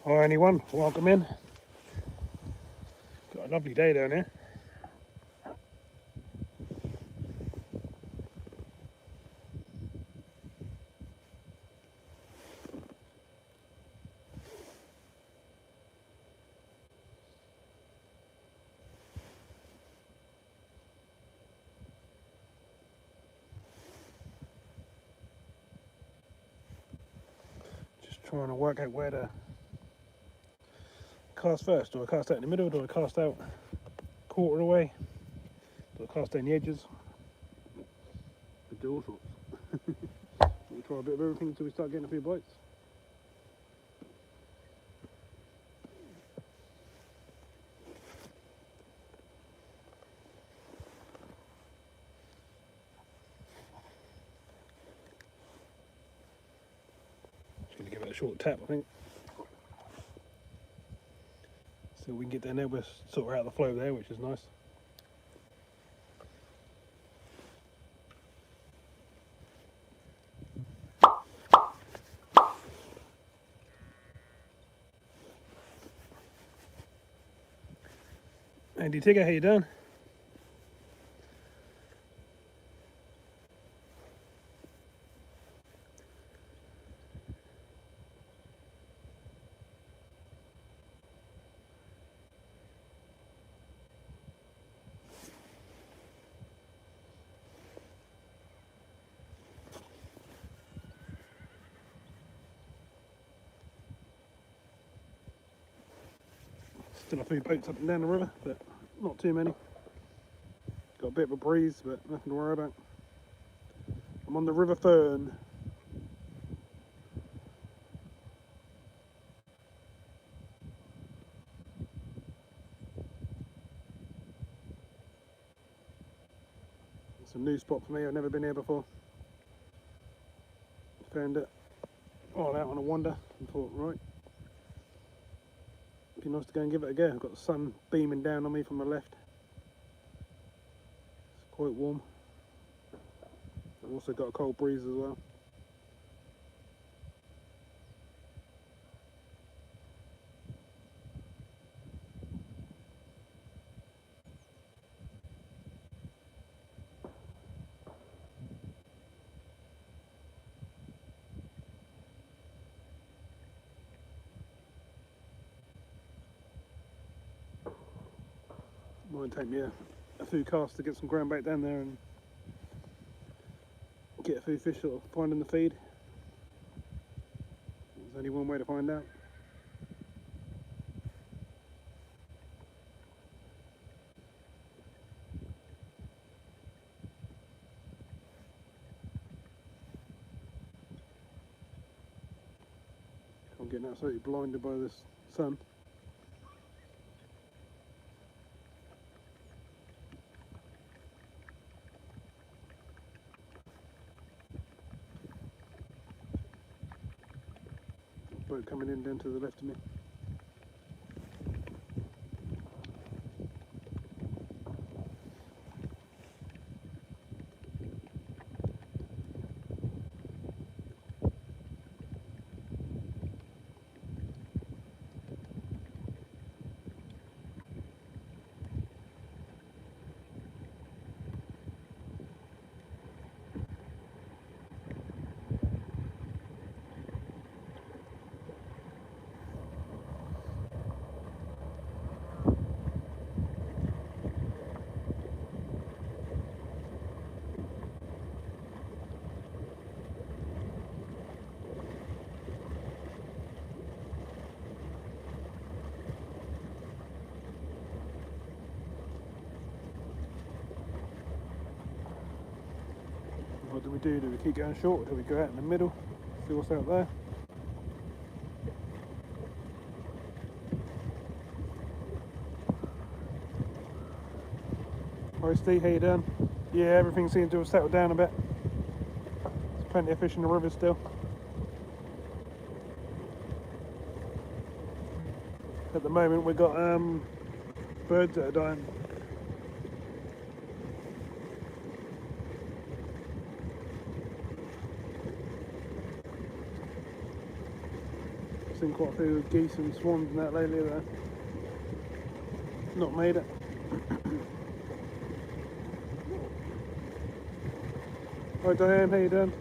Hi anyone, welcome in. Got a lovely day down here. Just trying to work out where to cast first. Do I cast out in the middle? Do I cast out quarter away? Do I cast out in the edges? I do all sorts. We'll try a bit of everything until we start getting a few bites. Just going to give it a short tap, I think. So we can get down there, we're sort of out of the flow there, which is nice. Andy Tigger, how you doing? Still a few boats up and down the river, but not too many. Got a bit of a breeze, but nothing to worry about. I'm on the River Fern. It's a new spot for me, I've never been here before. Found it all out on a wander and thought, right, it'd be nice to go and give it a go. I've got the sun beaming down on me from the left. It's quite warm. I've also got a cold breeze as well. Might take me a few casts to get some ground back down there and get a few fish sort of finding the feed. There's only one way to find out. I'm getting absolutely blinded by this sun. Boat coming in down to the left of me. What do we do? Do we keep going short or do we go out in the middle? See what's out there? Hi Steve, how you doing? Yeah, everything seems to have settled down a bit. There's plenty of fish in the river still. At the moment we've got birds that are dying. seen quite a few geese and swans and that lately that have not made it. Hi Diane, how you doing?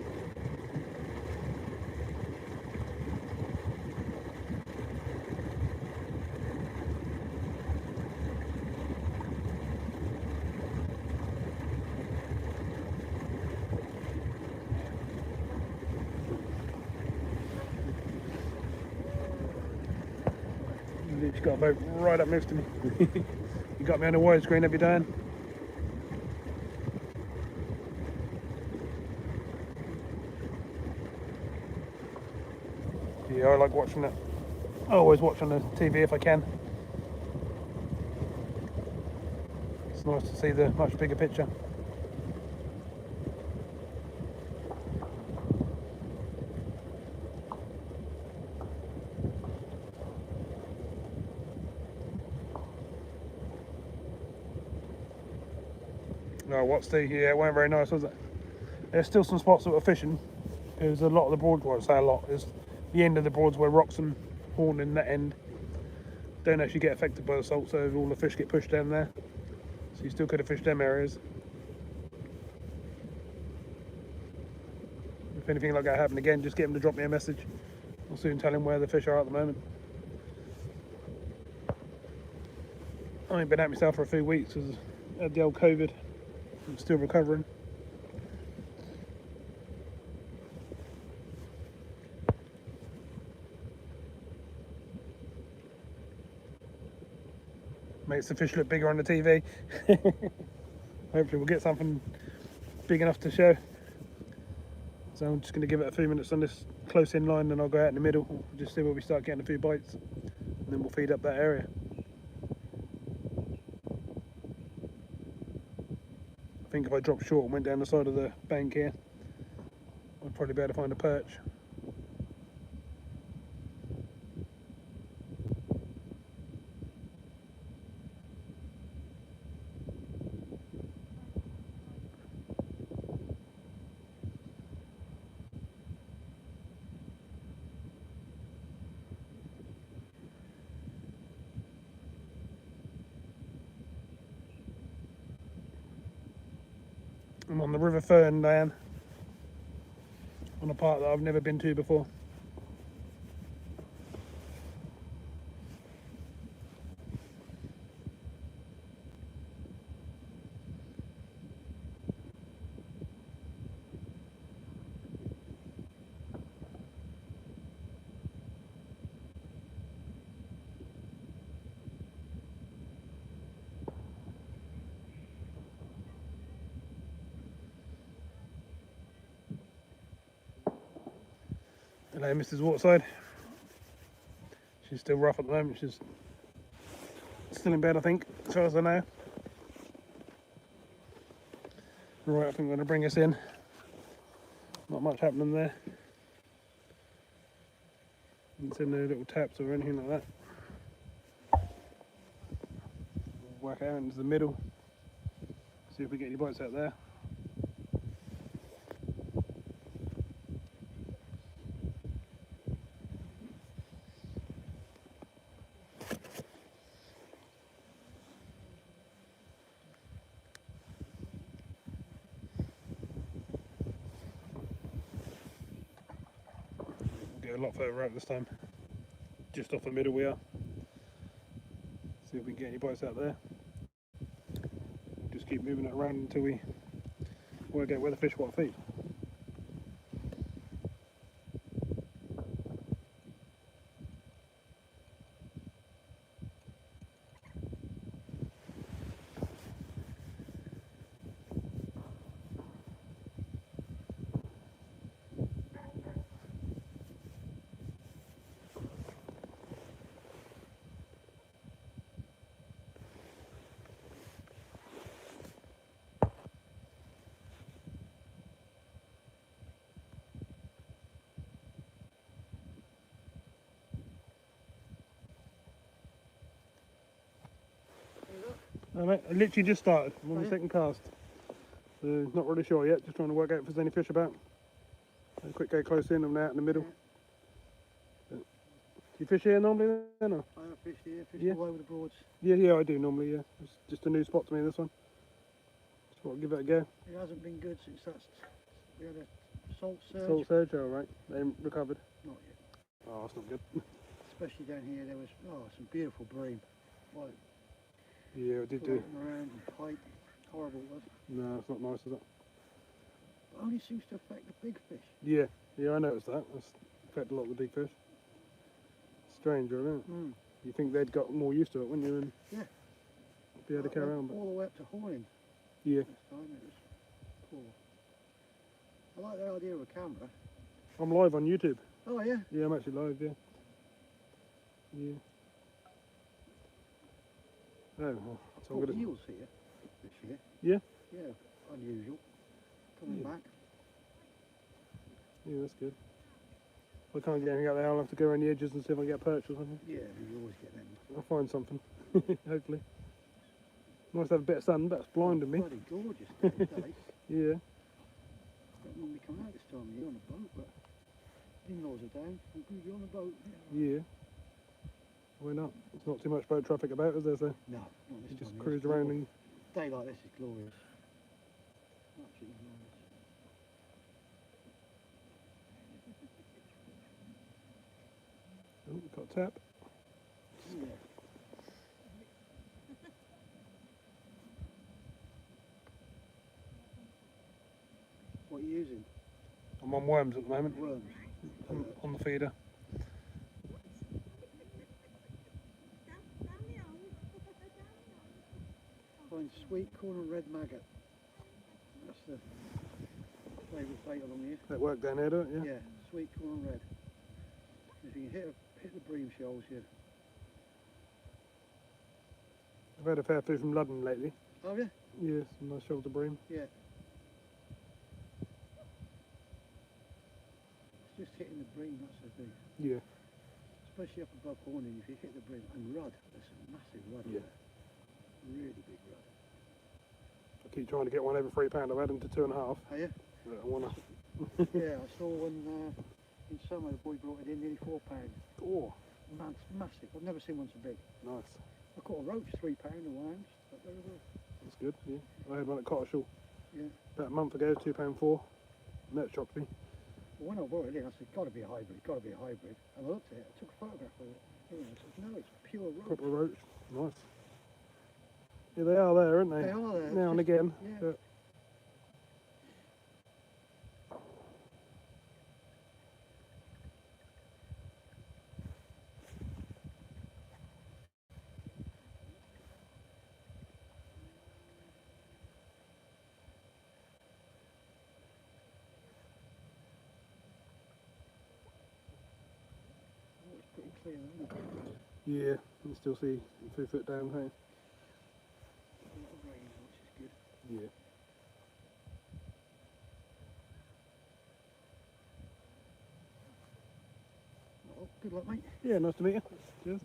Literally got a boat right up next to me. You got me on the widescreen, have you, Diane? Yeah, I like watching it. I always watch on the TV if I can. It's nice to see the much bigger picture. No, what's the, yeah, it weren't very nice, was it? There's still some spots that were fishing. There's a lot of the broads, well, I say a lot, there's the end of the broads where rocks and horn in that end don't actually get affected by the salt, so all the fish get pushed down there. So you still could have fished them areas. If anything like that happened again, just get them to drop me a message. I'll soon tell him where the fish are at the moment. I ain't been at myself for a few weeks because I had the old COVID. I'm still recovering. Makes the fish look bigger on the TV. Hopefully we'll get something big enough to show. So I'm just going to give it a few minutes on this close in line, and I'll go out in the middle, just see where we start getting a few bites, and then we'll feed up that area. I think if I dropped short and went down the side of the bank here, I'd probably be able to find a perch. I'm on the River Fern, Diane, on a part that I've never been to before. Hello, Mrs. Waterside. She's still rough at the moment. She's still in bed, I think, as far as I know. Right, I think I'm going to bring us in. Not much happening there. It's in no little taps or anything like that. We'll work out into the middle. See if we get any bites out there. A lot further out this time. Just off the middle we are. See if we can get any bites out there. Just keep moving it around until we work out where the fish want to feed. No, mate, I literally just started. I'm on the second cast. So not really sure yet, just trying to work out if there's any fish about. A quick go close in, I'm now out in the middle. you fish here normally then? Or? I have fished here, fished Yeah. all over the Broads. Yeah, I do normally, yeah. It's just a new spot to me, this one. Just thought I'd give it a go. It hasn't been good since we had a salt surge. Salt surge, alright. They haven't recovered. Not yet. Oh, that's not good. Especially down here, there was some beautiful bream. Like, Yeah, I did do. floating around and tight. Horrible it was. No, it's not nice, is it? But only seems to affect the big fish. Yeah, I noticed that. That's affected a lot of the big fish. Strange, isn't it? Mm. You think they'd got more used to it, wouldn't you? And Yeah. be able to carry on, but all the way up to horning. yeah. This time it was poor. I like the idea of a camera. I'm live on YouTube. Oh yeah? Yeah, I'm actually live, yeah. Yeah. Oh, well, so I'm Caught gonna... eels here this year. Yeah? Yeah, unusual. Coming Yeah. back. Yeah, that's good. If I can't get anything out there, I'll have to go around the edges and see if I can get a perch or something. Yeah, you always get them. I'll find something, hopefully. Nice to have a bit of sun, but it's blinding me. Bloody gorgeous day. Yeah. Don't normally come out this time of year on a boat, but in-laws are down. I'm going to be on a boat. Yeah. Why not? There's not too much boat traffic about, is there? So No, not you this just time of cruise year. around and... A day like this is glorious. Absolutely glorious. Oh, got a tap. Yeah. What are you using? I'm on worms at the moment, Worms. on the feeder. Find sweet corn and red maggot. That's the favourite bait along here. That worked down here, don't it? Yeah, sweet corn and red. If you can hit the bream shoals, yeah. I've had a fair few from London lately. Have you? Yeah, some nice shoulder bream. Yeah. It's just hitting the bream, that's the thing. Yeah. Especially up above horning, if you hit the bream. And rudd, there's some massive rudd Yeah. there. Really big rudd. I keep trying to get one over £3. I've had them to 2.5. Are you? But I wanna... Yeah, I saw one in summer, the boy brought it in nearly £4. Oh, Man, it's massive. I've never seen one so big. nice. I caught a roach, £3 a 1 ounce. But there we go. That's good, yeah. I had one at Coarse Yeah. about a month ago, £2.4. And that shocked me. Well, when I brought it in, I said, got to be a hybrid, got to be a hybrid. And I looked at it, I took a photograph of it. And I said, no, it's pure roach. Proper roach. Nice. Yeah, they are there, aren't they? They are there. Now and Just- again. Yeah. But Oh, it's pretty clear, isn't it? yeah, you can still see 2 foot down, hey? A lot of rain, which is good. Yeah. Well, good luck, mate. Yeah, nice to meet you. Cheers.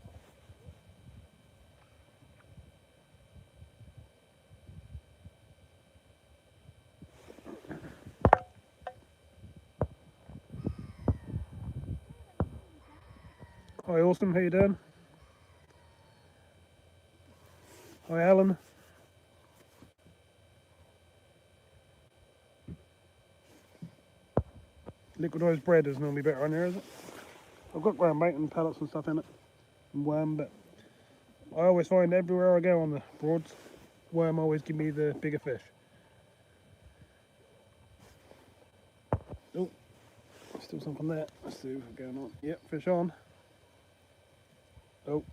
Hi, Austin. How you doing? Hi, Alan. Liquidised bread is normally better on here, is it? I've got ground bait and pellets and stuff in it, and worm, but I always find everywhere I go on the Broads, worm always give me the bigger fish. Oh, still something there. Let's see what's going on. Yep, fish on. Oh,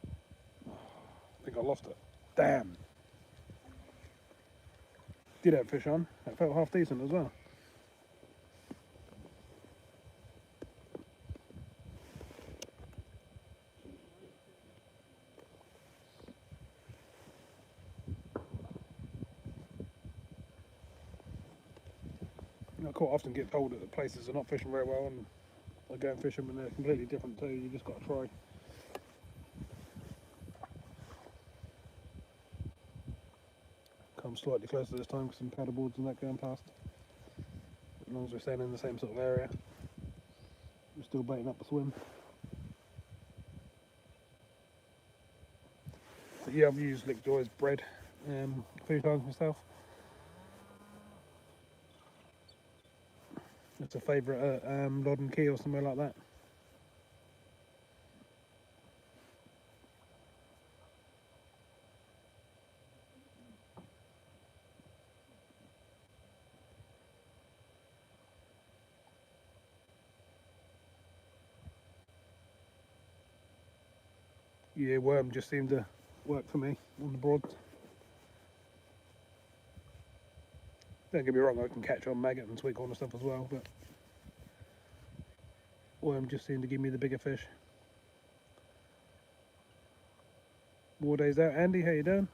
I think I lost it. Damn. Did have fish on. That felt half decent as well. I quite often get told that the places are not fishing very well, and I go and fish them and they're completely different too. You just got to try. Come slightly closer this time with some paddle boards and that going past. As long as we're staying in the same sort of area, we're still baiting up the swim. But yeah, I've used Lickjoy's bread a few times myself. It's a favourite at Lod and Key or somewhere like that. Yeah, worm just seemed to work for me on the broads. Don't get me wrong, I can catch on maggot and sweet corner stuff as well, but worm just seemed to give me the bigger fish. War day's out. Andy, how you doing?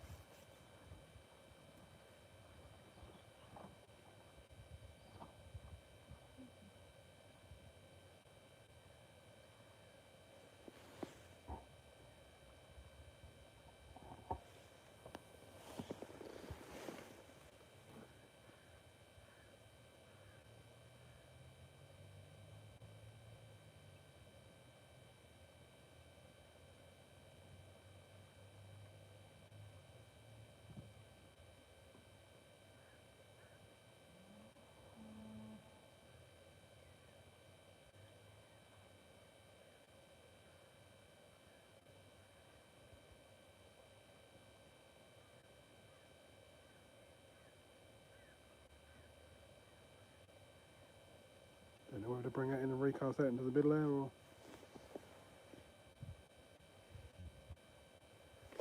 Don't know whether to bring that in and recast that into the middle there or...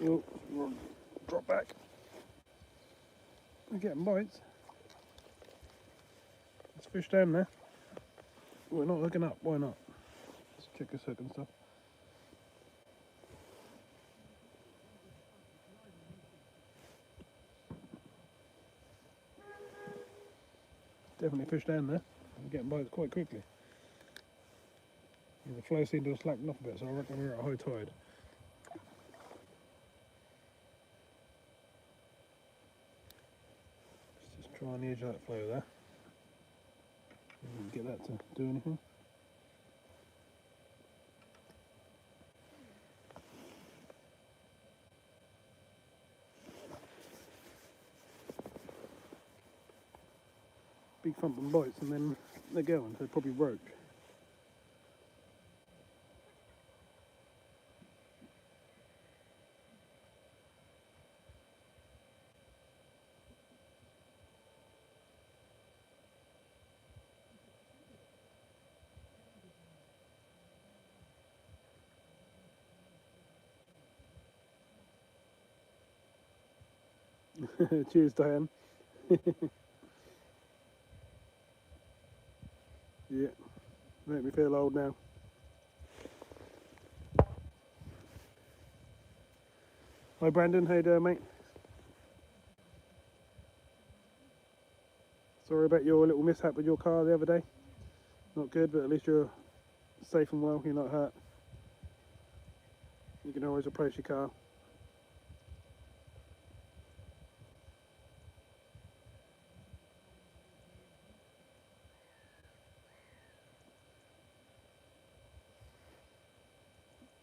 Oh, drop back. We're getting bites. There's fish down there. We're not hooking up, why not? Let's check this hook and stuff. Definitely fish down there. We're getting bites quite quickly. Yeah, the flow seemed to have slacked off a bit, so I reckon we're at a high tide. Let's just try on the edge of that flow there. Get that to do anything. Big thumping bites and then they're going, so probably roach. Cheers, Diane. Yeah, make me feel old now. Hi Brandon, how you doing, mate? Sorry about your little mishap with your car the other day. Not good, but at least you're safe and well, you're not hurt. You can always replace your car.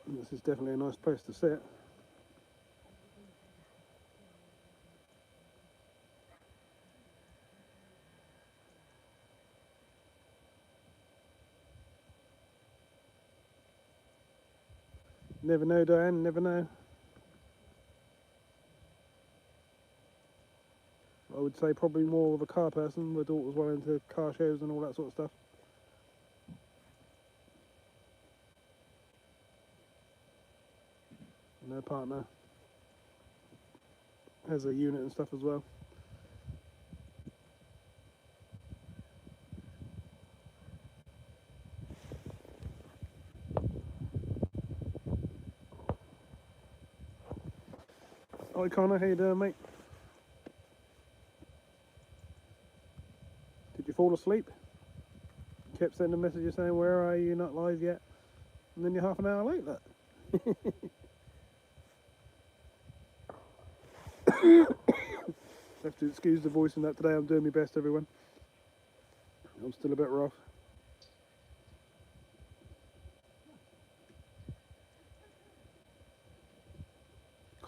And this is definitely a nice place to sit. Never know, Diane, never know. I would say probably more of a car person. My daughter's well into car shows and all that sort of stuff. And her partner has a unit and stuff as well. Hi Connor, how you doing, mate? Did you fall asleep? Kept sending messages saying, where are you, not live yet? And then you're half an hour late, look. Have to excuse the voice in that today. I'm doing my best, everyone. I'm still a bit rough.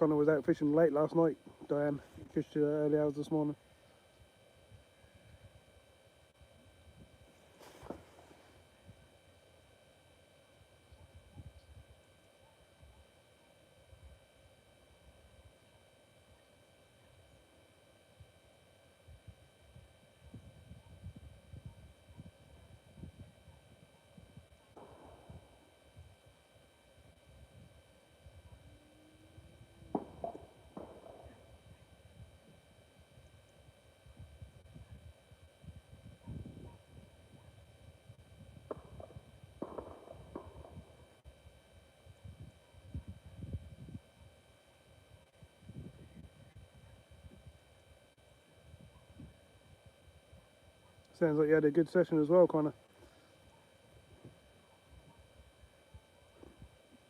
Connor was out fishing late last night. Diane fished early hours this morning. Sounds like you had a good session as well, Connor.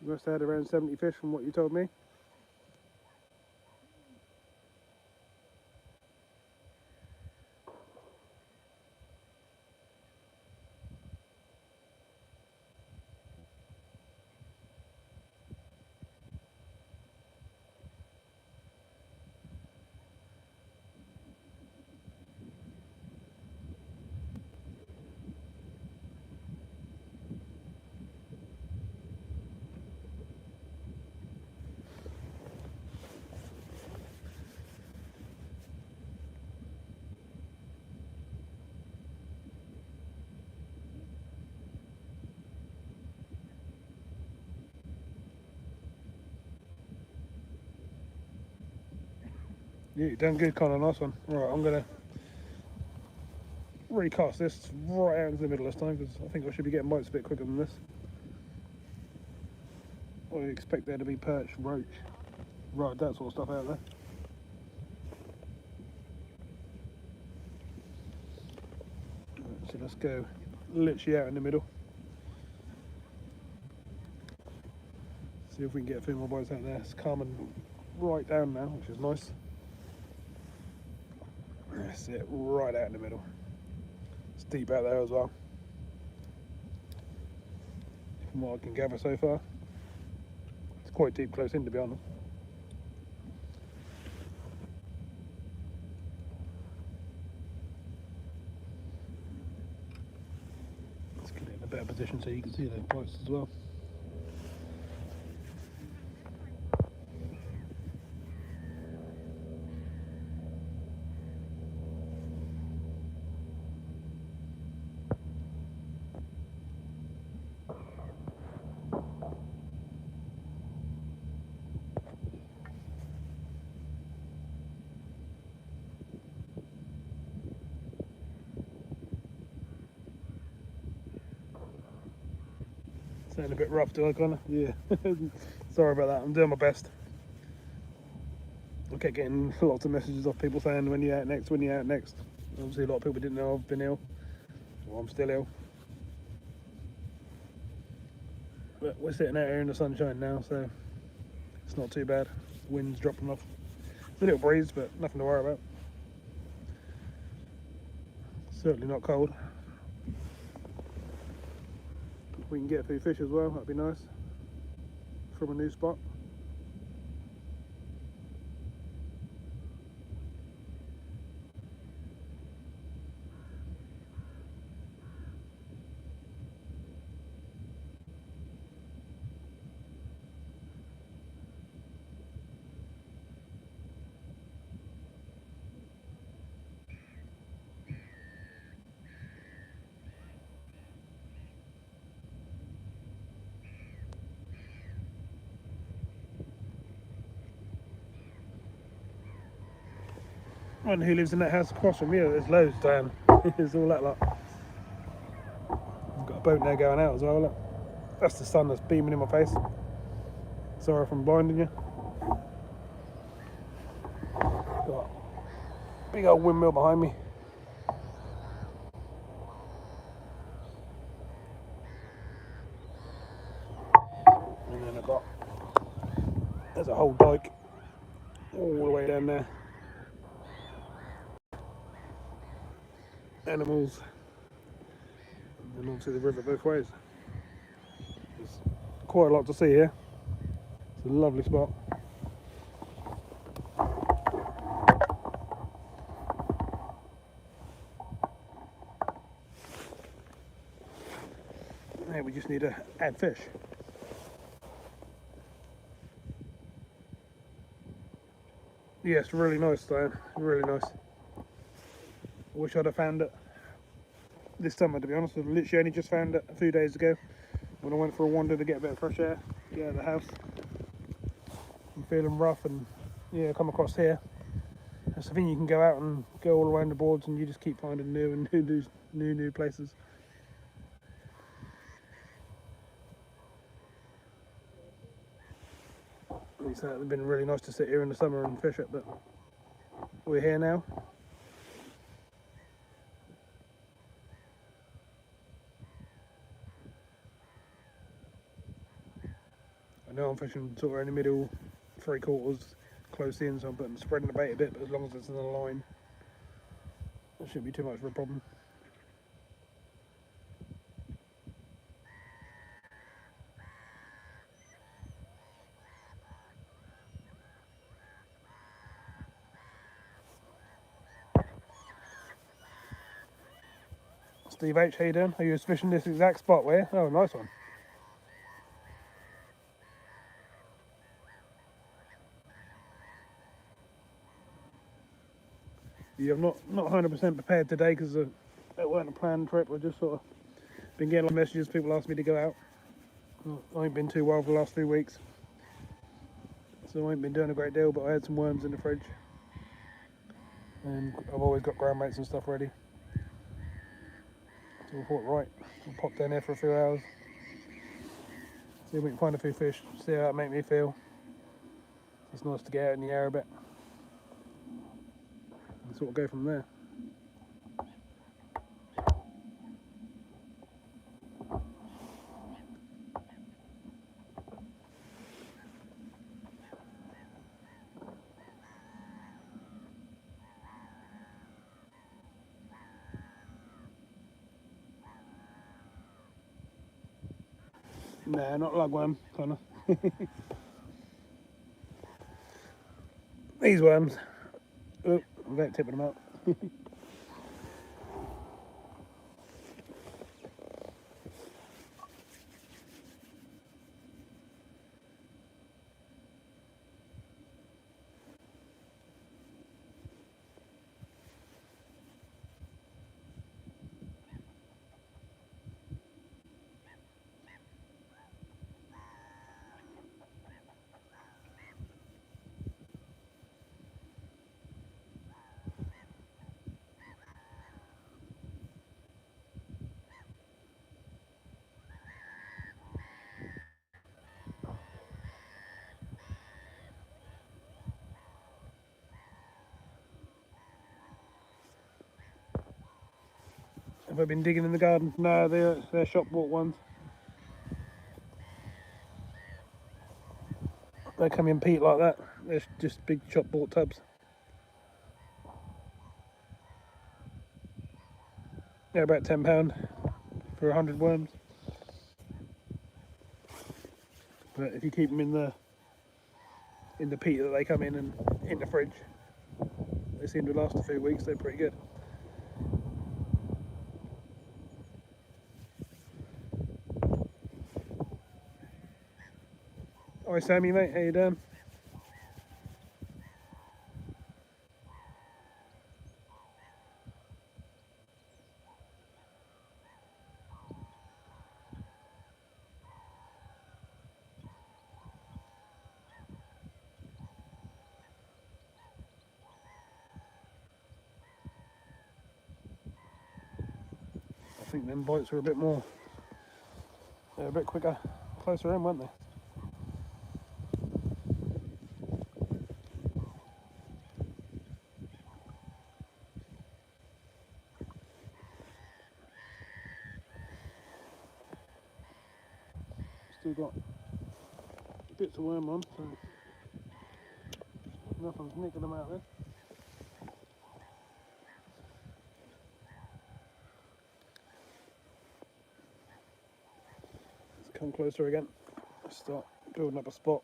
You must have had around 70 fish from what you told me. Yeah, you done good, Connor. Nice one. Right, I'm gonna recast this right out into the middle this time because I think I should be getting bites a bit quicker than this. I expect there to be perch, roach, right, that sort of stuff out there. So let's go literally out in the middle. See if we can get a few more bites out there. It's calming right down now, which is nice. That's it, right out in the middle. It's deep out there as well, from what I can gather so far. It's quite deep close in, to be honest. Let's get it in a better position so you can see those bites as well. Sound a bit rough, do I, Connor? Yeah. Sorry about that. I'm doing my best. I kept getting lots of messages off people saying, when you out next, when you out next. Obviously a lot of people didn't know I've been ill. Well, I'm still ill. But we're sitting out here in the sunshine now, so it's not too bad. Wind's dropping off. A little breeze, but nothing to worry about. Certainly not cold. We can get a few fish as well, that'd be nice. From a new spot. I wonder who lives in that house across from here. There's loads, damn. There's all that lot. I've got a boat there going out as well, look. That's the sun that's beaming in my face. Sorry if I'm blinding you. Got a big old windmill behind me. And then I've got, there's a whole dike all the way down there. Animals, and then obviously the river both ways. There's quite a lot to see here. It's a lovely spot. Now we just need to add fish. Yes, really nice, Diane. Really nice. I wish I'd have found it this summer, to be honest. I literally only just found it a few days ago when I went for a wander to get a bit of fresh air, get out of the house. I'm feeling rough, and yeah, come across here. That's the thing, you can go out and go all around the boards and you just keep finding new places. It's been really nice to sit here in the summer and fish it, but we're here now. I know I'm fishing sort of in the middle, 3/4, close in, so I'm spreading the bait a bit, but as long as it's in the line, it shouldn't be too much of a problem. Steve H, how you doing? Are you fishing this exact spot where? Oh, nice one. Yeah, I'm not 100% prepared today because it weren't a planned trip. I just sort of been getting a lot of messages. People asked me to go out. I ain't been too well for the last few weeks, so I ain't been doing a great deal. But I had some worms in the fridge, and I've always got ground mates and stuff ready. So I thought, right, I'll pop down there for a few hours, see if we can find a few fish, see how that make me feel. It's nice to get out in the air a bit, and sort of go from there. Nah, not lugworm, kind of. These worms. Oh, without tipping them out. Have I been digging in the garden? No, they're shop bought ones. They come in peat like that. They're just big shop bought tubs. They're about £10 for 100 worms. But if you keep them in the peat that they come in and in the fridge, they seem to last a few weeks. They're pretty good. Hi Sammy, mate, how you doing? I think them bites are a bit more, they're a bit quicker, closer in, weren't they? Still got bits of worm on, so nothing's nicking them out there. Let's come closer again. Let's start building up a spot.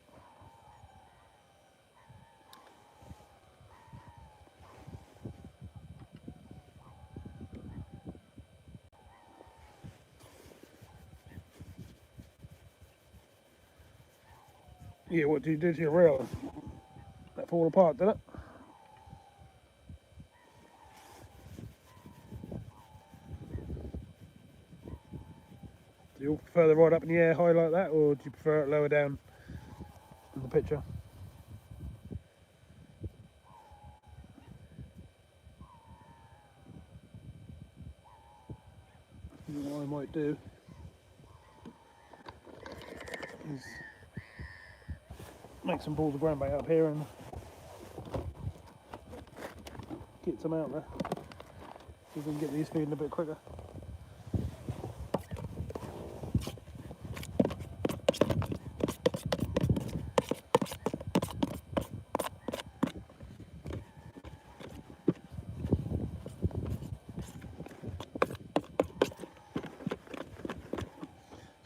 Yeah, what did you do to your reel? That fall apart, did it? Do you prefer the rod up in the air high like that, or do you prefer it lower down in the picture? What I might do is make some balls of ground bait up here and get some out there. So we can get these feeding a bit quicker.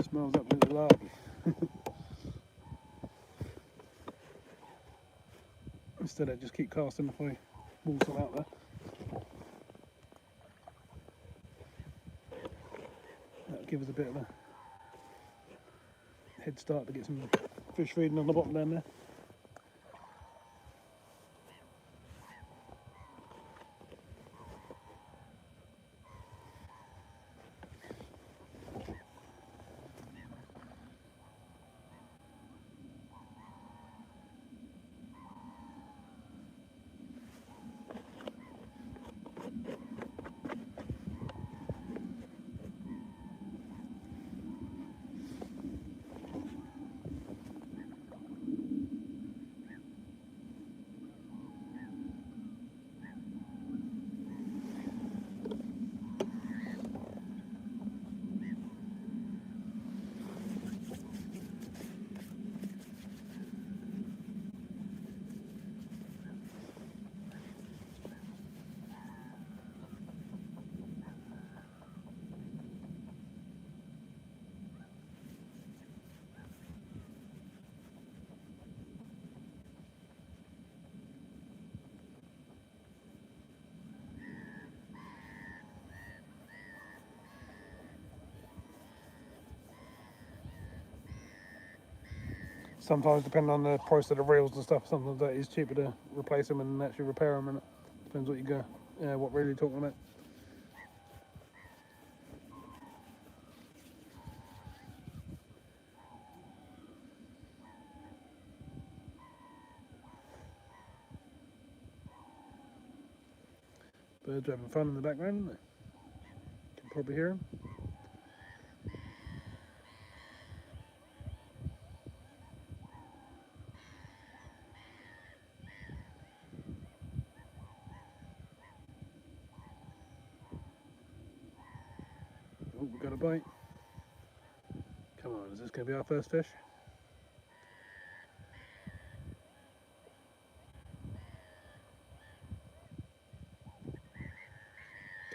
Smells absolutely larky. Instead I just keep casting if I ball some out there. That'll give us a bit of a head start to get some fish feeding on the bottom down there. Sometimes, depending on the price of the reels and stuff, sometimes that is cheaper to replace them and actually repair them. And it depends what you go, what reel you're talking about. Birds are having fun in the background, aren't they? You can probably hear them. Oh, we got a bite. Come on, is this going to be our first fish?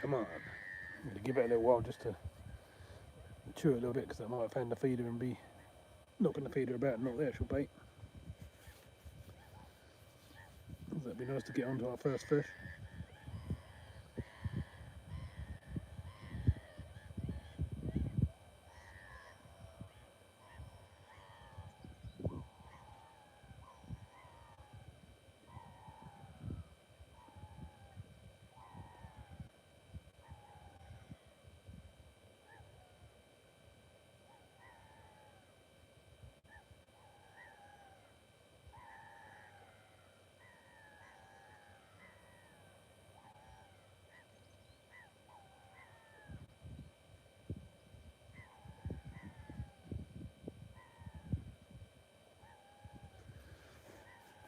Come on. I'm going to give it a little while just to chew it a little bit, because I might have found the feeder and be knocking the feeder about and not the actual bait. That'd be nice to get onto our first fish.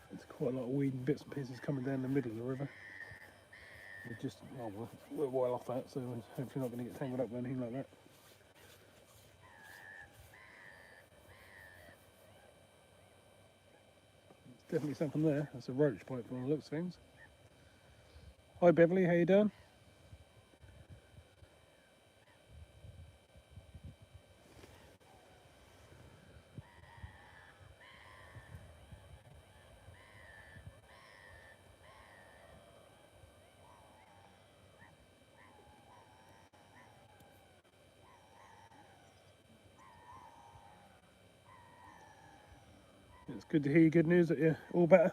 There's quite a lot of weed and bits and pieces coming down the middle of the river. We're just, well, we're well off that, so we're hopefully not going to get tangled up with anything like that. There's definitely something there. That's a roach bite from the looks of things. Hi Beverly, how you doing? It's good to hear your good news that you're all better.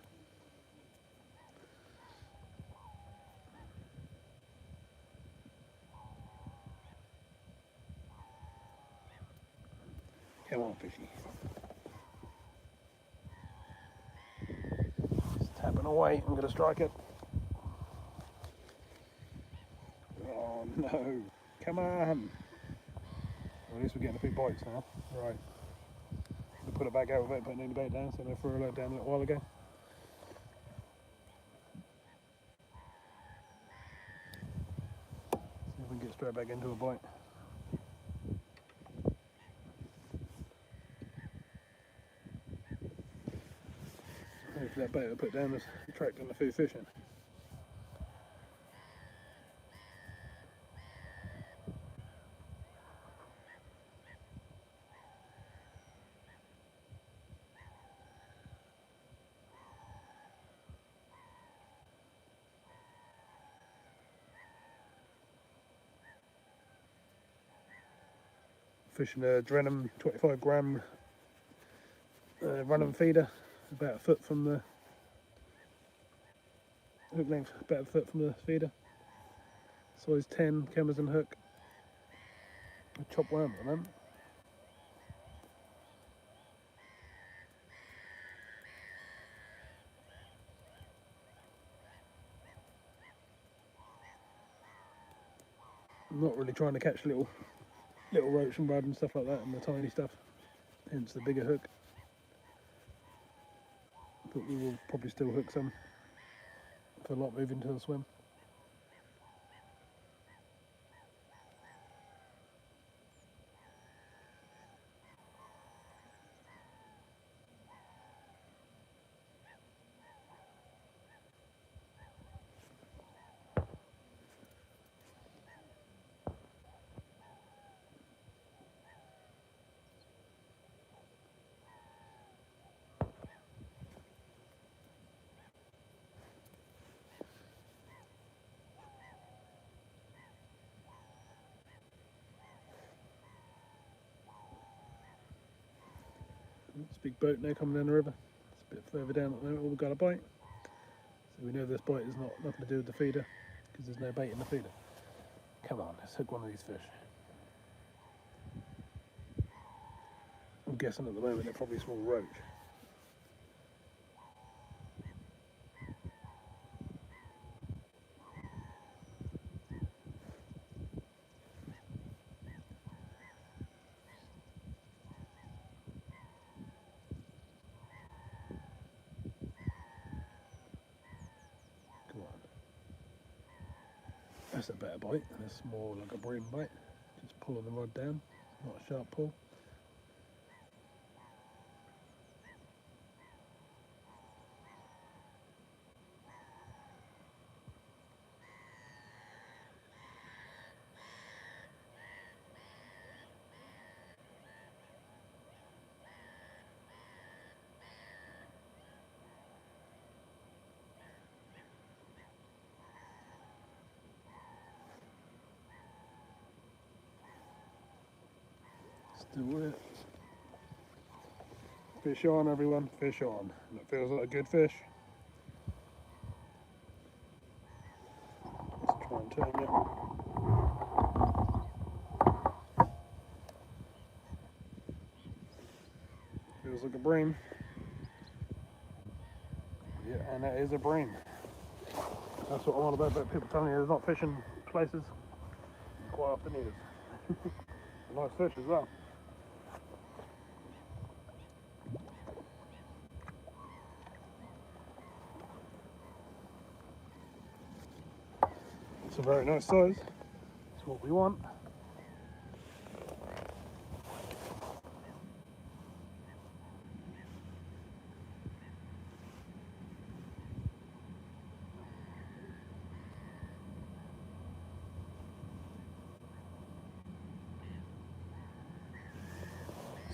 Come on, fishy. It's tapping away. I'm going to strike it. Oh no. Come on. Well, at least we're getting a few bites now. Right. We'll put it back out without putting any bait down, so I threw a load down a little while ago. See if we can get straight back into a bite. Hopefully that bait I put down has attracted a few fish in. Fishing a Drenham 25 gram run feeder, about a foot from the hook length, about a foot from the feeder. Size 10 Kemerson hook. A chop worm at the moment. I'm not really trying to catch little roach and rudd and stuff like that and the tiny stuff, hence the bigger hook. But we will probably still hook some if I like moving to the swim. It's a big boat now coming down the river. It's a bit further down at the moment. We've got a bite. So we know this bite is nothing to do with the feeder because there's no bait in the feeder. Come on, let's hook one of these fish. I'm guessing at the moment they're probably small roach. Come on. That's a better bite. That's more like a bream bite. Just pulling the rod down, not a sharp pull. Still it. Fish on, everyone, fish on. That feels like a good fish. Let's try and turn it. Feels like a bream. Yeah, and that is a bream. That's what I'm on about people telling you there's not fishing places. Quite often it is. A nice fish as well. It's a very nice size. It's what we want.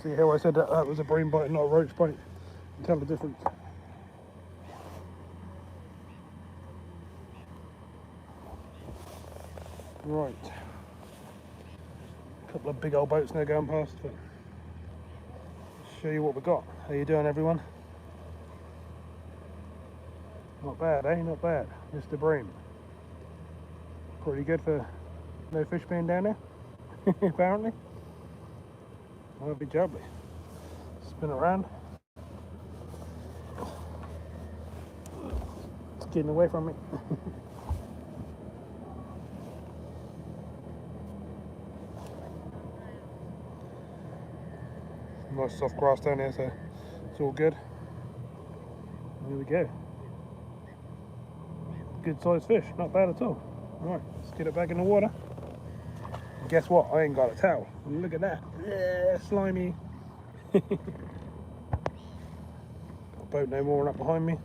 See how I said that was a bream bite, not a roach bite? You can tell the difference. Right. A couple of big old boats now going past, but let's show you what we got. How you doing, everyone? Not bad, eh? Not bad. Mr. Bream. Pretty good for no fish being down there, apparently. Might be jubbly. Spin around. It's getting away from me. Nice soft grass down here, so it's all good. There we go. Good sized fish, not bad at all. Right, let's get it back in the water. And guess what? I ain't got a towel. Look at that. Yeah, slimy. Got a boat no more up behind me.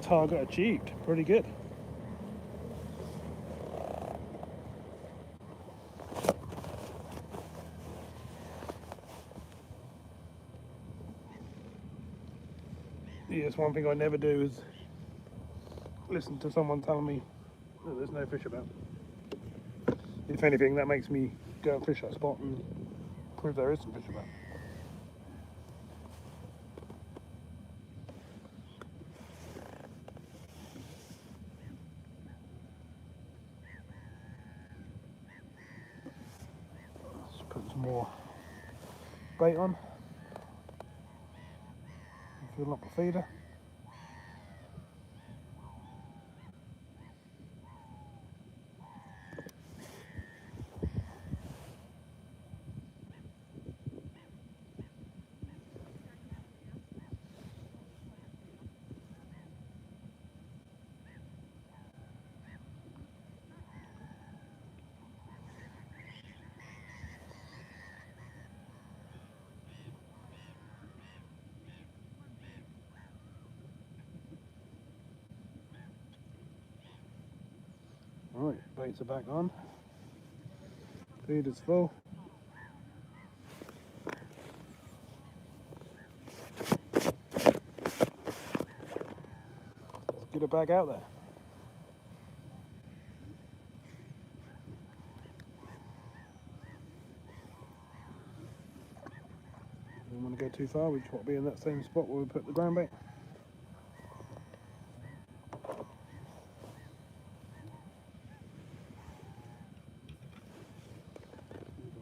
Target achieved. Pretty good. Yes, one thing I never do is listen to someone telling me that there's no fish about. If anything, that makes me go and fish that spot and prove there is some fish about. Let's put some more bait on. Fill up the feeder. Right, baits are back on. Feeder's full. Let's get it back out there. Don't want to go too far, we just want to be in that same spot where we put the ground bait.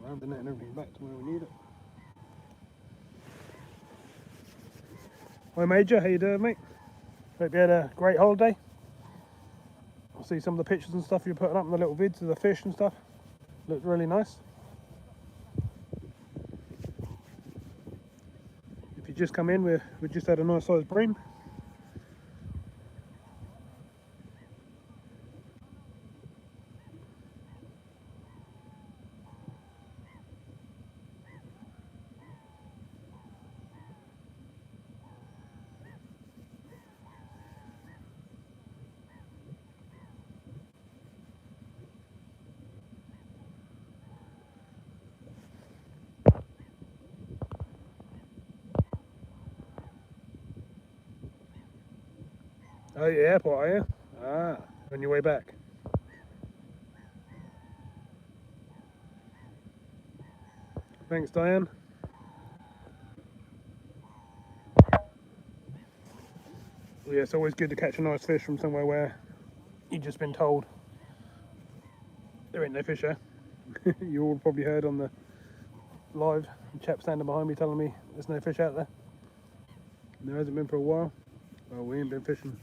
Around the net and everything back to where we need it. Hi Major, how you doing, mate? Hope you had a great holiday. I'll see some of the pictures and stuff you're putting up in the little vids of the fish and stuff. Looked really nice. If you just come in, we just had a nice sized bream. Oh, yeah, airport, are you? Ah, on your way back. Thanks, Diane. Yeah, it's always good to catch a nice fish from somewhere where you've just been told there ain't no fish there. You all probably heard on the live, the chap standing behind me telling me there's no fish out there. And there hasn't been for a while. Well, we ain't been fishing,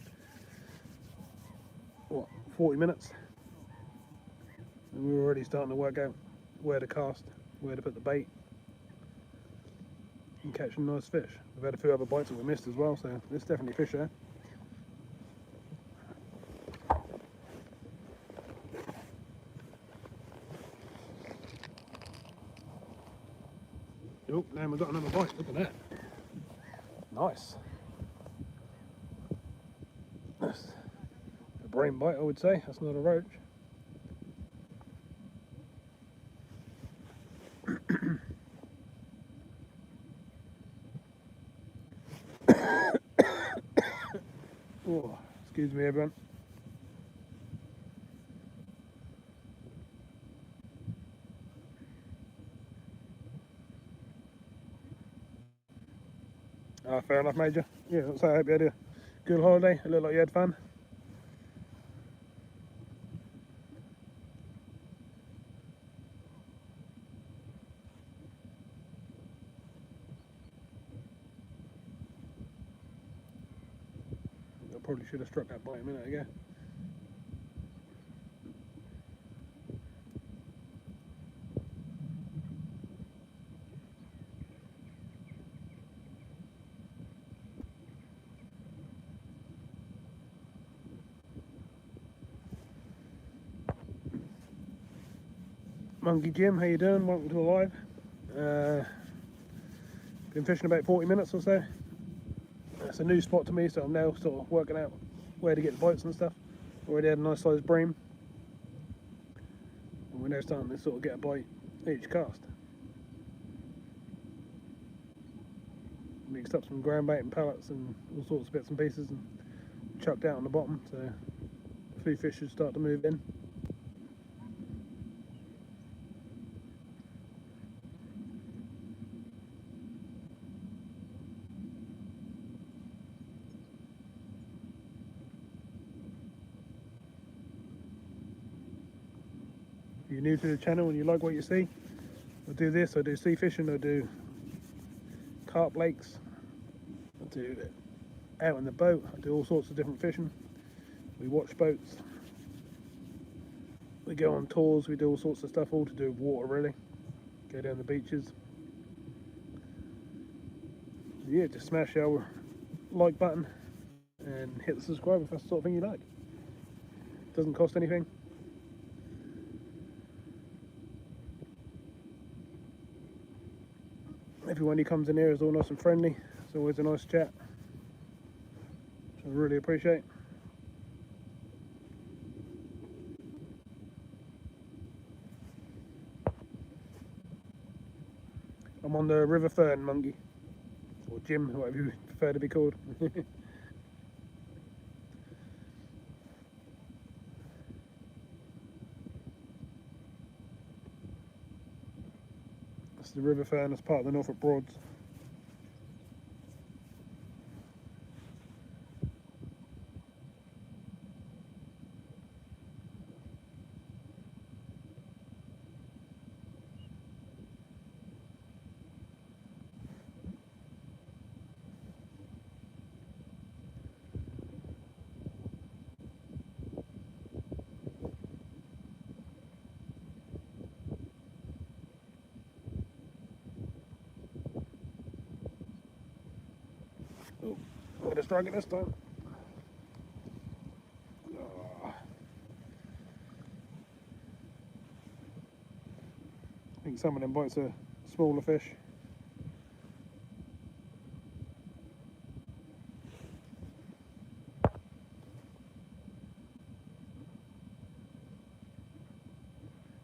what, 40 minutes? And we were already starting to work out where to cast, where to put the bait, and catching nice fish. We've had a few other bites that we missed as well, so there's definitely fish there. Oh, now we've got another bite, look at that. Nice. That's a bream bite, I would say. That's not a roach. Oh, excuse me, everyone. Ah, fair enough, Major. Yeah, so I hope you had a good holiday. It looked like you had fun. I probably should have struck that bite a minute ago. Monkey Jim, how you doing? Welcome to Alive. Been fishing about 40 minutes or so. It's a new spot to me, so I'm now sort of working out where to get the bites and stuff. Already had a nice sized bream, and we're now starting to sort of get a bite each cast. Mixed up some ground bait and pellets and all sorts of bits and pieces and chucked out on the bottom, so a few fish should start to move in. If you're new to the channel and you like what you see, I do this, I do sea fishing, I do carp lakes, I do out in the boat, I do all sorts of different fishing. We watch boats, we go on tours, we do all sorts of stuff, all to do with water really. Go down the beaches. Yeah, just smash our like button and hit the subscribe if that's the sort of thing you like. Doesn't cost anything. Everyone who comes in here is all nice and friendly. It's always a nice chat, which I really appreciate. I'm on the River Fern monkey, or Jim, whatever you prefer to be called. That's the River Fern, that's part of the Norfolk Broads. Oh, I'm going to strike it this time. Oh. I think some of them bites are smaller fish.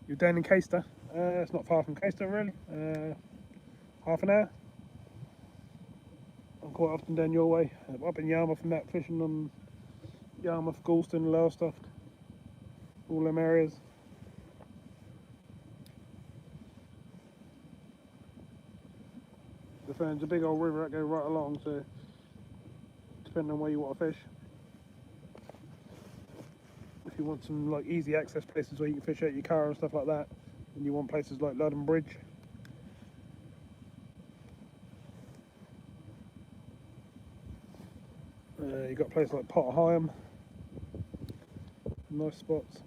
You're down in Caister. It's not far from Caister really. Half an hour. I'm quite often down your way. Up in Yarmouth and that, fishing on Yarmouth, Galston, Lowestoft, all them areas. The Fern's a big old river that goes right along, so depending on where you want to fish. If you want some like easy access places where you can fish out your car and stuff like that, and you want places like London Bridge. You've got a place like Potter Heigham, nice spots,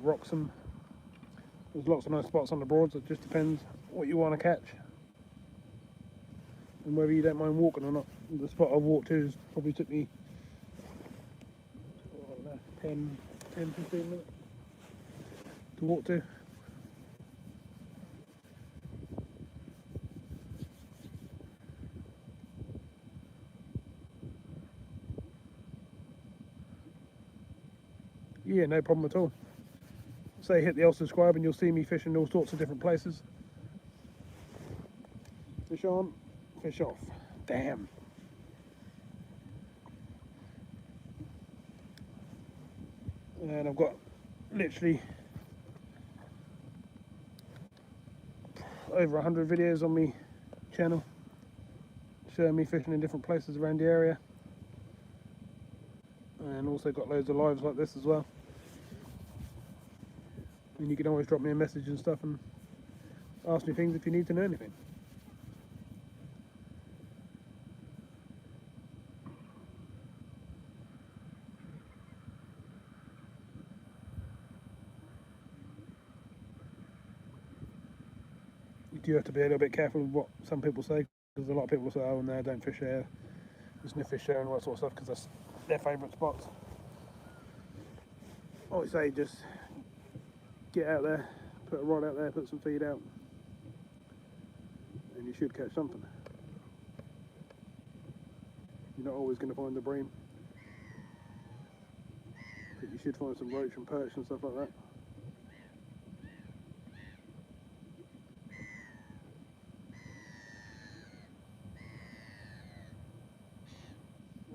Wroxham. There's lots of nice spots on the Broads. It just depends what you want to catch and whether you don't mind walking or not. The spot I've walked to has probably took me, I don't know, 10, 15 minutes to walk to. Yeah, no problem at all. Say hit the old subscribe and you'll see me fishing all sorts of different places. Fish on, fish off. Damn. And I've got literally over 100 videos on my channel. showing me fishing in different places around the area, and also got loads of lives like this as well. And you can always drop me a message and stuff and ask me things if you need to know anything. You do have to be a little bit careful with what some people say, because a lot of people say, oh no, don't fish here, there's no fish there and all that sort of stuff, because that's their favourite spots. I always say just get out there, put a rod out there, put some feed out, and you should catch something. You're not always going to find the bream, but you should find some roach and perch and stuff like that.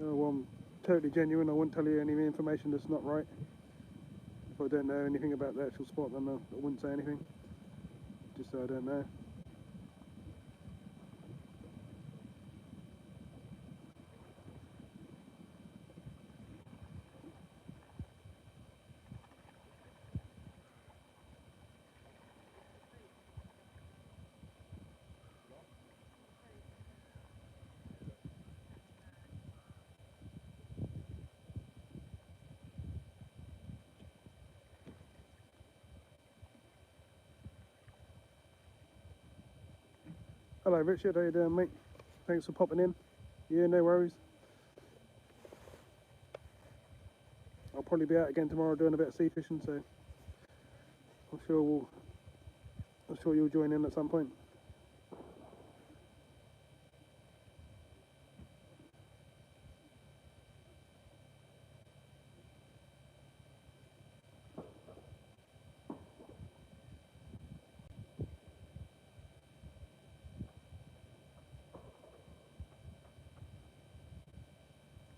Oh, well, I'm totally genuine. I won't tell you any information that's not right. If I don't know anything about the actual spot, then I wouldn't say anything, just so I don't know. Hello Richard, how you doing mate? Thanks for popping in. Yeah, no worries. I'll probably be out again tomorrow doing a bit of sea fishing, so I'm sure you'll join in at some point.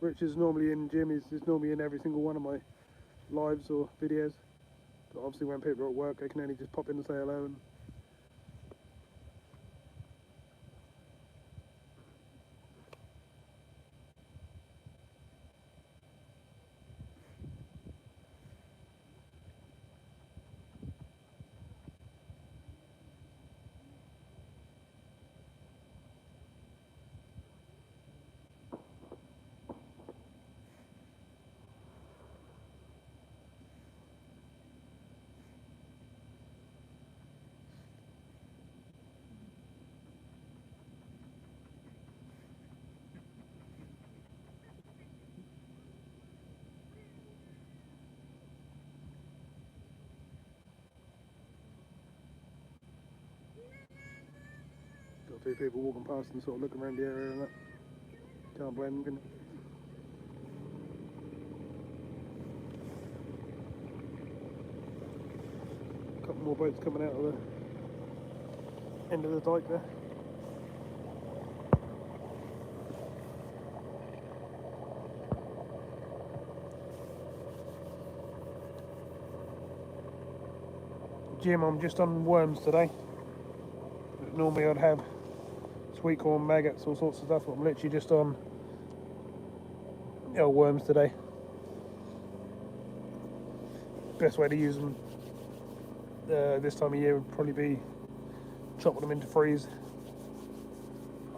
Rich is normally in, Jim is normally in every single one of my lives or videos. But obviously when people are at work, they can only just pop in and say hello. And got a few people walking past and sort of looking around the area and that. Can't blame them, can you? A couple more boats coming out of the end of the dike there. Jim, I'm just on worms today. Normally I'd have sweet corn, maggots, all sorts of stuff, but I'm literally just on worms today. Best way to use them this time of year would probably be chopping them into threes.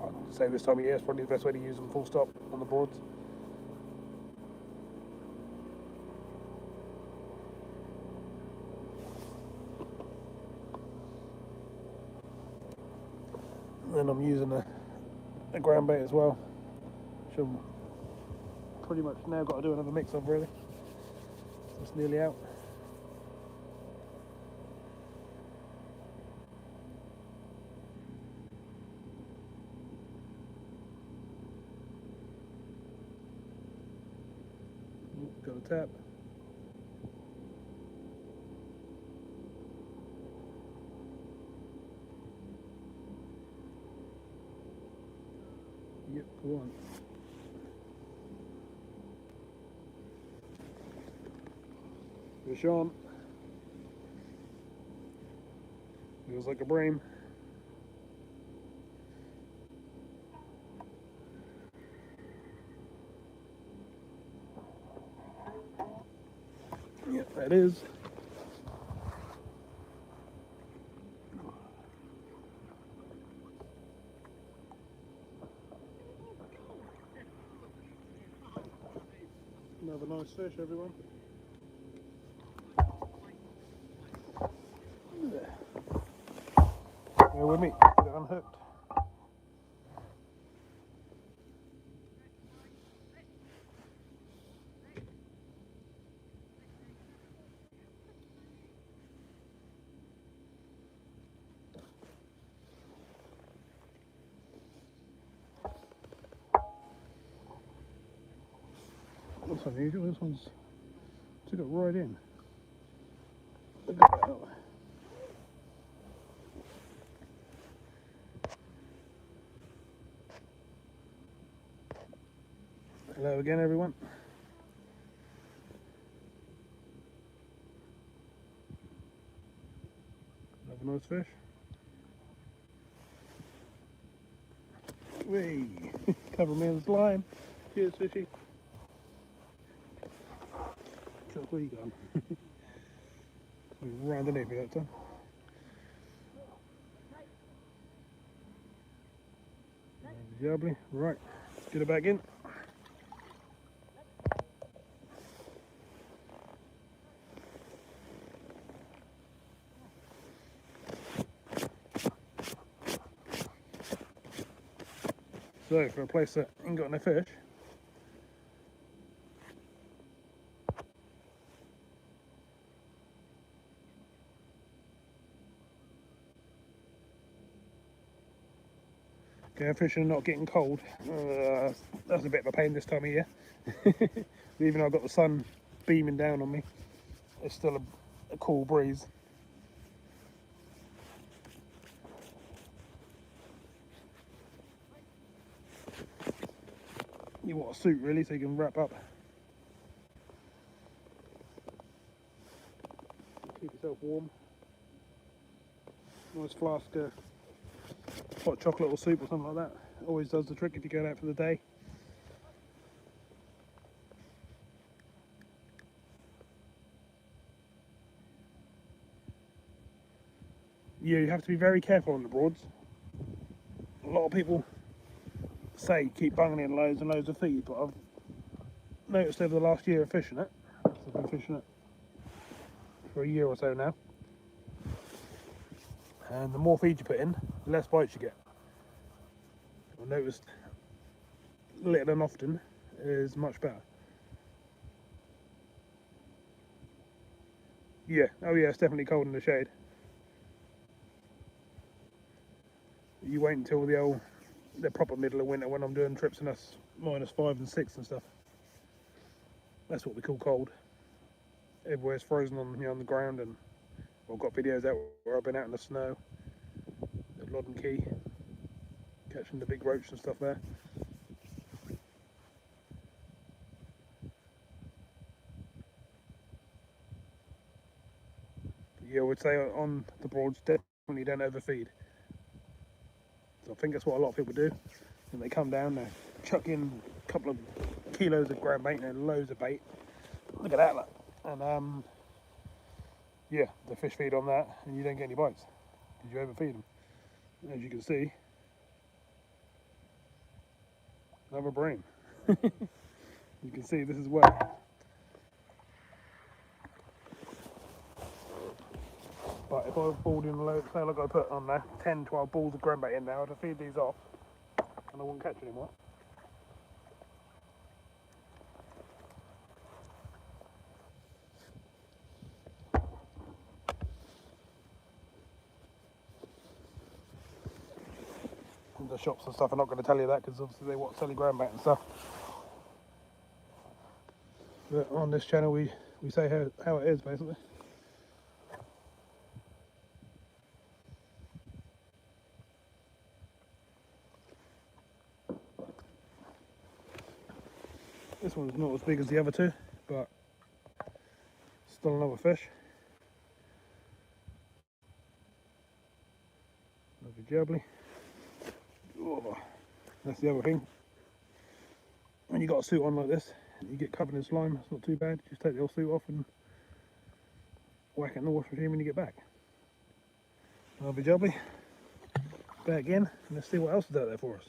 I'd say this time of year is probably the best way to use them, full stop, on the boards. And I'm using a ground bait as well, which I'm pretty much now got to do another mix of really. So it's nearly out. Got a tap. Yep, go on. Fish on. Feels like a bream. There it is. Another nice fish, everyone. Bear with me, get it unhooked. That's unusual, this one's took it right in. Look at that. Hello again, everyone. Another nice fish. Whee! Cover me in slime. Cheers, fishy. Chuck, where you gone? Right underneath me that time. Jubbly. Right, let's get it back in. So, for a place that ain't got no fish, going fishing and not getting cold, that's a bit of a pain this time of year. Even though I've got the sun beaming down on me, it's still a cool breeze. You want a suit really so you can wrap up. Keep yourself warm. Nice flask of hot chocolate or soup or something like that. Always does the trick if you're going out for the day. Yeah, you have to be very careful on the Broads. A lot of people say keep bunging in loads and loads of feed, but I've noticed over the last year of fishing it, so I've been fishing it for a year or so now, and the more feed you put in, the less bites you get. I've noticed little and often is much better. Yeah, oh yeah, it's definitely cold in the shade. You wait until the proper middle of winter when I'm doing trips and that's -5 and 6 and stuff. That's what we call cold. Everywhere's frozen on on the ground, and I've got videos out where I've been out in the snow at Lodd and Key, catching the big roach and stuff there. But yeah, I would say on the Broads, definitely don't overfeed. So I think that's what a lot of people do. When they come down, they chuck in a couple of kilos of ground bait and loads of bait. Look at that, look. And yeah, the fish feed on that, and you don't get any bites because you overfeed them. As you can see, another bream. You can see this is wet. But if I pulled in a load, say like I put on there 10, 12 balls of ground bait in there, I'd feed these off and I wouldn't catch anymore. And the shops and stuff are not going to tell you that because obviously they want to sell you ground bait and stuff. But on this channel we say how it is basically. This one's not as big as the other two, but still another fish. Another jubbly. Oh, that's the other thing. When you got a suit on like this, you get covered in slime, it's not too bad. Just take the old suit off and whack it in the wash machine when you get back. Lovely jubbly. Back in, and let's see what else is out there for us.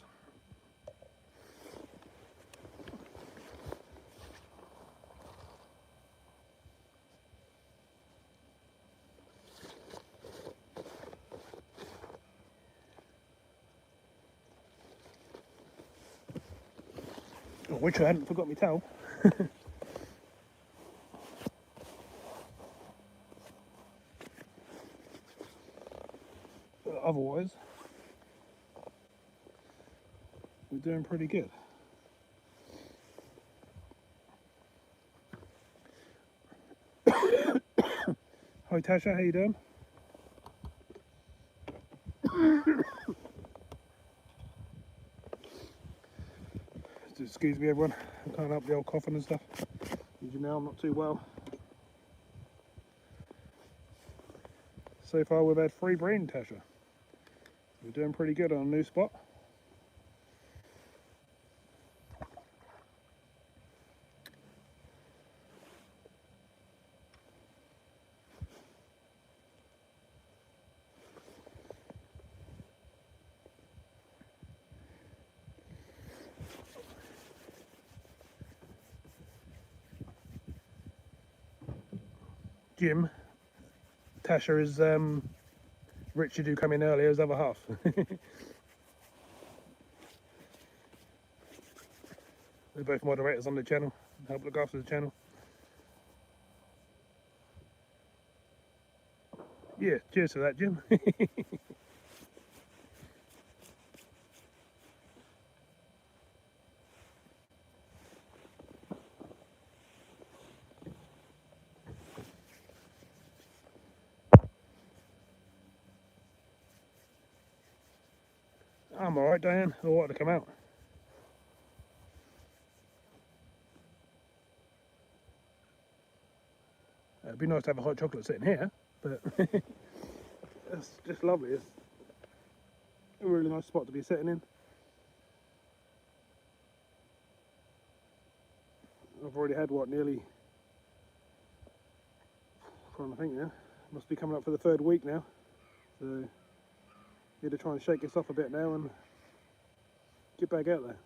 I wish I hadn't forgot my towel. But otherwise, we're doing pretty good. Hi Tasha, how you doing? Excuse me everyone, I'm kind of up the old coughing and stuff. As you know, I'm not too well. So far we've had 3 breeding, Tasha. We're doing pretty good on a new spot. Jim, Tasha is Richard who come in earlier, his other half. They're both moderators on the channel, help look after the channel. Yeah, cheers to that, Jim. I'm alright, Diane. I want to come out. It'd be nice to have a hot chocolate sitting here, but it's just lovely. It's a really nice spot to be sitting in. I've already had what, nearly, trying to think now, must be coming up for the 3rd week now. So, need to try and shake this off a bit now and get back out there.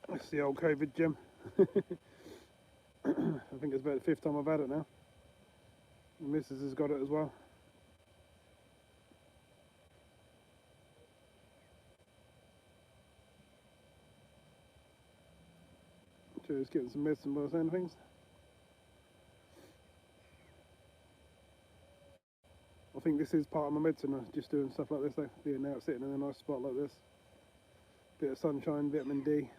That's the old COVID gym. I think it's about the 5th time I've had it now. The missus has got it as well. Just getting some medicine by the sound of things. I think this is part of my medicine, just doing stuff like this though. Being out sitting in a nice spot like this. Bit of sunshine, vitamin D.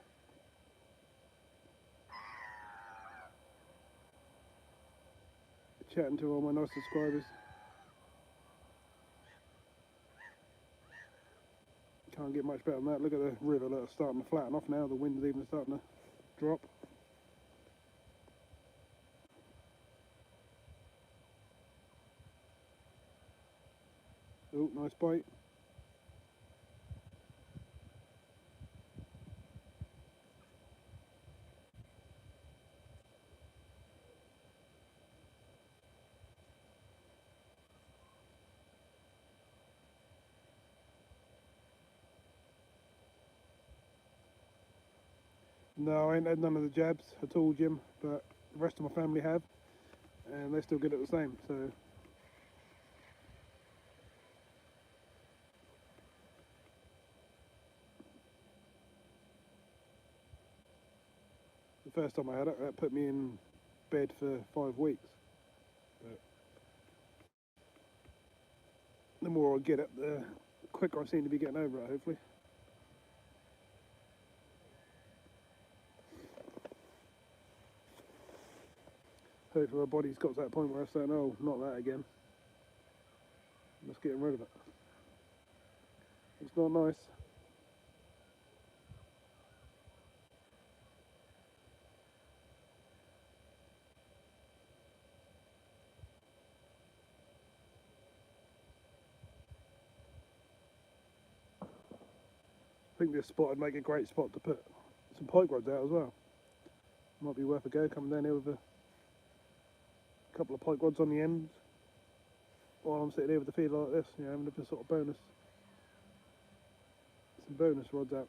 Chatting to all my nice subscribers. Can't get much better than that. Look at the river, look, it's starting to flatten off now. The wind's even starting to drop. Oh, nice bite. No, I ain't had none of the jabs at all, Jim, but the rest of my family have, and they still get it the same, so. The first time I had it, that put me in bed for 5 weeks. But the more I get it, the quicker I seem to be getting over it, hopefully. Hopefully my body's got to that point where I'm saying, oh, not that again. Let's get rid of it. It's not nice. I think this spot would make a great spot to put some pike rods out as well. Might be worth a go coming down here with a couple of pike rods on the end while I'm sitting here with the feeder like this, you know, having a sort of bonus, some bonus rods out.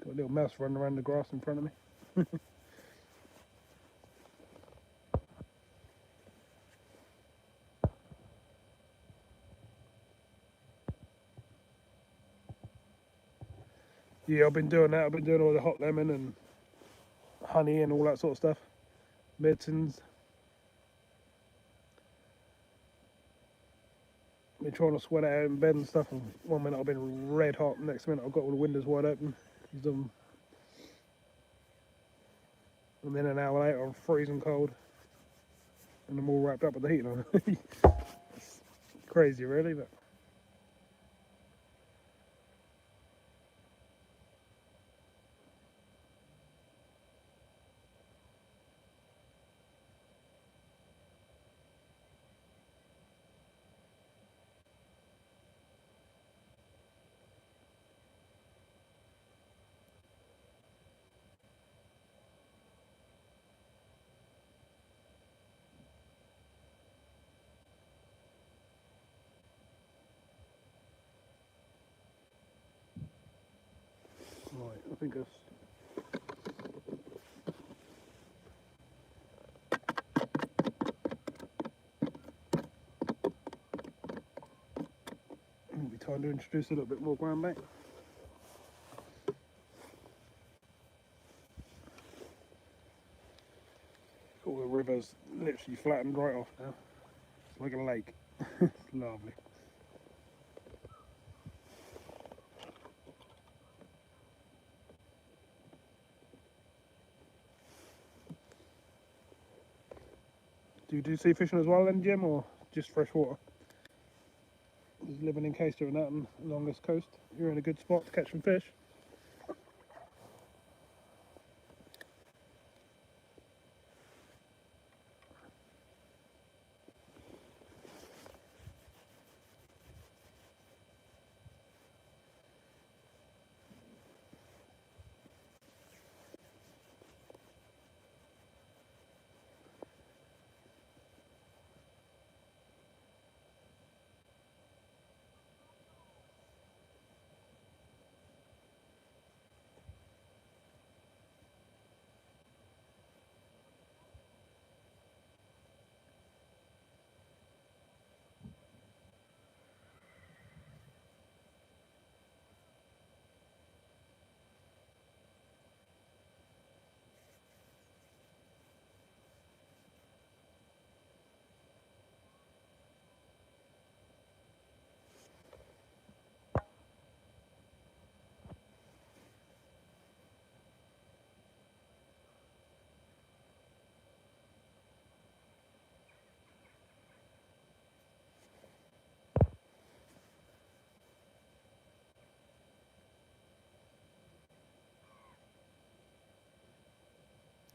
Got a little mouse running around the grass in front of me. Yeah, I've been doing that. I've been doing all the hot lemon and honey and all that sort of stuff. Medicines. Been trying to sweat it out in bed and stuff. And one minute I've been red hot, next minute I've got all the windows wide open. And then an hour later I'm freezing cold. And I'm all wrapped up with the heating on. It's crazy, really, but. Right, I think that's. It'll be time to introduce a little bit more ground back. All the river's literally flattened right off now. It's like a lake. It's lovely. Do you do sea fishing as well then, Jim, or just fresh water? Just living in Caister and that and along this coast, you're in a good spot to catch some fish.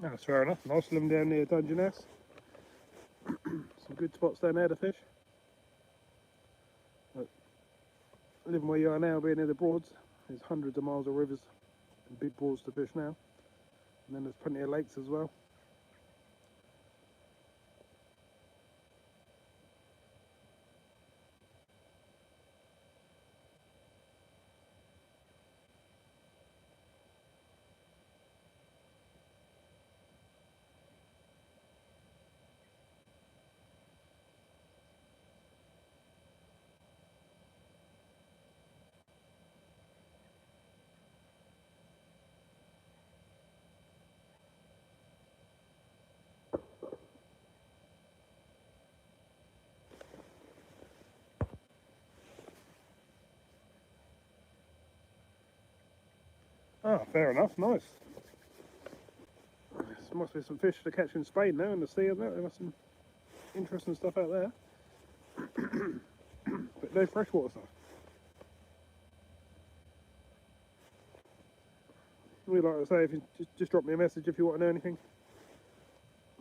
That's fair enough. Nice living down near Dungeness. Some good spots down there to fish. But living where you are now, being near the Broads, there's hundreds of miles of rivers and big Broads to fish now. And then there's plenty of lakes as well. Ah, fair enough, nice. There must be some fish to catch in Spain now in the sea and that. There must be some interesting stuff out there. But no freshwater stuff. We like to say, if you just drop me a message if you want to know anything.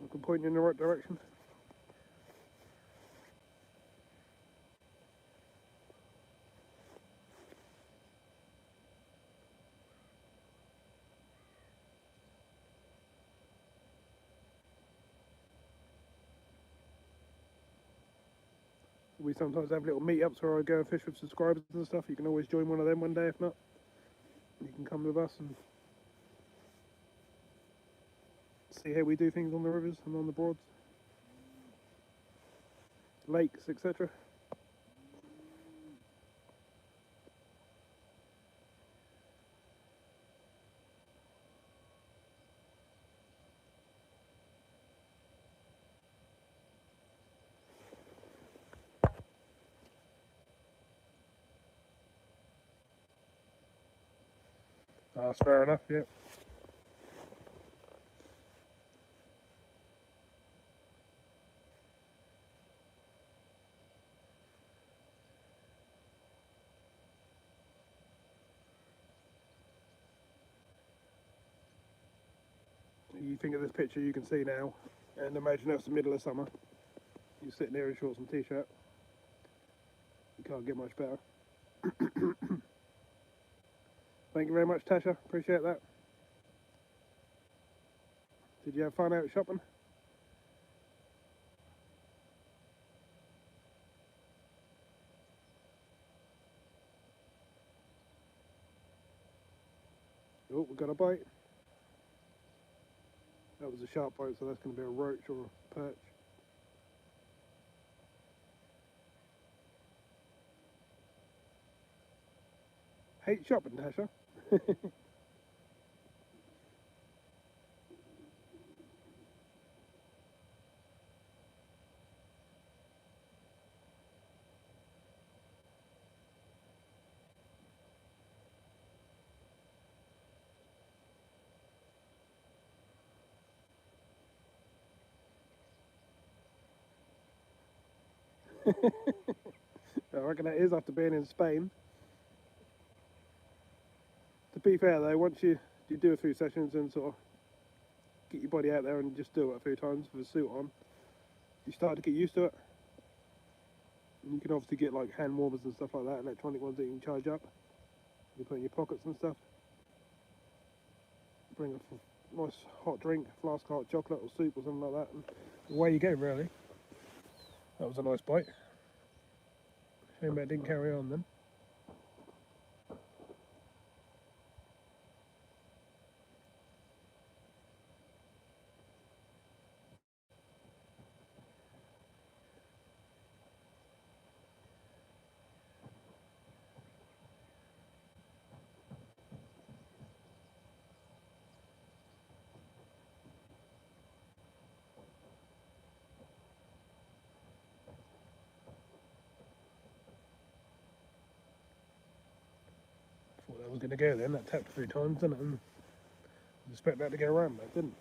I can point you in the right direction. We sometimes have little meetups where I go and fish with subscribers and stuff. You can always join one of them one day if not. You can come with us and see how we do things on the rivers and on the broads, lakes, etc. That's fair enough, yeah. You think of this picture you can see now, and imagine that's the middle of summer. You're sitting there in shorts and t-shirt. You can't get much better. Thank you very much, Tasha. Appreciate that. Did you have fun out shopping? Oh, we got a bite. That was a sharp bite, so that's going to be a roach or a perch. Hate shopping, Tasha. I reckon that is after being in Spain. To be fair though, once you do a few sessions and sort of get your body out there and just do it a few times with a suit on, you start to get used to it. And you can obviously get like hand warmers and stuff like that, electronic ones that you can charge up. You put in your pockets and stuff. Bring a nice hot drink, flask of hot chocolate or soup or something like that, and away you go really. That was a nice bite. Shame that didn't carry on then. Thought that was going to go then, that tapped a few times, didn't it? And I expect that to go around, but it didn't.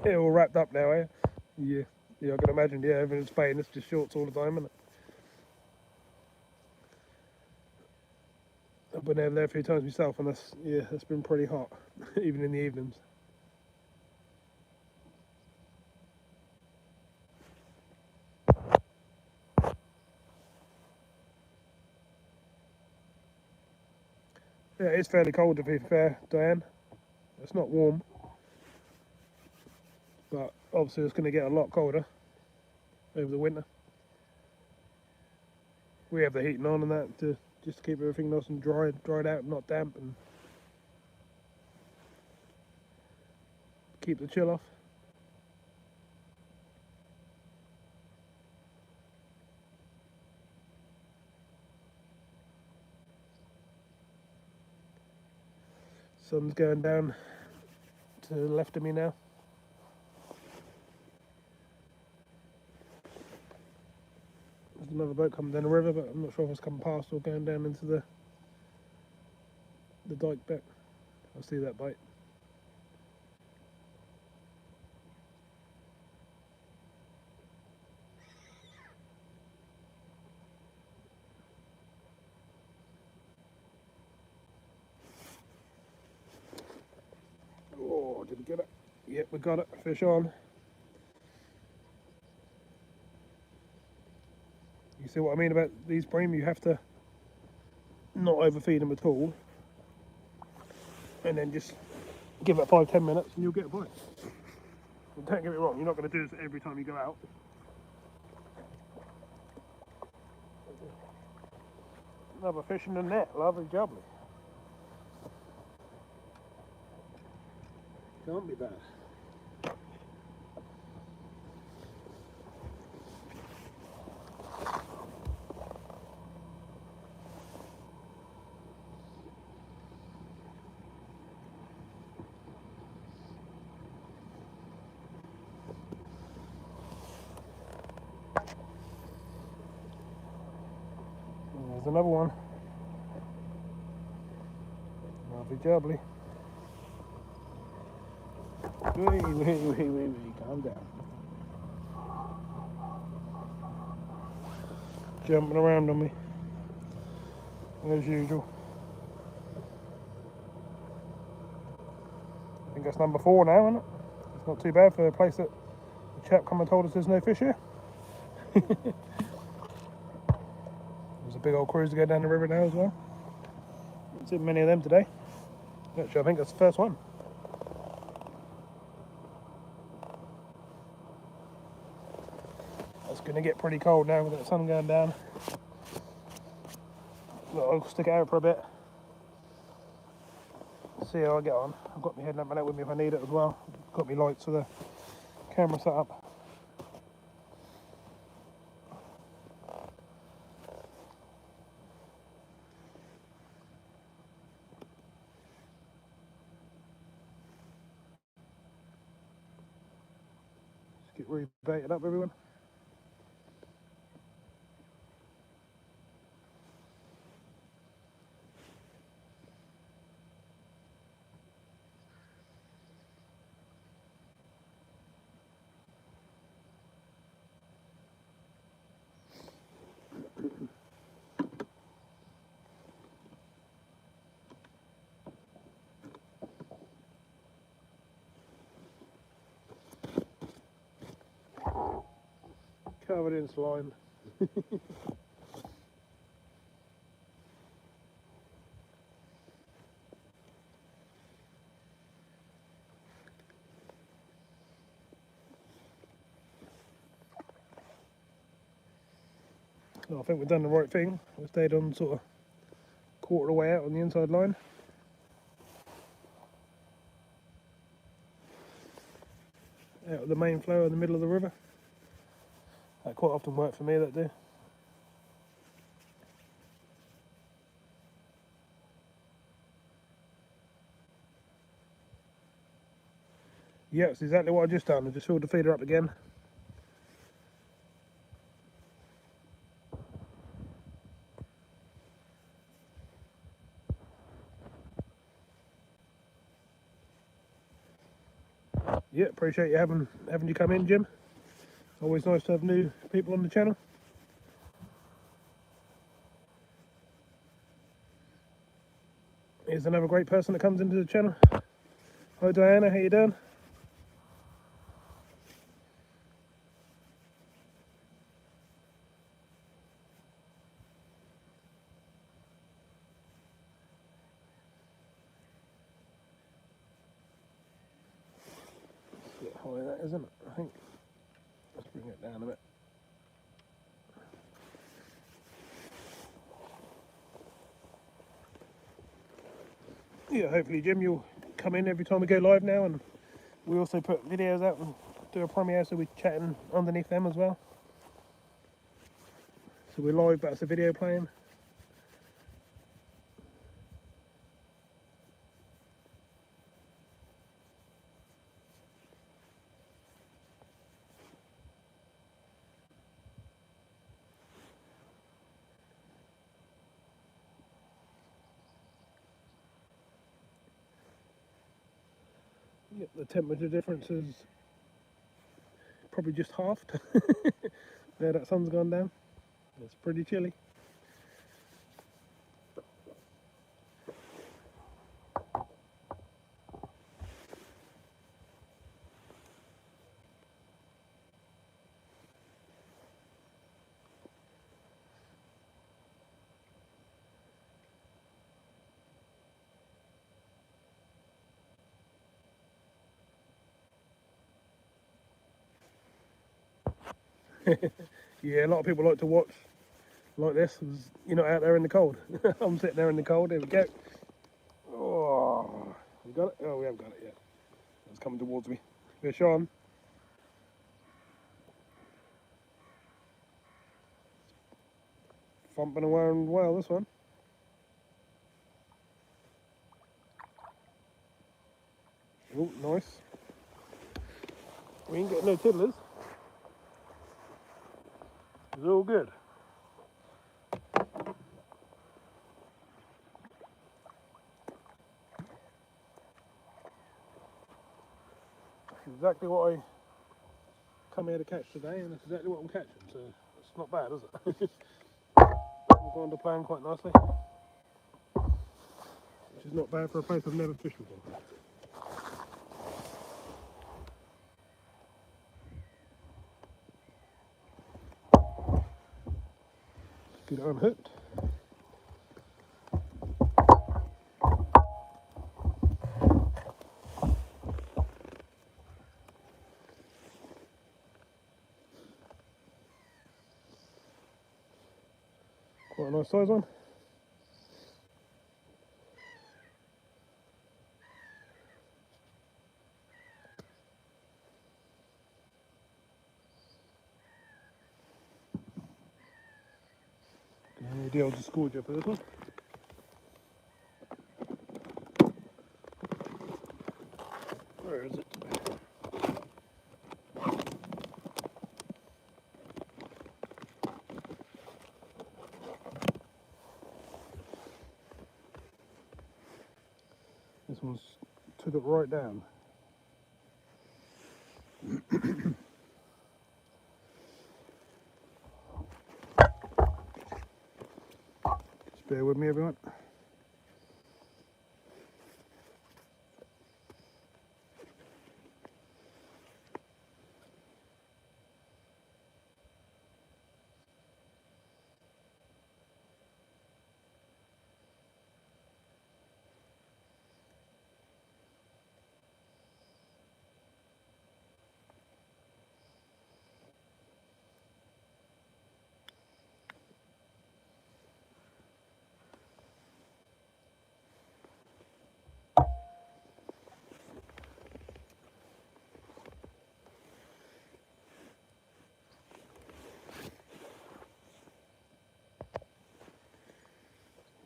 All wrapped up now, eh? Yeah, yeah, I can imagine, yeah, everything's Spain, it's just shorts all the time, isn't it? I've been over there a few times myself, and that's been pretty hot, even in the evenings. Yeah, it's fairly cold to be fair, Diane. It's not warm, but obviously it's going to get a lot colder over the winter. We have the heating on and that to just to keep everything nice and dried out, not damp, and keep the chill off. Sun's going down to the left of me now. There's another boat coming down the river, but I'm not sure if it's coming past or going down into the dike bit. I'll see that bite. Oh, did we get it? Yep, we got it. Fish on. You see what I mean about these bream? You have to not overfeed them at all, and then just give it 5-10 minutes and you'll get a bite. And don't get me wrong, you're not going to do this every time you go out. Another fish in the net, lovely jubbly. Can't be bad. There's another one. Lovely jubbly. Wait, calm down. Jumping around on me, as usual. I think that's number 4 now, isn't it? It's not too bad for a place that the chap come and told us there's no fish here. There's a big old cruise to go down the river now as well. Haven't seen many of them today. Actually, I think that's the first one. It's going to get pretty cold now with that sun going down. So I'll stick it out for a bit. See how I get on. I've got my headlamp out with me if I need it as well. Got my lights for the camera set up. Just get rebaited up, everyone. Covered in slime. So I think we've done the right thing. We stayed on sort of quarter of the way out on the inside line. Out of the main flow in the middle of the river. That quite often worked for me, that do. Yeah, it's exactly what I just done. I just filled the feeder up again. Yeah, appreciate you having you come in, Jim. Always nice to have new people on the channel. Here's another great person that comes into the channel. Hi Diana, how you doing? It's a bit high, that isn't it? I think. Let's bring it down a bit. yeah, hopefully Jim, you'll come in every time we go live now, and we also put videos out and do a premiere, so we're chatting underneath them as well. So we're live, but it's a video playing. Yep, the temperature difference is probably just halved. There, that sun's gone down. It's pretty chilly. Yeah, a lot of people like to watch like this, as you're not out there in the cold. I'm sitting there in the cold. There we go. Oh, we got it? Oh, we haven't got it yet. It's coming towards me. Fish on. Thumping around well, this one. Oh, nice. We ain't getting no tiddlers. It's all good. That's exactly what I come here to catch today, and that's exactly what I'm catching, so it's not bad, is it? We're going to plan quite nicely, which is not bad for a place I've never fished before. Get it unhooked. Quite a nice size one. The old score jump for this one. Where is it? This one's took it right down. Just bear with me, everyone.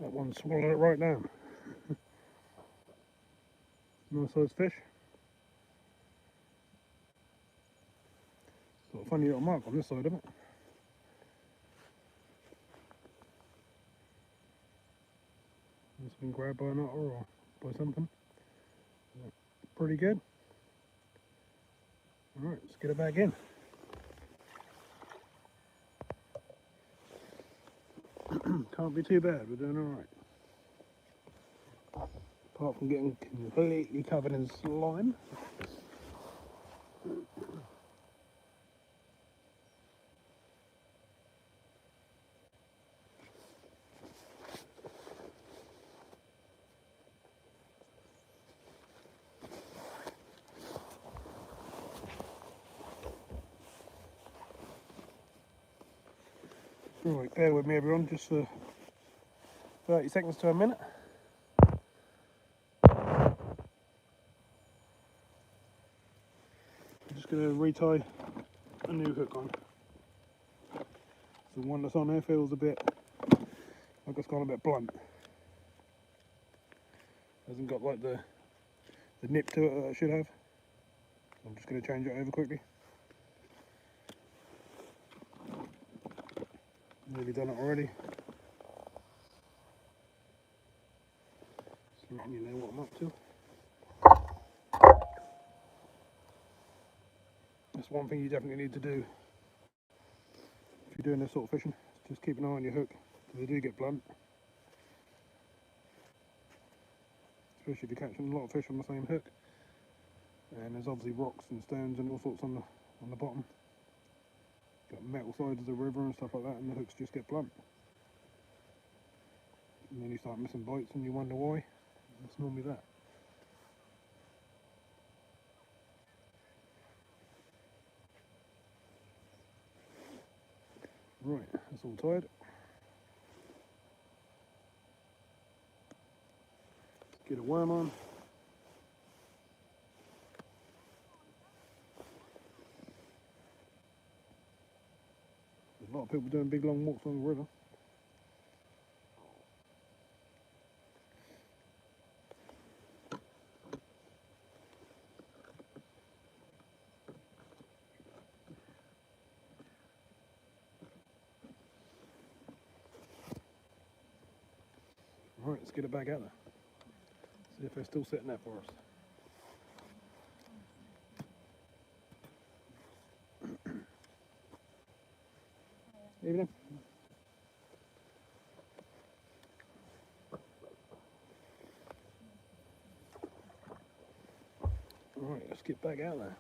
That one swallowed it right down. Nice size fish. Got a funny little mark on this side of it. It's been grabbed by an otter or by something. Pretty good. Alright, let's get it back in. Can't be too bad, we're doing alright. Apart from getting completely covered in slime. Right, bear with me everyone, just for 30 seconds to a minute. going to retie a new hook on. The one that's on there feels a bit like it's gone a bit blunt. Hasn't got like the nip to it that it should have. So I'm just going to change it over quickly. Nearly done it already. Just letting you know what I'm up to. That's one thing you definitely need to do if you're doing this sort of fishing. Just keep an eye on your hook, because they do get blunt. Especially if you're catching a lot of fish on the same hook. And there's obviously rocks and stones and all sorts on the bottom. Got metal sides of the river and stuff like that, and the hooks just get blunt. And then you start missing bites and you wonder why. It's normally that. Right, that's all tied. Let's get a worm on. There's a lot of people doing big long walks on the river. Right, let's get it back out there. See if they're still sitting there for us. Evening. Right, let's get back out there.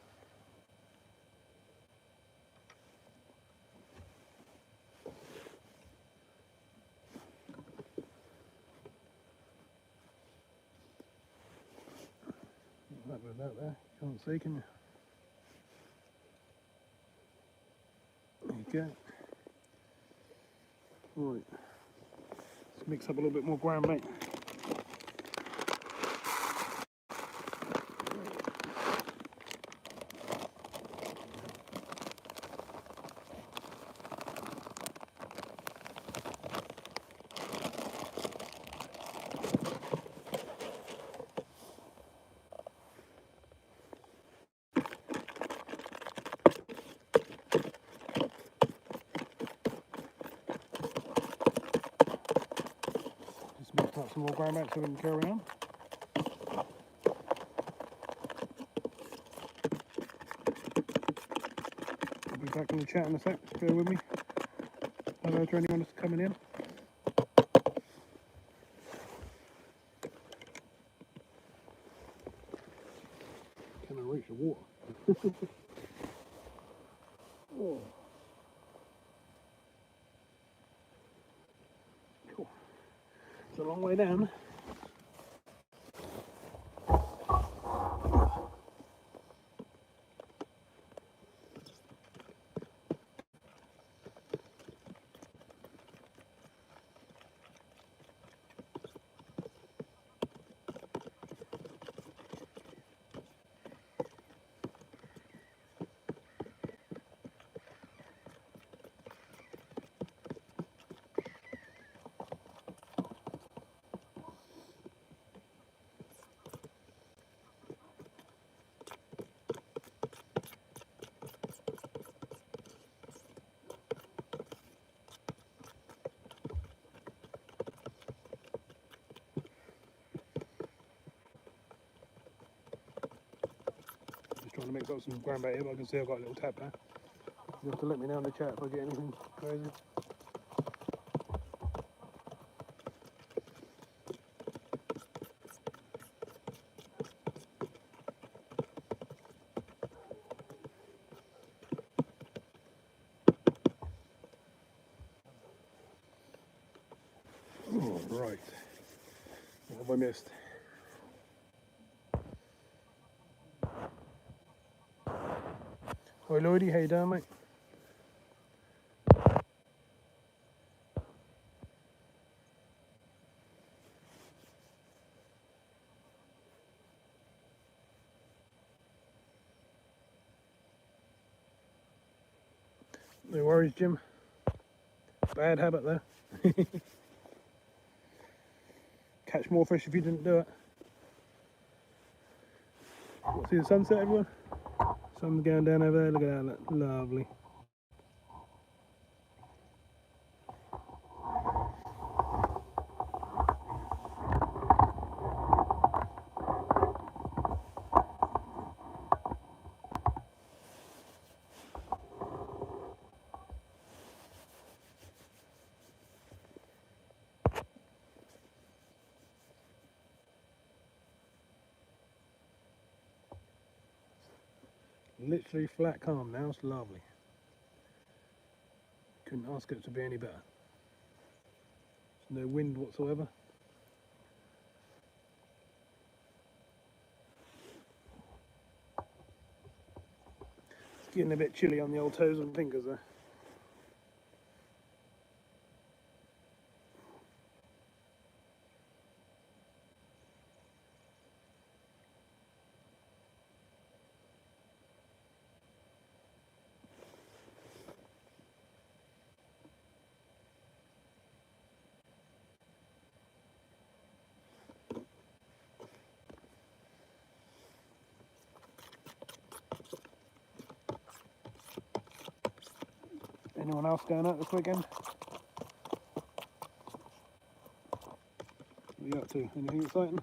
That bit out there, can't see, can you? There you go. Right, let's mix up a little bit more ground bait. Mix up some more ground bait so we can carry on. I'll be back in the chat in a sec, bear with me. Hello to anyone that's coming in. Can I reach the water? Oh. Cool. It's a long way down. Trying to mix up some ground bait here, but I can see I've got a little tap there. You have to let me know in the chat if I get anything crazy. Oh, right. What have I missed? Hi Lloydie, how you doing, mate? No worries, Jim. Bad habit though. Catch more fish if you didn't do it. See the sunset, everyone? Sun's going down over there. Look at that, look, lovely. Literally flat calm now, it's lovely. Couldn't ask it to be any better. There's no wind whatsoever. It's getting a bit chilly on the old toes and fingers there. Anyone else going out this weekend? What are you up to? Anything exciting?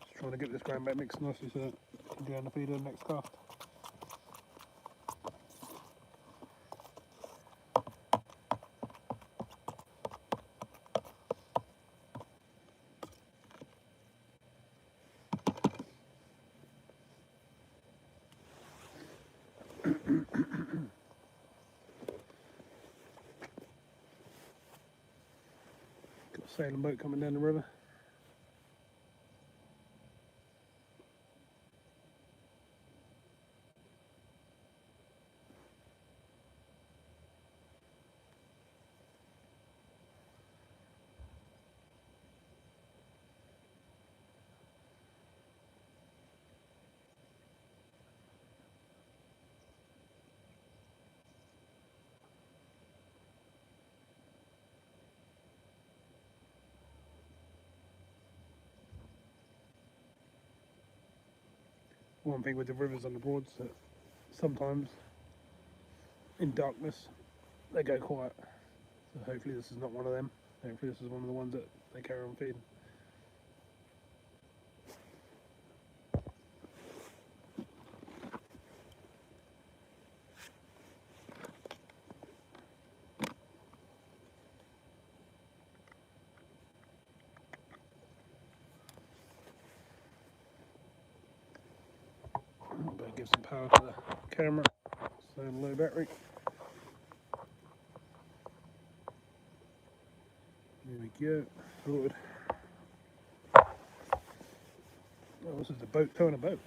Just trying to get this ground back mixed nicely so that I can go on the feeder next cast. Got a sailing boat coming down the river. One thing with the rivers on the Broads that sometimes in darkness they go quiet. So hopefully this is not one of them. Hopefully this is one of the ones that they carry on feeding. Better give some power to the camera. So low battery. There we go. Sorted. Oh, this is a boat towing a boat.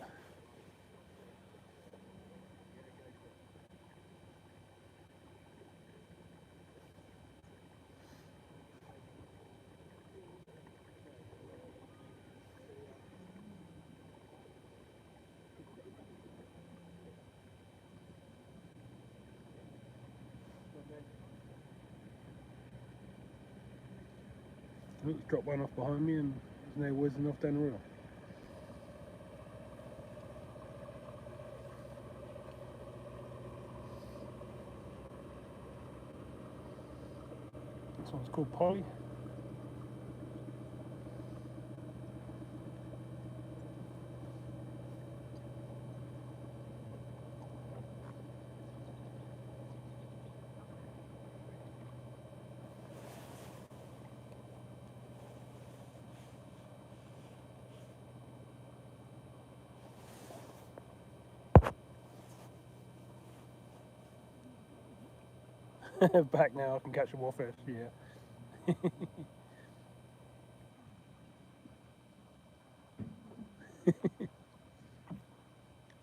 Oops, dropped one off behind me and there's no whizzing off down the river. This one's called Polly. Back now, I can catch more fish, yeah.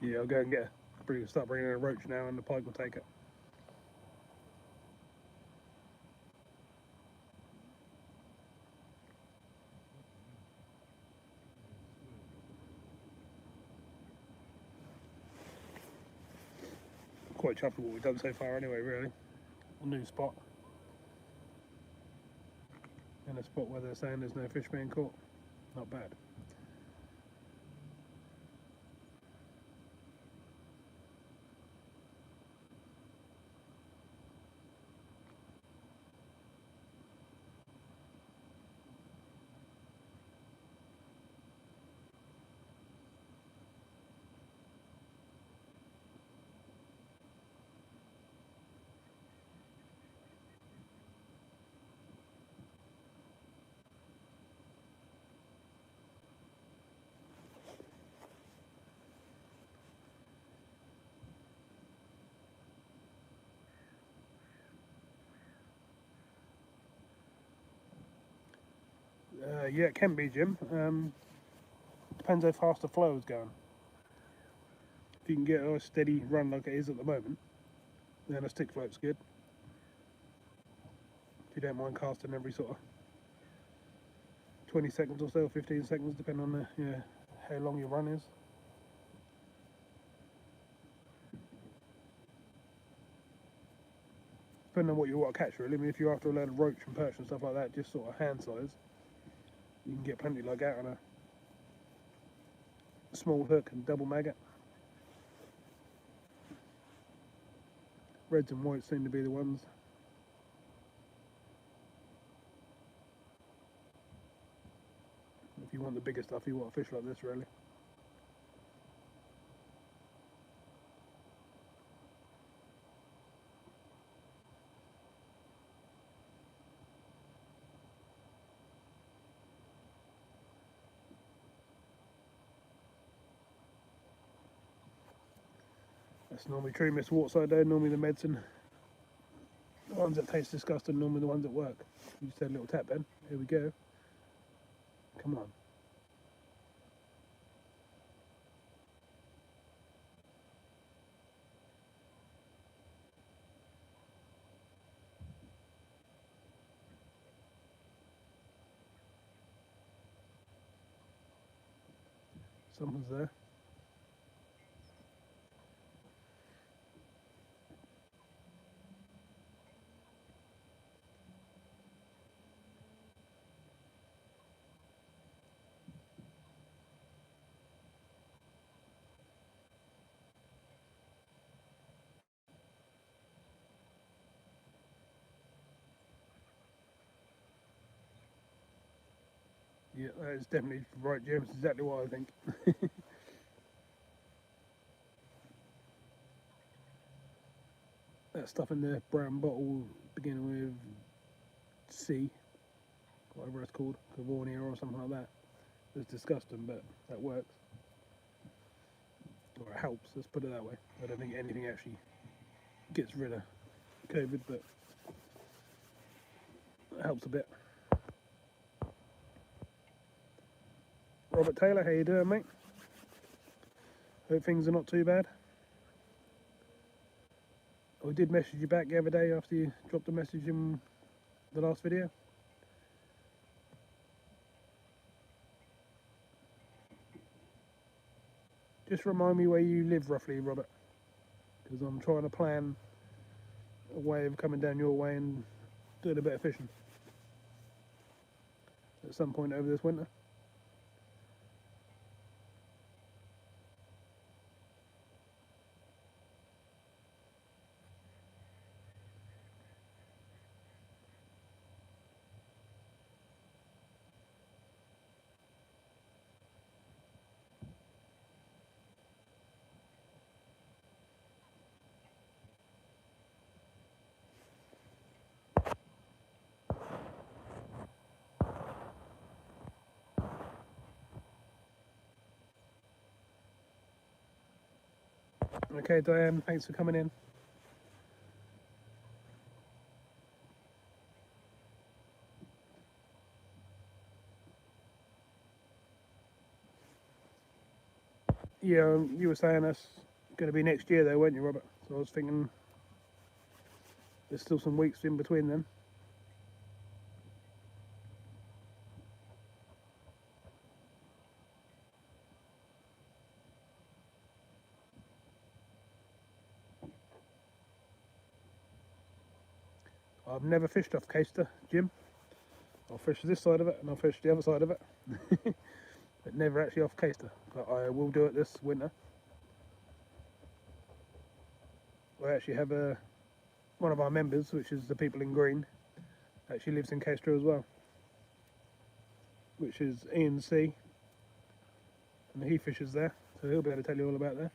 Yeah, I'll go and start bringing in a roach now and the pike will take it. quite chuffed with what we've done so far anyway, really. A new spot. In a spot where they're saying there's no fish being caught. Not bad. Yeah, it can be, Jim. Depends how fast the flow is going. If you can get a steady run like it is at the moment, then a stick float's good. If you don't mind casting every sort of 20 seconds or so, 15 seconds, depending on how long your run is. Depending on what you want to catch, really. I mean, if you're after a load of roach and perch and stuff like that, just sort of hand size, you can get plenty like that on a small hook and double maggot. Reds and whites seem to be the ones. If you want the bigger stuff, you want a fish like this, really. That's normally true, Miss Waterside though. Normally the medicine, the ones that taste disgusting, normally the ones that work. You just had a little tap then. Here we go. Come on. Something's there. Yeah, that is definitely right, James. Exactly what I think. That stuff in the brown bottle beginning with C, whatever it's called, Cavonia or something like that. It's disgusting, but that works. Or it helps, let's put it that way. I don't think anything actually gets rid of COVID, but it helps a bit. Robert Taylor, how you doing, mate? Hope things are not too bad. I did message you back the other day after you dropped a message in the last video. Just remind me where you live roughly, Robert, because I'm trying to plan a way of coming down your way and doing a bit of fishing at some point over this winter. Okay, Diane, thanks for coming in. Yeah, you were saying that's going to be next year though, weren't you, Robert? So I was thinking there's still some weeks in between then. I've never fished off Caster, Jim. I'll fish this side of it and I'll fish the other side of it. But never actually off Caster. But I will do it this winter. I actually have one of our members, which is the people in green, actually lives in Caster as well, which is Ian C. And he fishes there, so he'll be able to tell you all about that.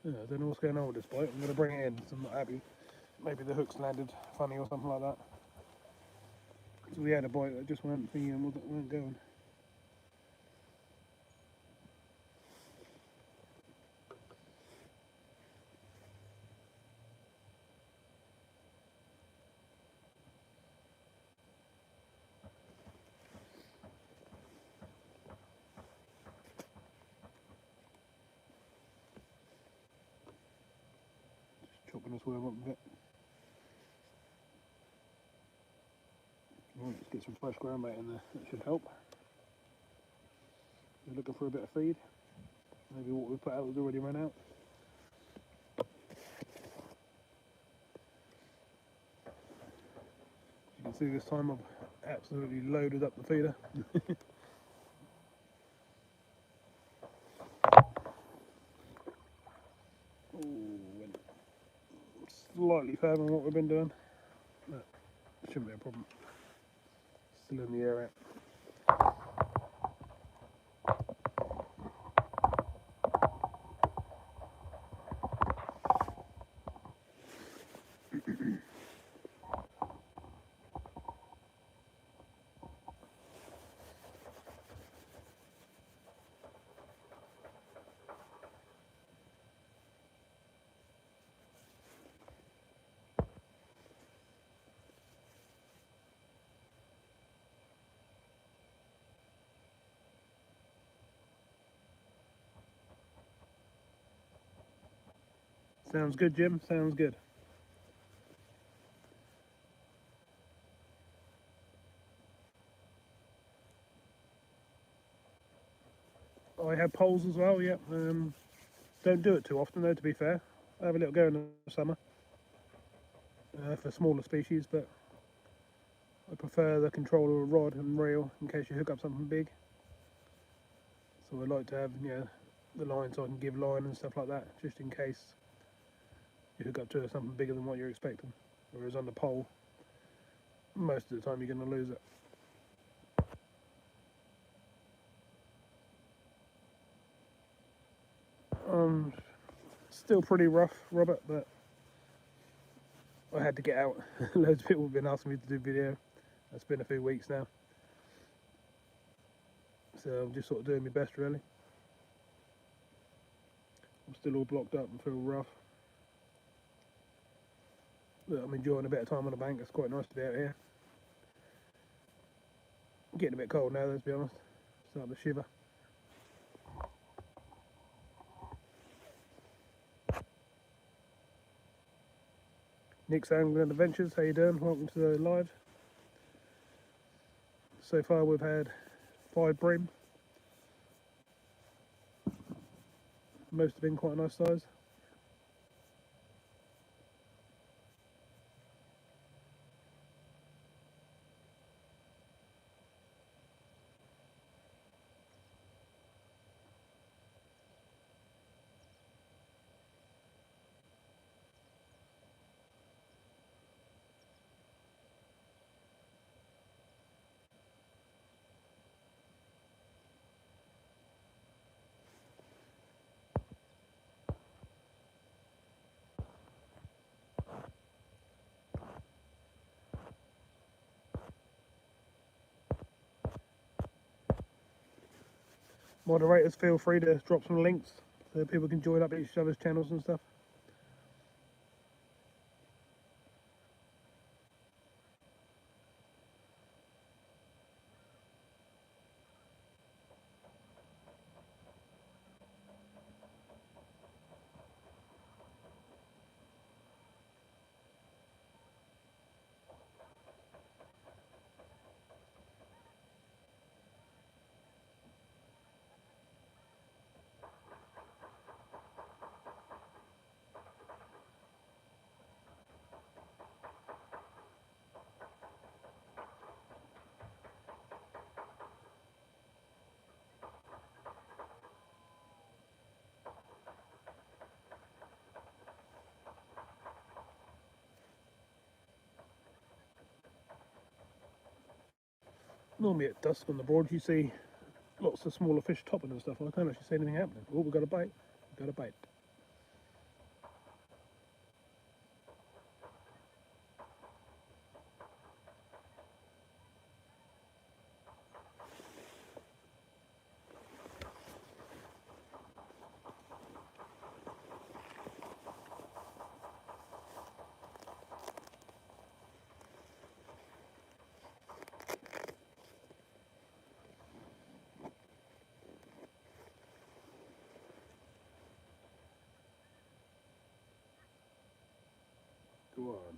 Yeah, I don't know what's going on with this boat. I'm going to bring it in because I'm not happy. Maybe the hook's landed funny or something like that. So we had a boat that just weren't thinking and weren't going. Just chopping this worm up a bit. Right, let's get some fresh ground bait in there. That should help. We're looking for a bit of feed. Maybe what we put out has already run out. You can see this time I've absolutely loaded up the feeder. Ooh, slightly fatter than what we've been doing. But shouldn't be a problem. Still in the air out. Sounds good, Jim. Sounds good. I have poles as well, yeah. Don't do it too often though, to be fair. I have a little go in the summer for smaller species, but I prefer the controller of rod and reel in case you hook up something big. So I like to have, you know, the line so I can give line and stuff like that, just in case you hook up to something bigger than what you're expecting. Whereas on the pole, most of the time you're going to lose it. Still pretty rough, Robert, but I had to get out. Loads of people have been asking me to do video. It's been a few weeks now. So I'm just sort of doing my best, really. I'm still all blocked up and feel rough. But I'm enjoying a bit of time on the bank. It's quite nice to be out here. Getting a bit cold now, let's be honest. Starting to shiver. Nick's Angling Adventures, how you doing? Welcome to the live. So far we've had 5 bream. Most have been quite a nice size. Moderators, feel free to drop some links so people can join up each other's channels and stuff. Normally at dusk on the board you see lots of smaller fish topping and stuff. I can't actually see anything happening. Oh, we got a bite. Got a bite. Go on.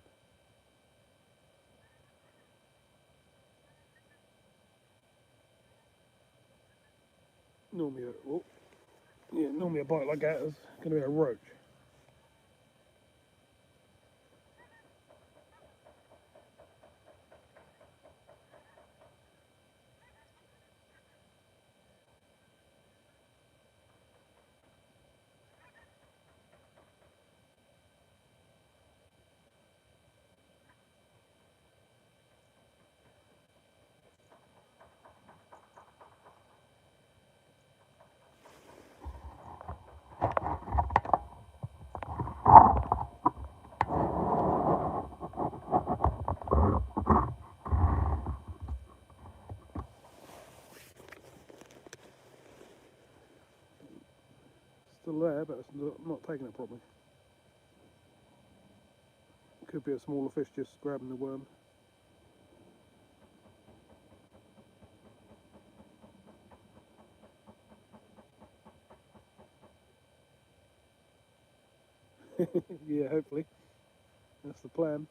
Normally normally a bite like that is going to be a roach. Still there, but it's not taking it properly. Could be a smaller fish just grabbing the worm. Yeah, hopefully. That's the plan.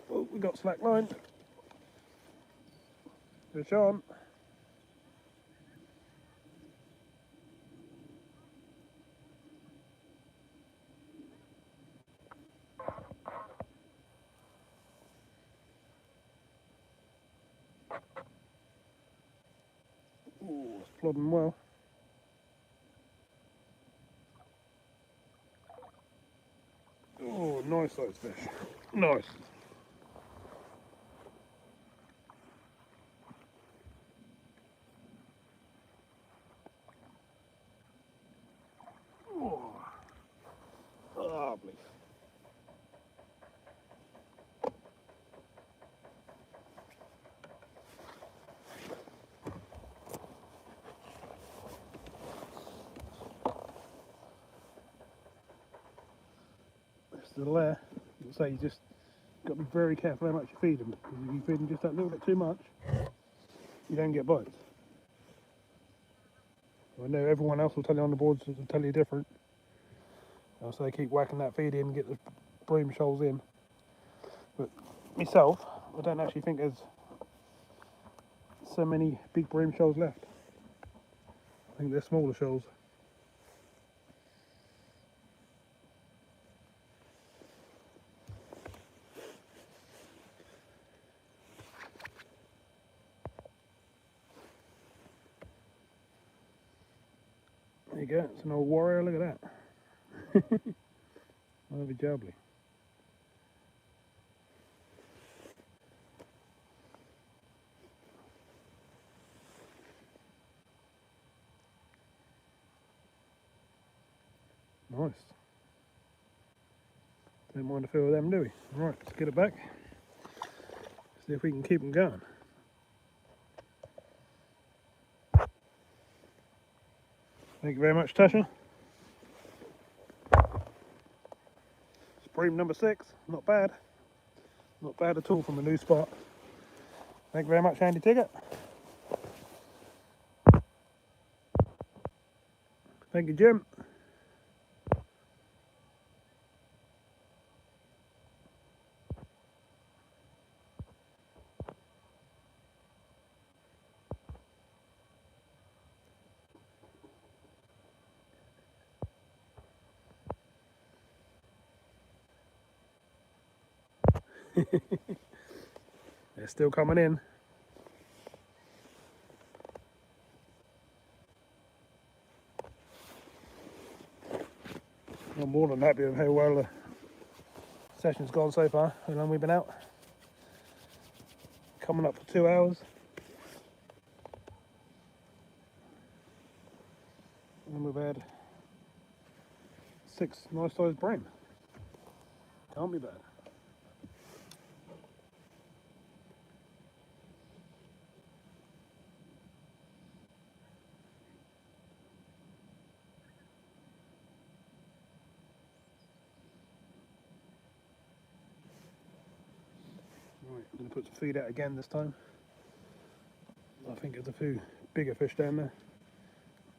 Oh, we got slack line. Fish on. Oh, it's plodding well. Oh, nice size fish. Nice. Oh, lovely. Still there. So you just got to be very careful how much you feed them, because if you feed them just that little bit too much, you don't get bites. I know everyone else will tell you on the boards will tell you different. So they keep whacking that feed in, get the bream shoals in. But myself, I don't actually think there's so many big bream shoals left. I think they're smaller shoals. There you go, it's an old warrior, look at that. Lovely jubbly. Nice. Don't mind a few of them, do we? Right, let's get it back. See if we can keep them going. Thank you very much, Tasha. It's bream number 6. Not bad. Not bad at all from a new spot. Thank you very much, Andy Tiggett. Thank you, Jim. They're still coming in. I'm more than happy with how well the session's gone so far. How long we've been out? Coming up for 2 hours. And we've had 6 nice sized bream. Can't be bad. Right, I'm going to put some feed out again this time. I think there's a few bigger fish down there.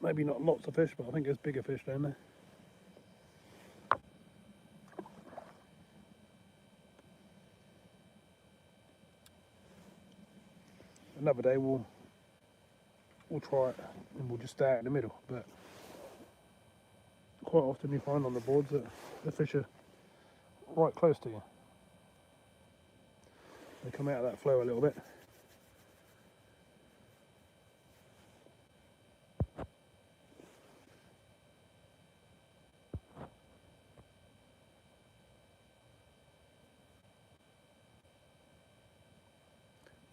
Maybe not lots of fish, but I think there's bigger fish down there. Another day we'll try it and we'll just stay out in the middle, but quite often you find on the boards that the fish are right close to you. They come out of that flow a little bit.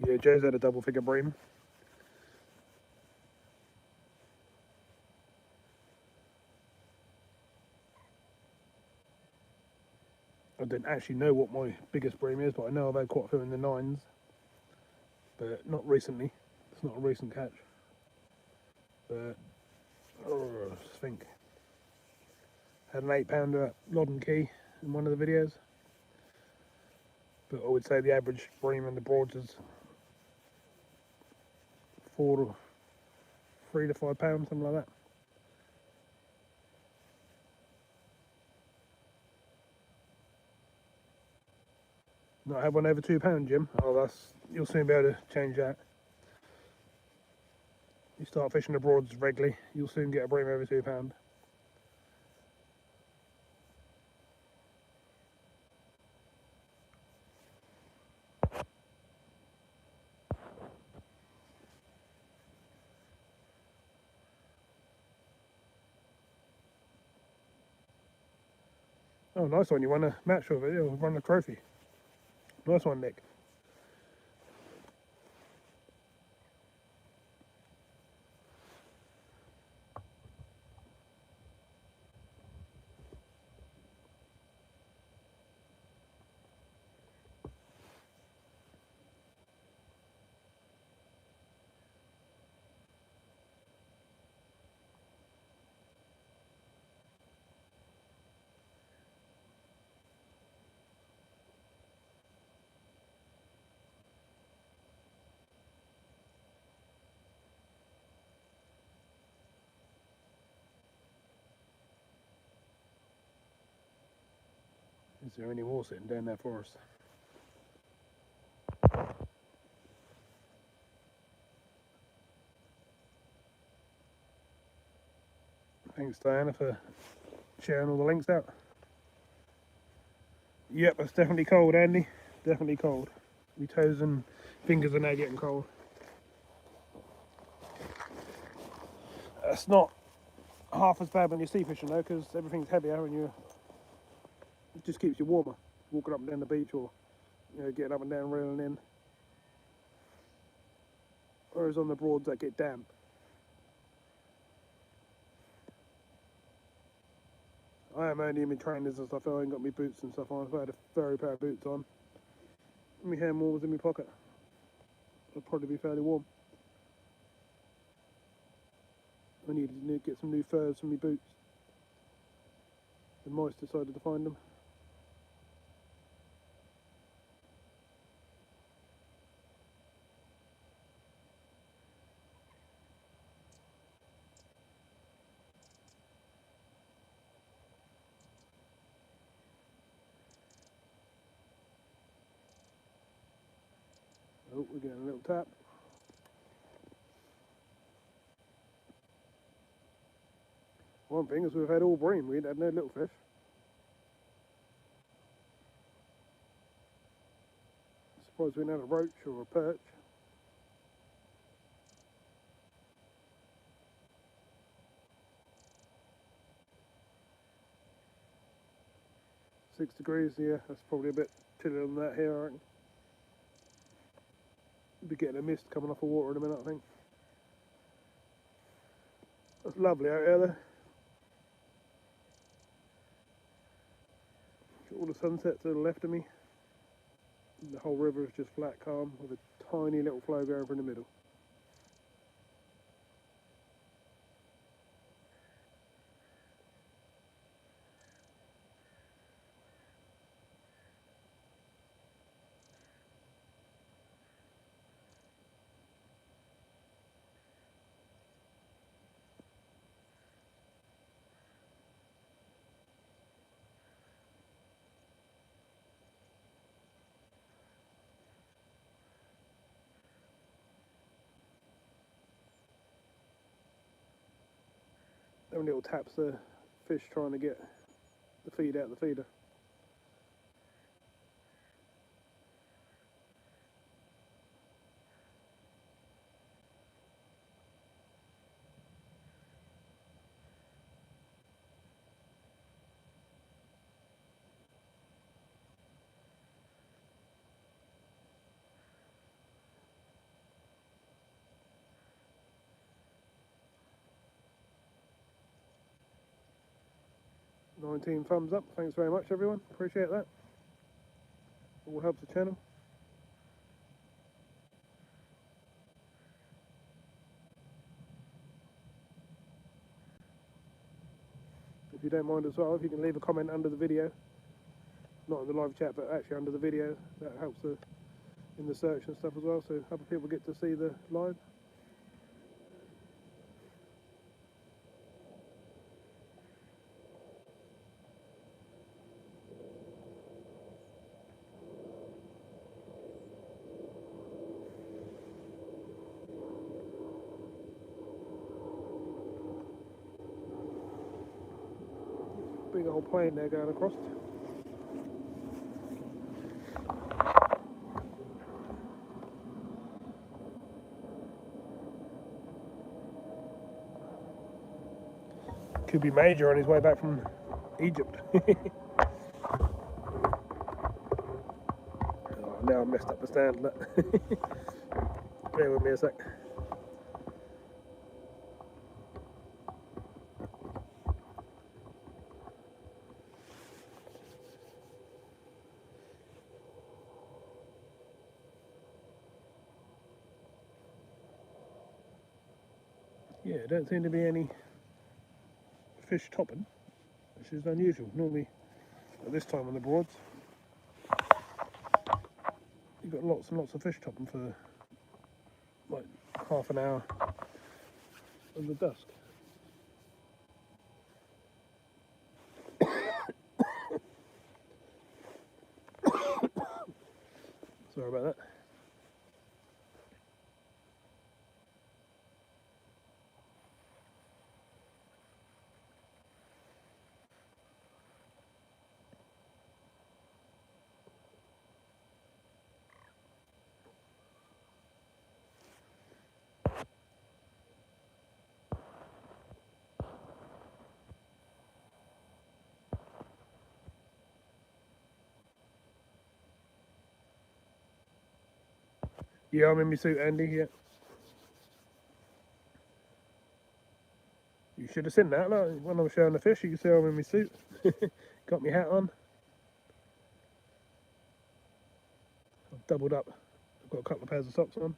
Yeah, Joe's had a double figure bream. I didn't actually know what my biggest bream is, but I know I've had quite a few in the 9s, but not recently. It's not a recent catch. But I think had an 8-pounder at Lod and Key in one of the videos. But I would say the average bream in the Broads is 3 to 5 pounds, something like that. Not have one over 2 pound, Jim. Oh, you'll soon be able to change that. You start fishing the Broads regularly, you'll soon get a bream over 2 pound. Oh, nice one. You won a match with it. You won a trophy. Nice one, Nick. Is there any more sitting down there for us? Thanks, Diana, for sharing all the links out. Yep, it's definitely cold, Andy. Definitely cold. My toes and fingers are now getting cold. That's not half as bad when you're sea fishing though, because everything's heavier and it just keeps you warmer. Walking up and down the beach, or getting up and down, reeling in. Whereas on the Broads that get damp. I am only in my trainers and stuff. I ain't got my boots and stuff on. If I had a furry pair of boots on, my hand warmers in my pocket, I'd probably be fairly warm. I needed to get some new furs for my boots. The mice decided to find them. Oh, we're getting a little tap. One thing is we've had all bream, we ain't had no little fish. surprised we didn't have a roach or a perch. .6 degrees, yeah, that's probably a bit chillier than that here, I reckon. We'll be getting a mist coming off the water in a minute, I think. That's lovely out here though. All the sunset to the left of me. The whole river is just flat calm with a tiny little flow going through the middle. Them little taps the fish trying to get the feed out of the feeder. .19 thumbs up, thanks very much everyone, appreciate that. All helps the channel. If you don't mind as well, if you can leave a comment under the video, not in the live chat but actually under the video, that helps in the search and stuff as well, so other people get to see the live. Big old plane there going across. Could be Major on his way back from Egypt. Oh, now I messed up the stand. Look. Bear with me a sec. Yeah, don't seem to be any fish topping, which is unusual. Normally at this time on the Broads you've got lots and lots of fish topping for like half an hour of the dusk. Sorry about that. Yeah, I'm in my suit, Andy, yeah. You should have seen that, look. When I was showing the fish, you can see I'm in my suit. Got my hat on. I've doubled up. I've got a couple of pairs of socks on.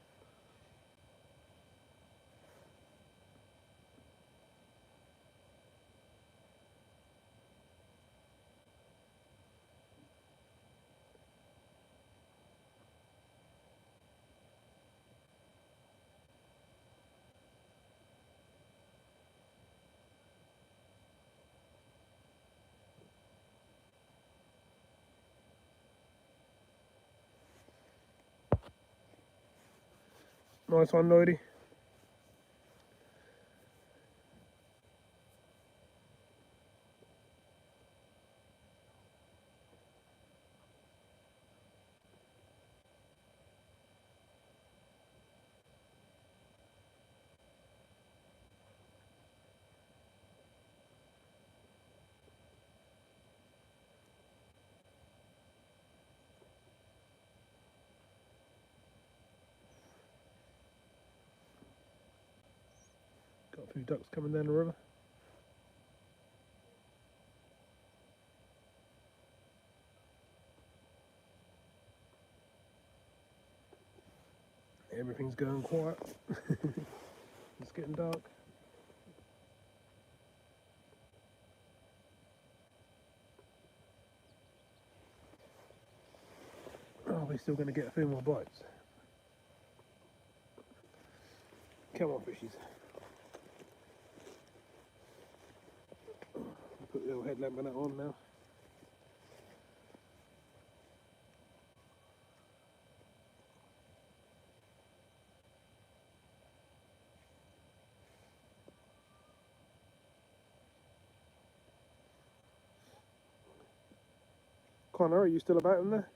Nice one, Lloydie. A few ducks coming down the river. Everything's going quiet. It's getting dark. Oh, we're still going to get a few more bites. Come on, fishies. Put the little headlamp and that on now. Connor, are you still about in there?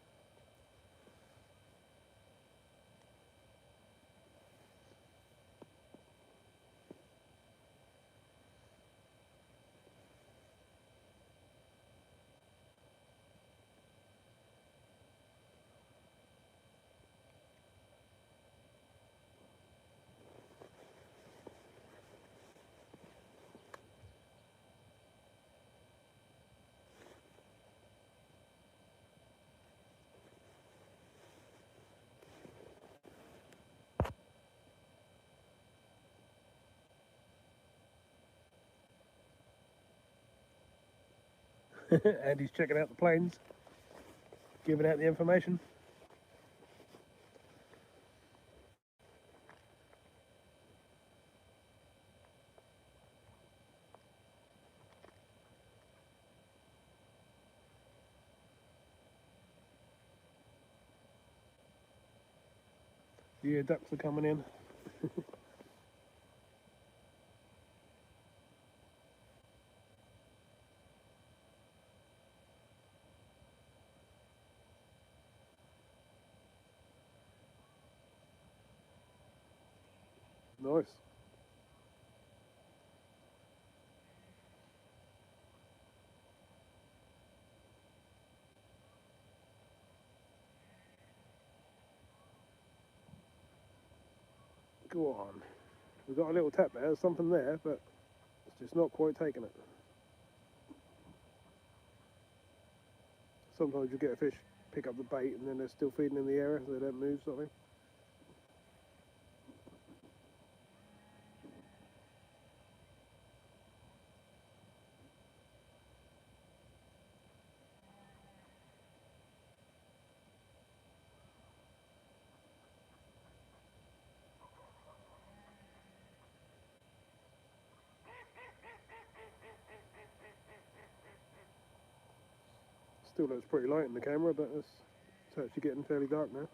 Andy's checking out the planes, giving out the information. Yeah, ducks are coming in. Nice. Go on. We've got a little tap there, there's something there, but it's just not quite taking it. Sometimes you get a fish, pick up the bait, and then they're still feeding in the area, so they don't move, sort of thing. Still looks pretty light in the camera, but it's actually getting fairly dark now.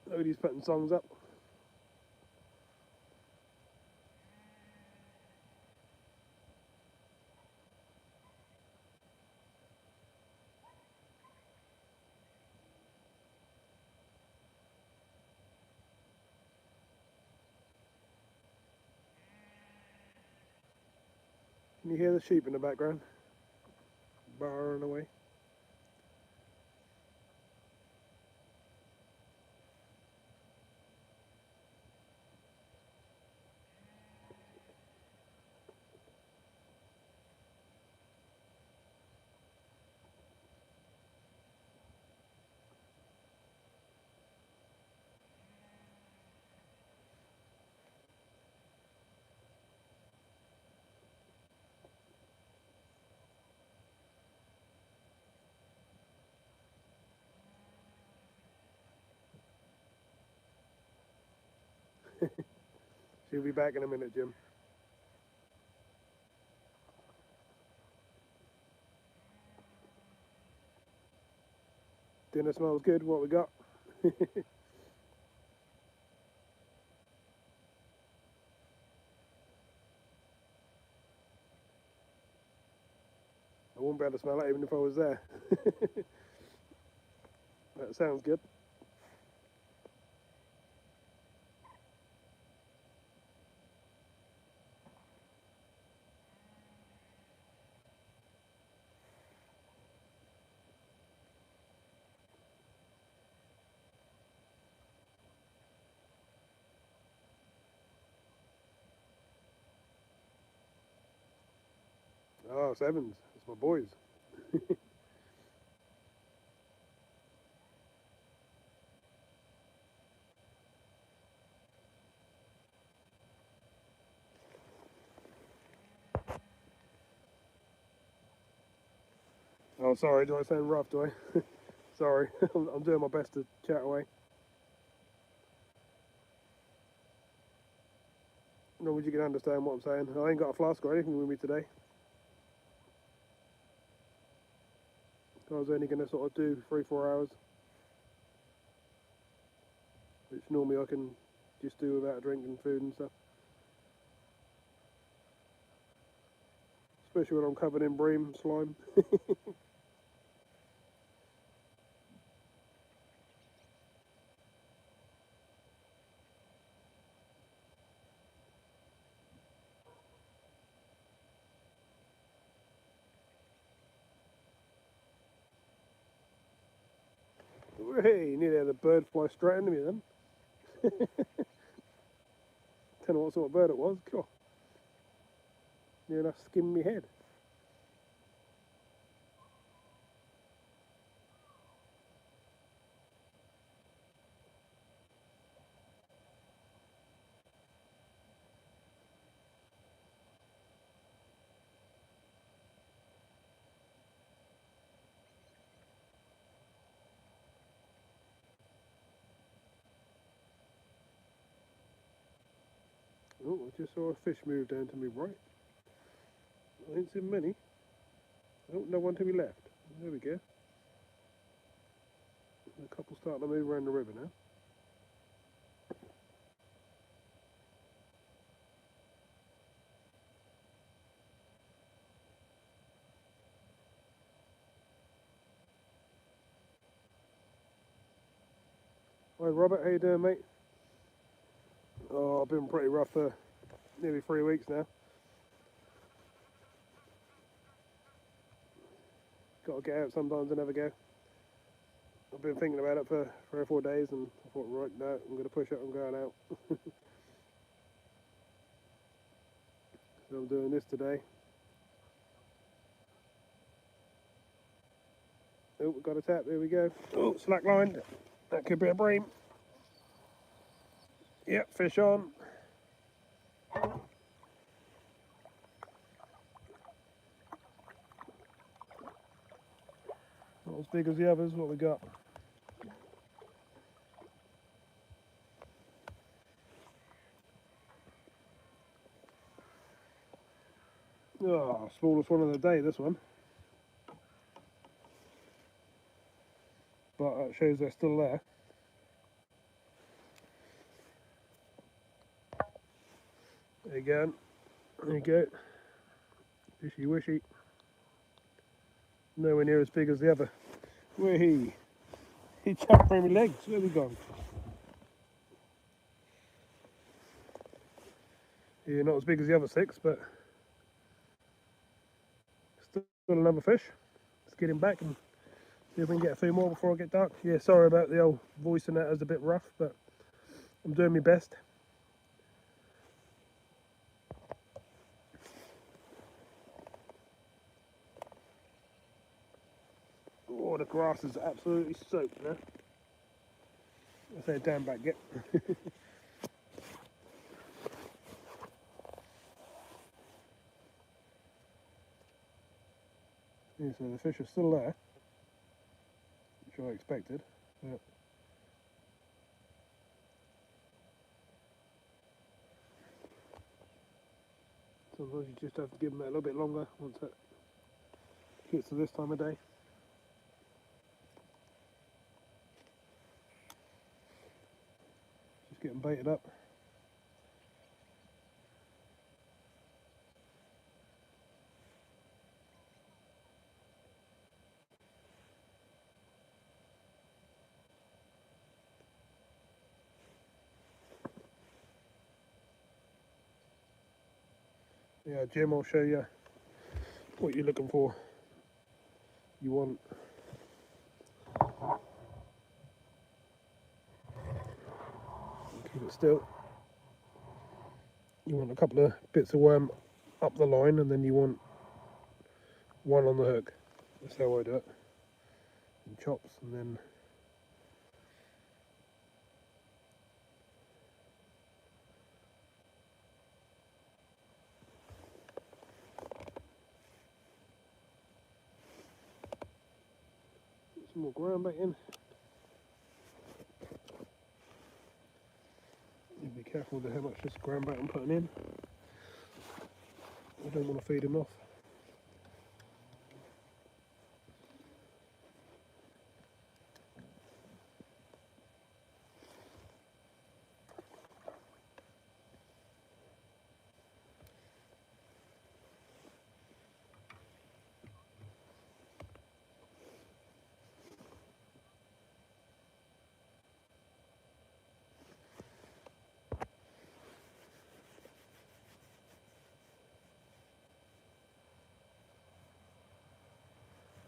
Nobody's putting songs up. Can you hear the sheep in the background? Barring away. She'll be back in a minute, Jim. Dinner smells good. What we got? I won't be able to smell it even if I was there. That sounds good. Oh, sevens. That's my boys. Oh, sorry. Do I sound rough? Do I? Sorry. I'm doing my best to chat away. No, would you can understand what I'm saying? I ain't got a flask or anything with me today. I was only going to sort of do 3-4 hours, which normally I can just do without drinking food and stuff. Especially when I'm covered in bream slime. Hey, nearly had a bird fly straight into me then. Don't know what sort of bird it was. God, near enough skimmed me head. Oh, I just saw a fish move down to me right. I ain't seen many. Oh, no one to me left. There we go. A couple starting to move around the river now. Hi Robert, how you doing, mate? Oh, I've been pretty rough for nearly 3 weeks now. Got to get out sometimes and never go. I've been thinking about it for 3 or 4 days, and I thought, right, no, I'm going to push it. I'm going out. So I'm doing this today. Oh, we've got a tap. There we go. Oh, slack line. That could be a bream. Yep, fish on. Not as big as the others. What we got? Oh, smallest one of the day, this one. But that shows they're still there. There you go. There you go. Fishy wishy. Nowhere near as big as the other. Where he? He jumped through my legs. Where's he gone? Yeah, not as big as the other 6, but still another fish. Let's get him back and see if we can get a few more before I get dark. Yeah, sorry about the old voice and that is a bit rough, but I'm doing my best. Oh, the grass is absolutely soaked now. I say down back, get. Yeah, so the fish are still there, which I expected. But sometimes you just have to give them that a little bit longer once it gets to this time of day. Just get them baited up. Yeah, Jim will show you what you're looking for. You want keep it still. You want a couple of bits of worm up the line, and then you want one on the hook. That's how I do it. And chops, and then put some more ground back in. Be careful with how much this ground back I'm putting in. I don't want to feed him off.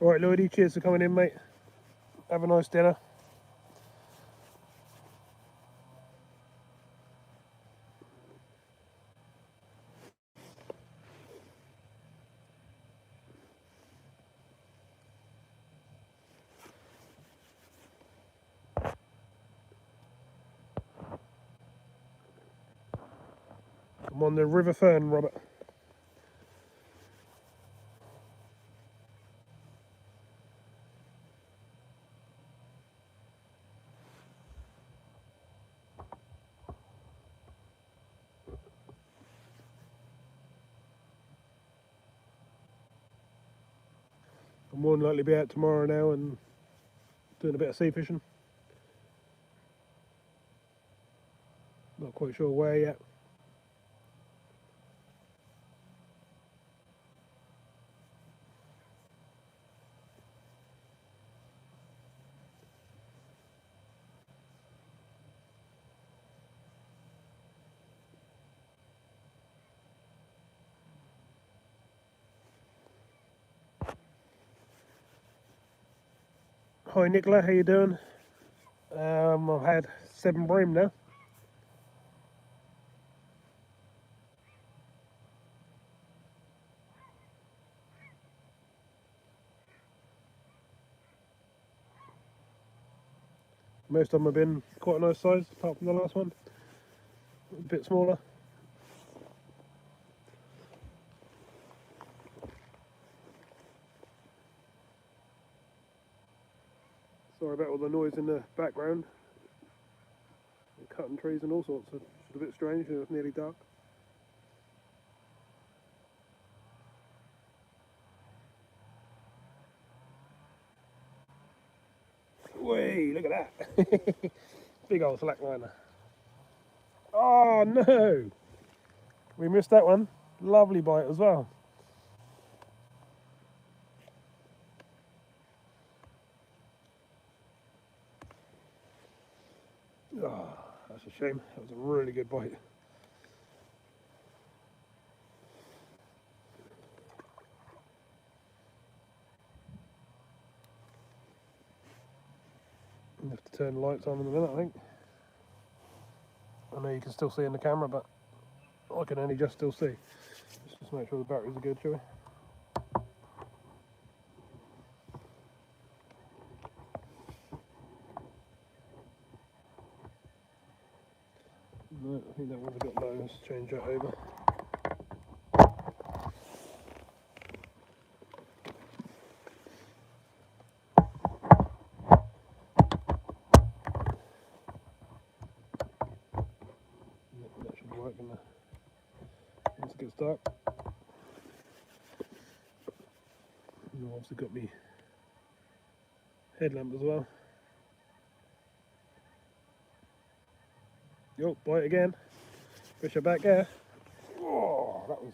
Alright Lloydie, cheers for coming in mate. Have a nice dinner. I'm on the River Fern, Robert. I'll more than likely be out tomorrow now and doing a bit of sea fishing. Not quite sure where yet. Hi Nicola, how you doing? I've had 7 bream now. Most of them have been quite a nice size, apart from the last one. A bit smaller. Sorry about all the noise in the background. Cutting trees and all sorts. It's a bit strange, it's nearly dark. Whey, look at that. Big old slackliner. Oh no! We missed that one. Lovely bite as well. Oh, that's a shame. That was a really good bite. I have to turn the lights on in a minute, I think. I know you can still see in the camera, but I can only just still see. Let's just make sure the batteries are good, shall we? No, I think that one's got low. Let's change that over. Yep, that should work once it gets dark. And I've also got me headlamp as well. Yo, bite again. Fish are back there. Oh, that was...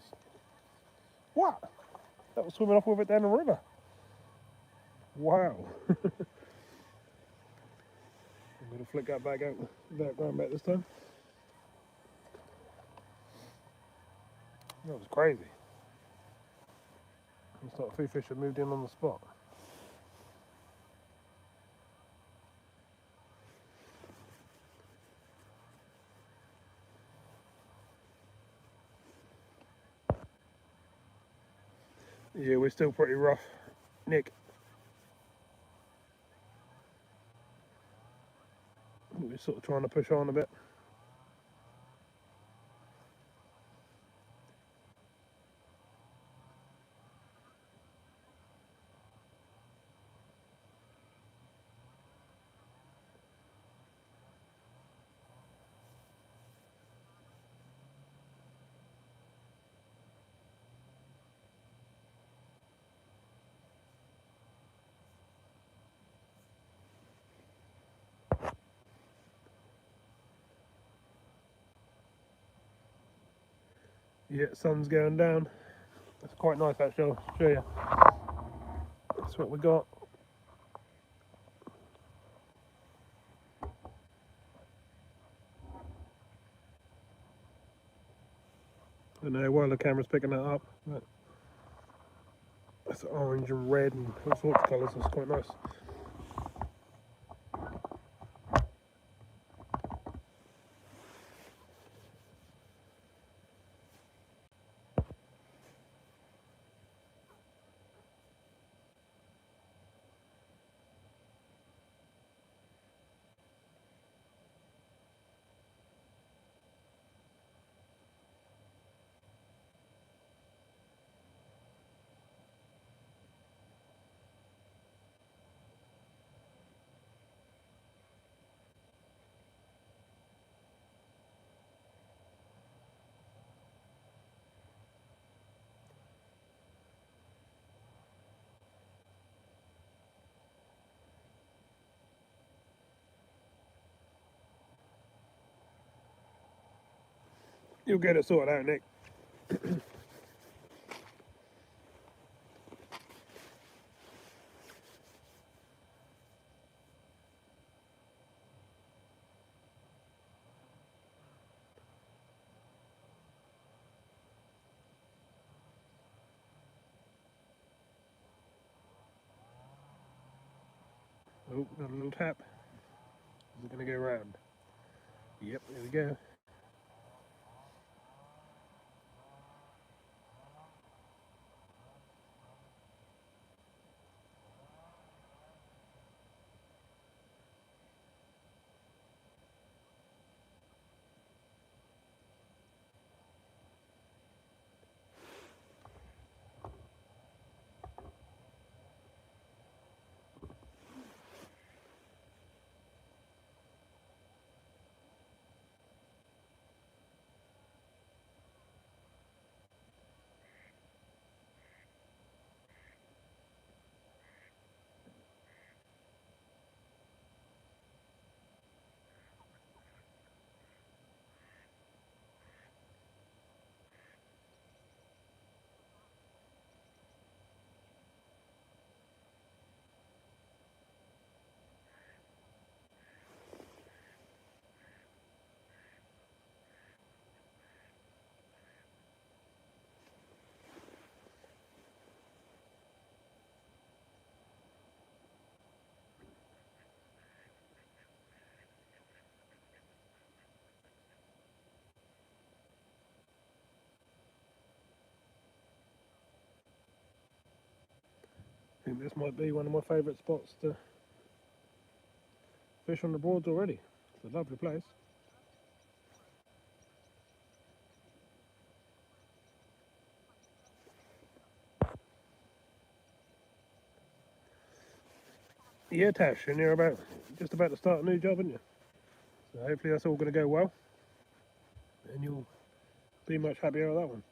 What? That was swimming off with it down the river. Wow. I'm going to flick that back out without going back this time. That was crazy. Looks like a few fish have moved in on the spot. Yeah, we're still pretty rough. Nick. We're sort of trying to push on a bit. Yeah, sun's going down. That's quite nice actually, I'll show you. That's what we got. I don't know while the camera's picking that up, but that's orange and red and all sorts of colours. That's quite nice. You'll get it sorted out, Nick. Oh, got a little tap. Is it going to go round? Yep, there we go. I think this might be one of my favourite spots to fish on the Broads already. It's a lovely place. Yeah, Tash, and you're just about to start a new job, aren't you? So hopefully that's all going to go well, and you'll be much happier with that one.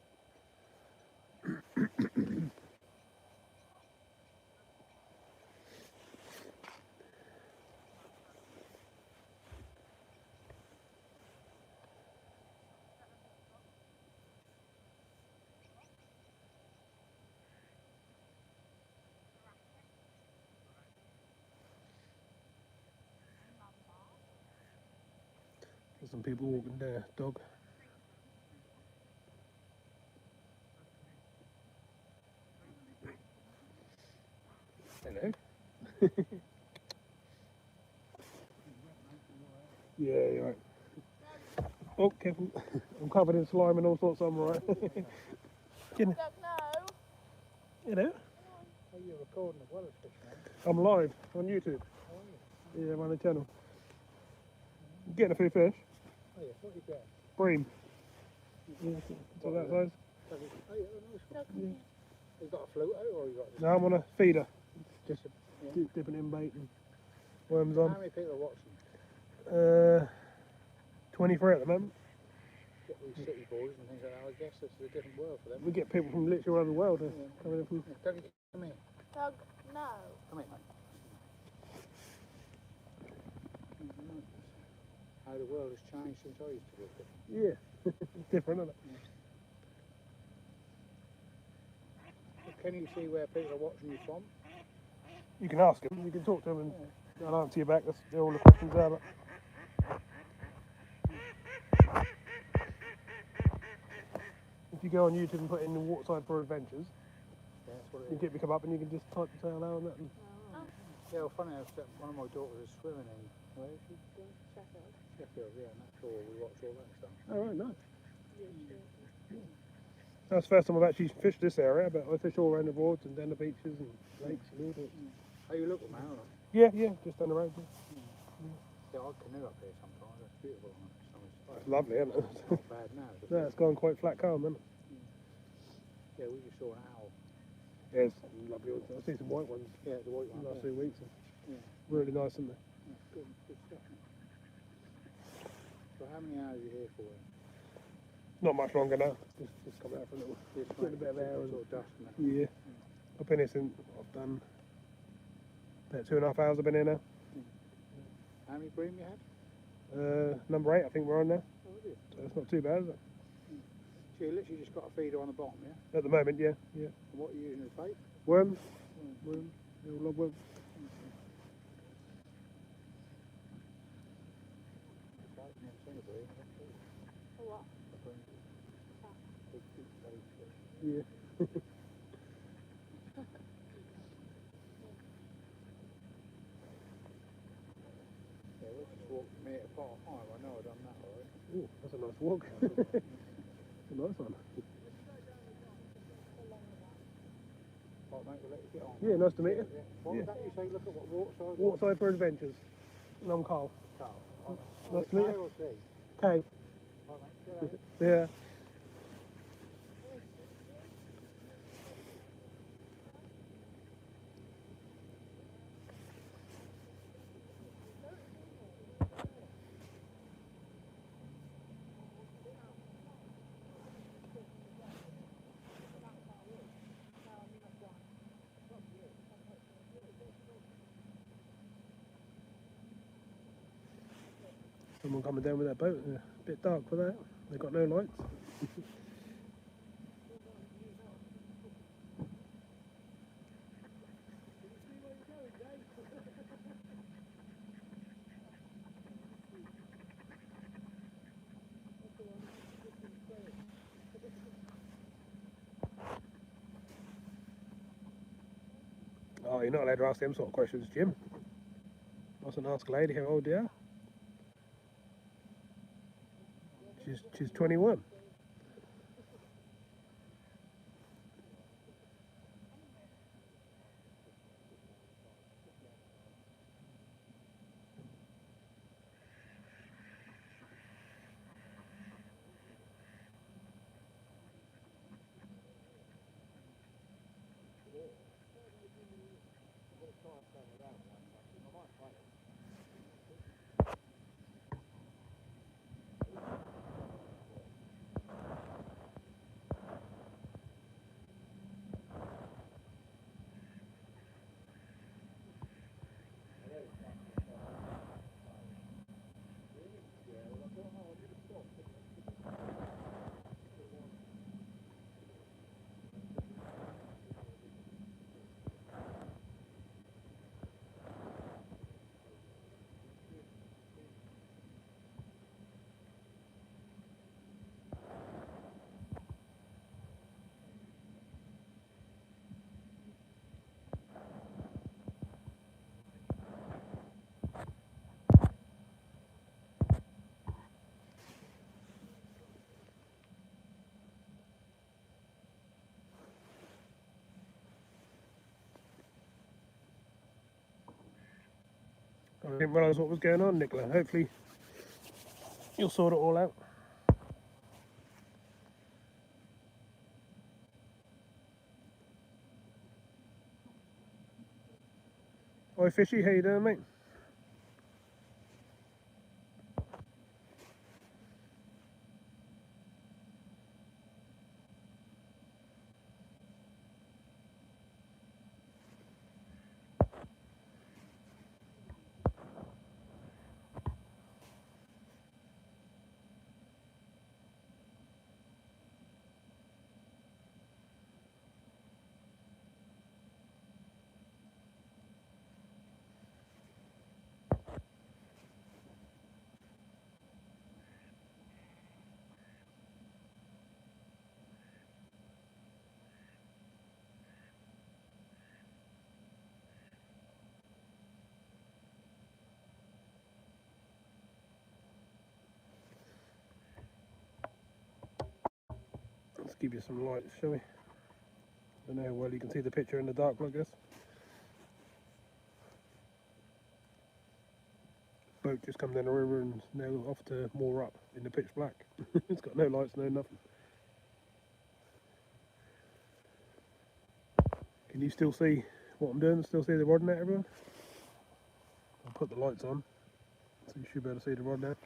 There's some people walking there, dog. Hello. Yeah, you're right. Oh, careful. I'm covered in slime and all sorts, I'm alright. You know, Oh, you're recording as well as fishing, aren't I'm live on YouTube. you? Yeah, I'm on the channel. Getting a few fish. Oh, yeah, what you get? Bream. Yeah, so that size. Oh, yeah, nice one. You got a float out or you got No, I'm on a feeder. just a, Dipping in bait and worms How on. many people are watching? 23 at the moment. Get these city boys and things like that. I guess this is a different world for them. We get people from literally all over the world Yeah. coming in from. Don't you come here? Doug, no. Come here, mate. How the world has changed since I used to work it. Yeah, it's different, isn't it? Can you see where people are watching you from? You can ask them, you can talk to them, and they'll answer you back. That's all the questions are. But if you go on YouTube and put in the Waterside for Adventures, Yeah, that's what you it get is. me come up and you can just type and say hello and that. And Yeah, well, funny enough, one of my daughters is swimming in, where is she? Sheffield. Sheffield, yeah, and that's all, we watch all that stuff. oh, right, nice. That's the first time I've actually fished this area, but I fish all around the broads and down the beaches and lakes and all that. Oh, you look at man, aren't Yeah, just down the road. Yeah. you? Yeah, I canoe up here sometimes, that's beautiful. It's lovely, isn't it? It's not bad now. is it? No, it's gone quite flat calm, isn't it? Yeah, we just saw an owl. Yeah, it's lovely. I see some white ones Yeah, the white in one. the last Yeah. 2 weeks. Yeah. Really nice, isn't they? Yeah, good stuff. So how many hours are you here for? Not much longer now. Just come out for a little. Just Getting a bit of air and sort of dust and that. yeah. I've been here since I've done about 2.5 hours. I've been here now. How many bream you had? Number 8, I think we're on now. Oh, did you? So it's not too bad, is it? So you literally just got a feeder on the bottom, yeah? At the moment, yeah. And what are you using as bait? Worms, worms, little lob worms. I've never seen a bream. For what? Big, very fish. Yeah. Yeah, we'll just walk from here to Part 5. I know I've done that already. Ooh, that's a nice walk. It's a nice one. Right, mate, we'll let you get on. Yeah, nice to meet you. What Yeah. was that you say? Look at what waterside was? Waterside for Adventures. And I'm Carl. Carl. Nice to meet K you. or C? Kay. Right, mate. Yeah. Someone coming down with that boat. A bit dark for that. They've got no lights. Oh, you're not allowed to ask them sort of questions, Jim. Mustn't ask a lady how old they are. She's 21. I didn't realise what was going on, Nicola. Hopefully you'll sort it all out. Hi Fishy, how you doing, mate? Let's give you some light, shall we? I don't know how well you can see the picture in the dark like this. Boat just come down the river and now off to moor up in the pitch black. It's got no lights, no nothing. Can you still see what I'm doing? Still see the rod net, everyone? I'll put the lights on, so you should be able to see the rod net.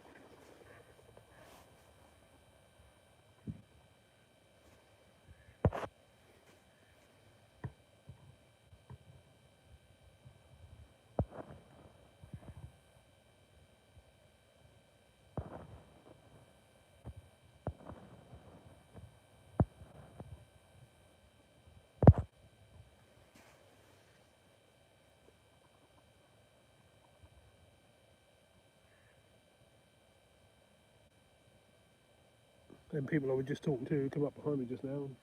Them people I was just talking to who come up behind me just now and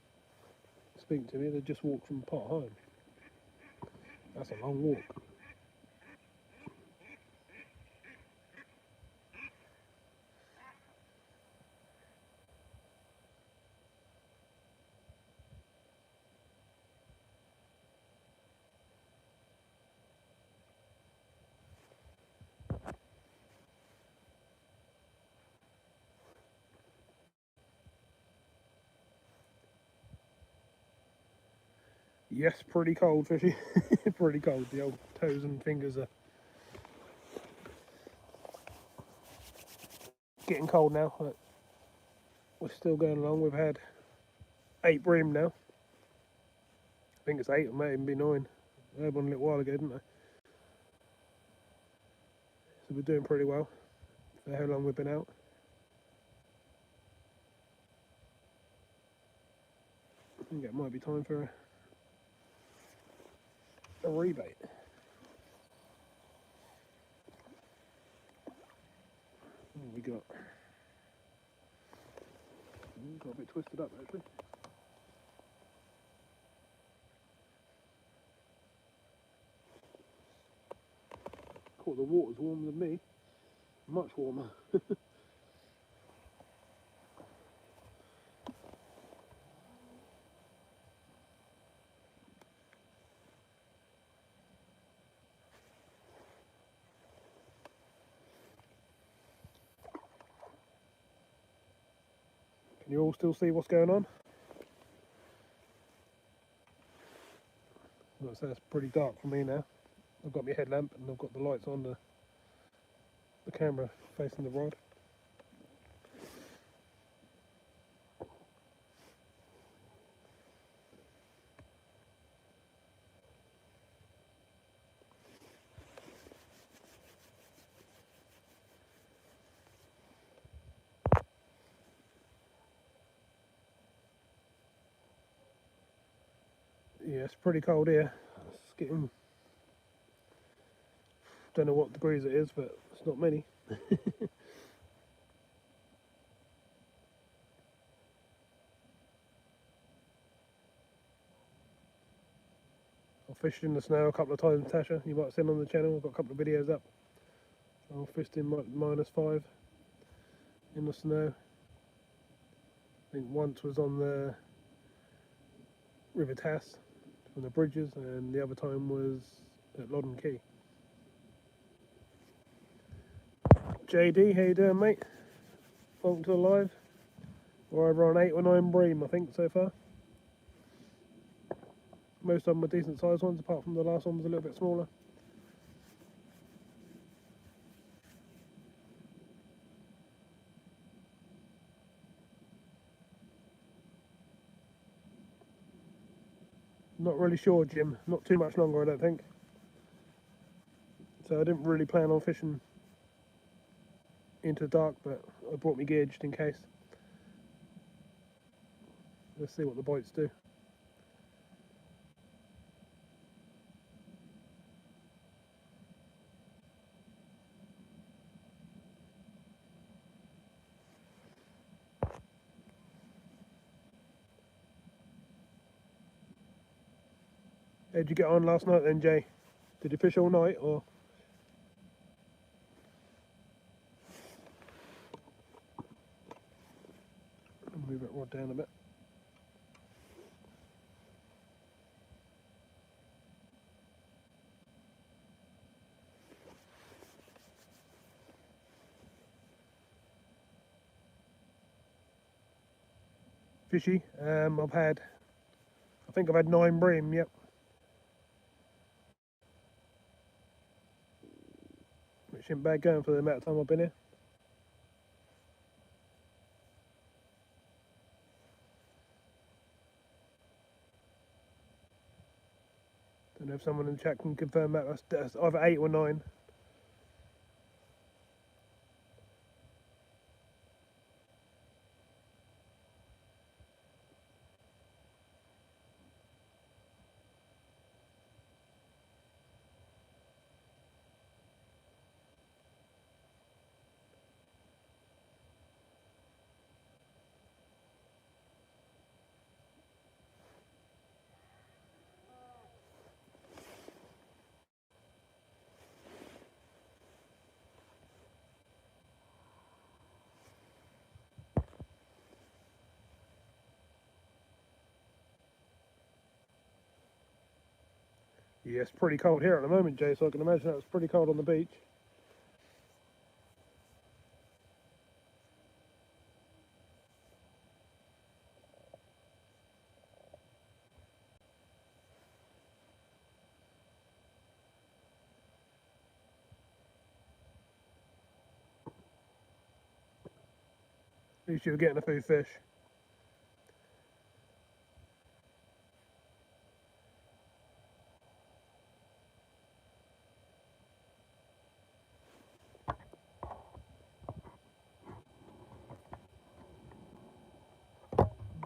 speaking to me, they just walked from Pot home. That's a long walk. Yes, pretty cold, Fishy. Pretty cold. The old toes and fingers are getting cold now, but we're still going along. We've had 8 bream now. I think it's 8, it may even be 9. I had one a little while ago, didn't I? So we're doing pretty well for how long we've been out. I think it might be time for a rebait. What have we got? Got a bit twisted up actually. Thought the water's warmer than me. Much warmer. Can you all still see what's going on? Well, so it's pretty dark for me now. I've got my headlamp and I've got the lights on the camera facing the rod. Yeah, it's pretty cold here. It's getting, don't know what degrees it is, but it's not many. I've fished in the snow a couple of times, Tasha. You might have seen on the channel. I've got a couple of videos up. I've fished in -5 in the snow. I think once was on the River Tass from the bridges, and the other time was at Loddon Quay. JD, how you doing, mate? Welcome to the live. We're over on 8 or 9 bream, I think, so far. Most of them are decent sized ones, apart from the last one was a little bit smaller. Not really sure, Jim. Not too much longer, I don't think. So I didn't really plan on fishing into the dark, but I brought my gear just in case. Let's see what the bites do. How'd you get on last night then, Jay? Did you fish all night, or? Move that rod down a bit. Fishy. I think I've had 9 bream, yep. Which isn't bad going for the amount of time I've been here. Don't know if someone in the chat can confirm that. That's either 8 or 9. Yeah, it's pretty cold here at the moment, Jay, so I can imagine that was pretty cold on the beach. At least you were getting a few fish.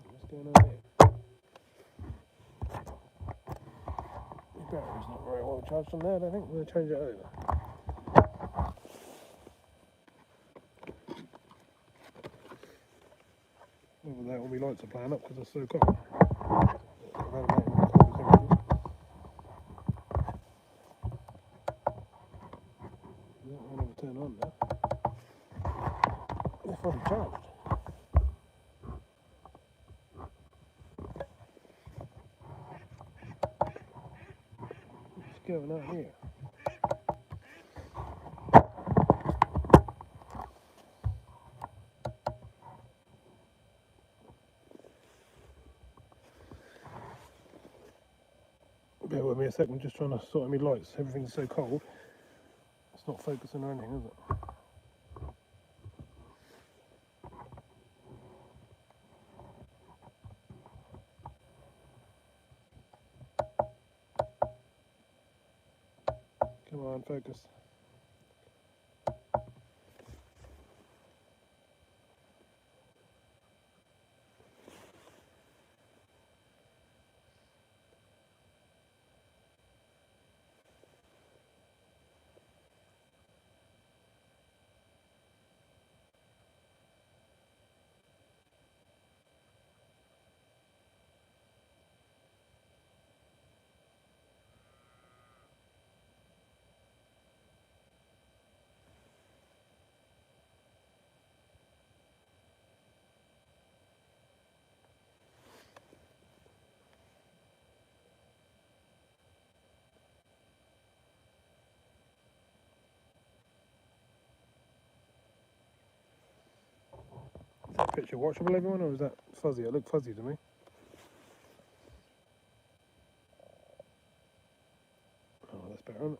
What's going on here? The battery's not very well charged on there, I don't think. We're going to change it over. Over there, all my lights are playing up because it's so cold. That won't ever turn on now. They're fully charged. What's going on here? Bear with me a second, just trying to sort out my lights. Everything's so cold. It's not focusing or anything, is it? Come on, focus. Is that picture watchable, everyone, or is that fuzzy? It looked fuzzy to me. Oh, that's better, isn't it?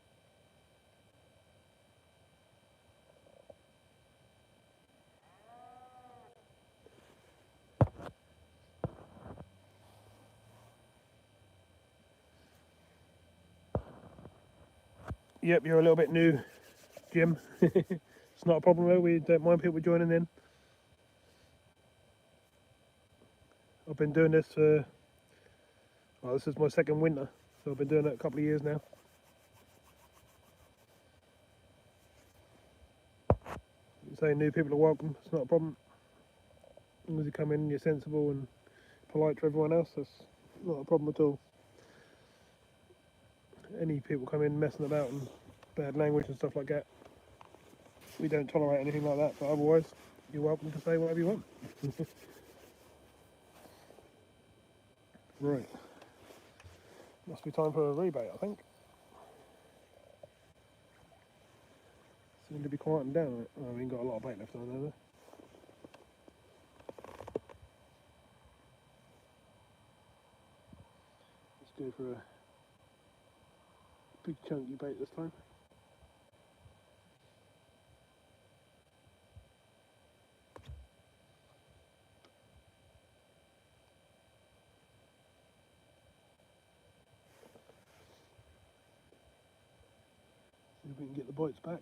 Yep, you're a little bit new, Jim. It's not a problem though, we don't mind people joining in. I've been doing this for, well, this is my second winter, so I've been doing it a couple of years now. Saying new people are welcome, it's not a problem. As long as you come in and you're sensible and polite to everyone else, that's not a problem at all. Any people come in messing about and bad language and stuff like that, we don't tolerate anything like that, but otherwise, you're welcome to say whatever you want. Right. Must be time for a rebate, I think. Seem to be quieting down. Oh, we ain't got a lot of bait left on there though. Let's go for a big chunky bait this time. See if we can get the bites back.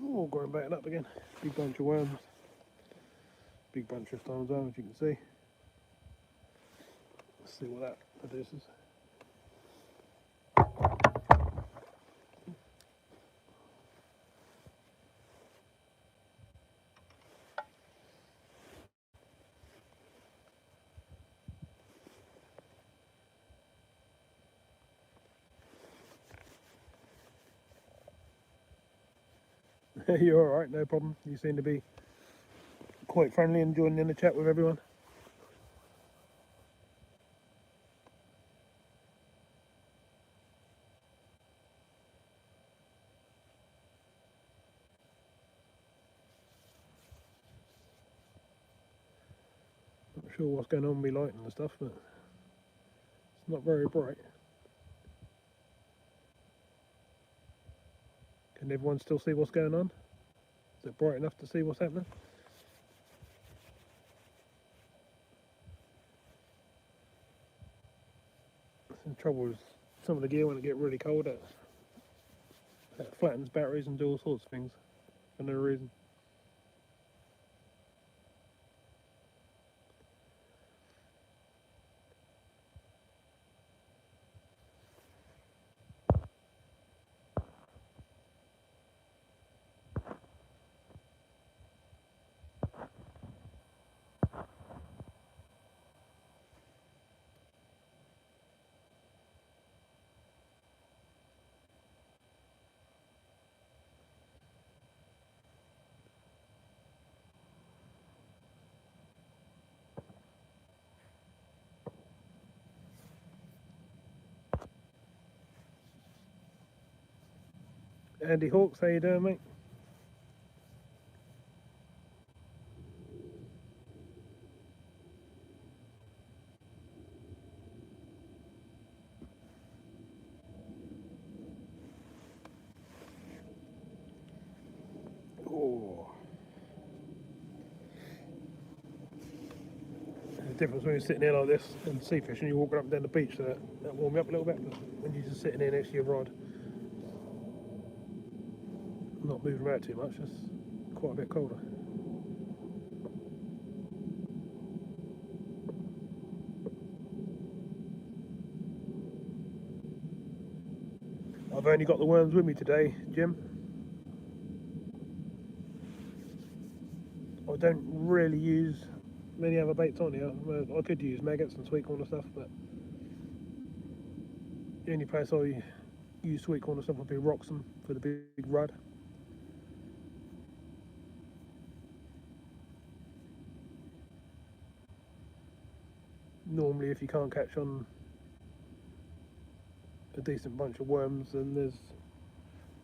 Oh, going back up again. Big bunch of worms. Big bunch this time as well, as you can see. Let's see what that produces. You're alright, no problem. You seem to be quite friendly and joining in the chat with everyone. Not sure what's going on with my lighting and stuff, but it's not very bright. Can everyone still see what's going on? Is it bright enough to see what's happening? The trouble is some of the gear when it gets really cold, it flattens batteries and do all sorts of things for no reason. Andy Hawks, how you doing, mate? Oh, the difference when you're sitting here like this and sea fishing, you're walking up and down the beach, so that warms me up a little bit. But when you're just sitting here next to your rod, not moving around too much, it's quite a bit colder. I've only got the worms with me today, Jim. I don't really use many other baits on here. Well, I could use maggots and sweet corn and stuff, but the only place I use sweet corn and stuff would be Roxham for the big rud. Normally, if you can't catch on a decent bunch of worms, then there's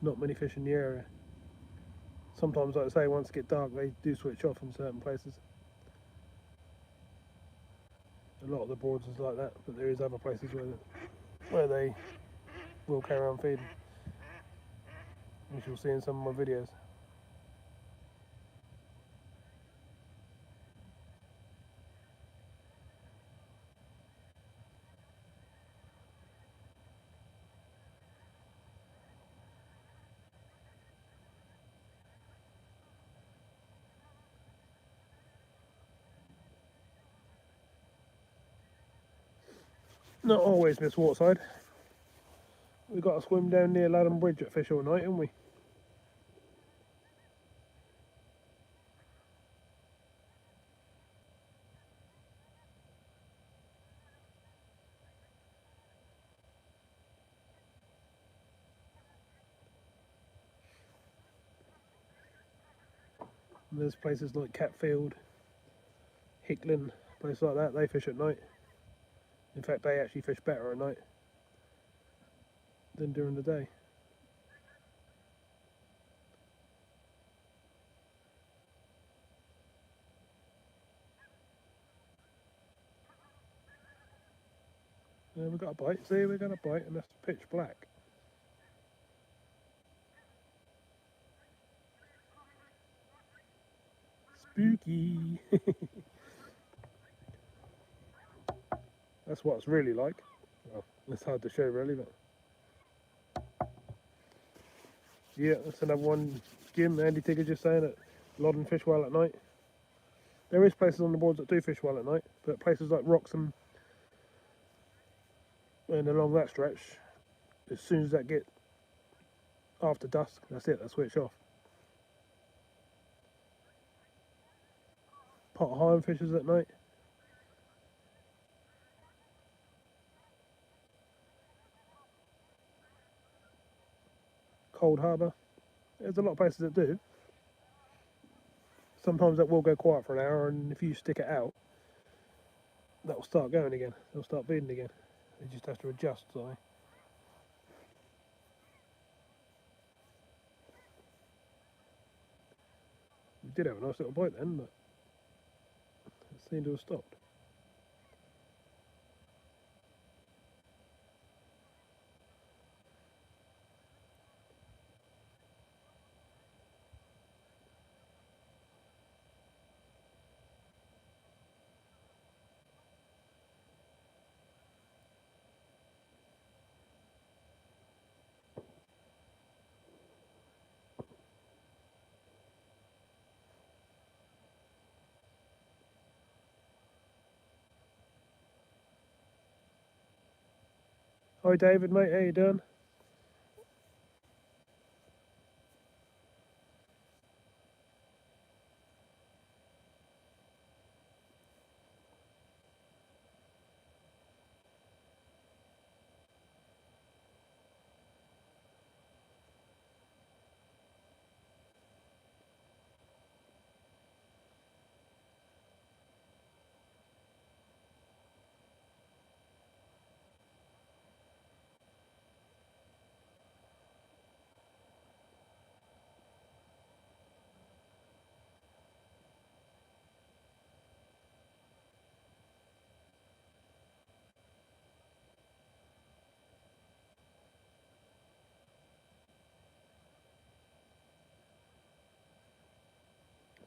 not many fish in the area. Sometimes, like I say, once it gets dark, they do switch off in certain places. A lot of the broads is like that, but there is other places where they will carry on feeding, which you'll see in some of my videos. Not always miss Waterside. We've got to swim down near Ladham Bridge at Fish all night, haven't we? And there's places like Catfield, Hickling, places like that, they fish at night. In fact, they actually fish better at night than during the day. Yeah, we got a bite. See, we got a bite, and that's pitch black. Spooky. That's what it's really like. Well, it's hard to show really, but yeah, that's another one. Jim, Andy Tigger just saying that Loddon fish well at night. There is places on the boards that do fish well at night, but places like Roxham and along that stretch, as soon as that get after dusk, that's it, they switch off. Pot of Higham fishes at night. Cold Harbour. There's a lot of places that do. Sometimes that will go quiet for an hour, and if you stick it out, that will start going again. They'll start feeding again. They just have to adjust, sorry. We did have a nice little bite then, but it seemed to have stopped. Hi David, mate, how you doing?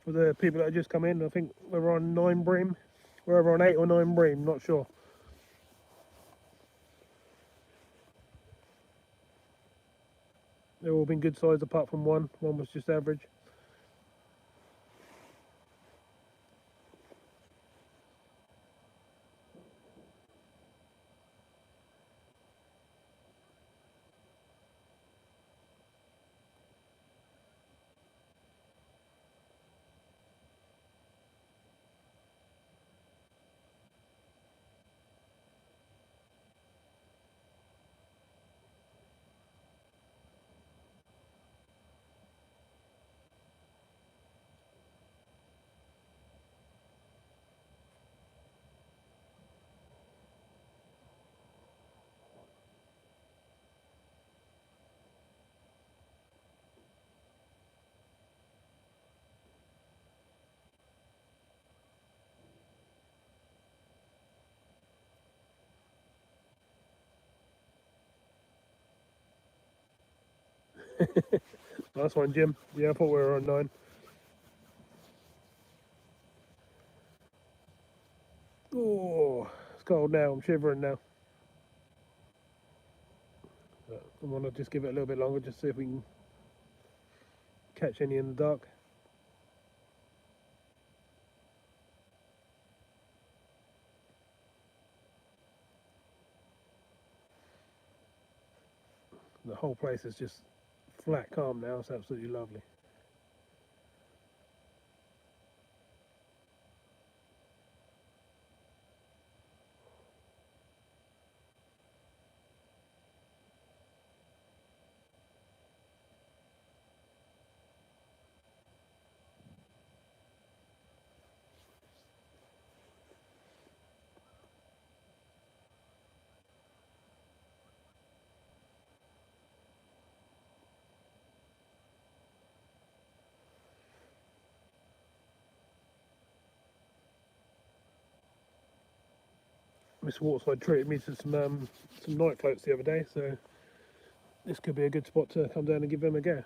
For the people that have just come in, I think we're on 9 bream. We're over on 8 or 9 bream, not sure. They've all been good size apart from one. One was just average. Nice one, Jim. Yeah, I thought we were on 9. Oh, it's cold now. I'm shivering now. But I want to just give it a little bit longer, just see if we can catch any in the dark. The whole place is just flat calm now. It's absolutely lovely. Miss Waterside treated me to some night floats the other day, so this could be a good spot to come down and give them a go.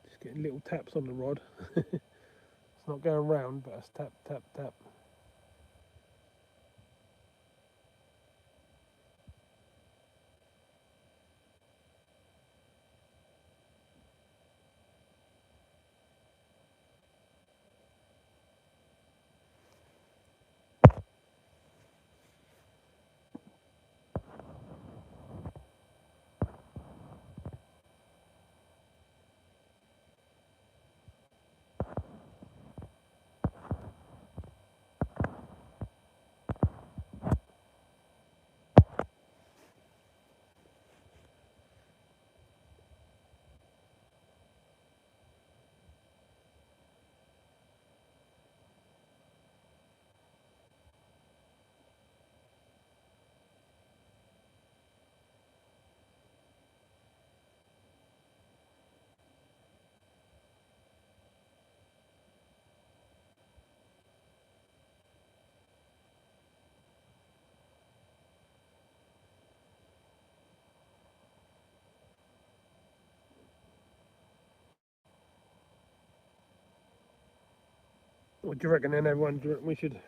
Just getting little taps on the rod. It's not going round, but it's tap, tap, tap. What do you reckon then, everyone? Do you reckon we should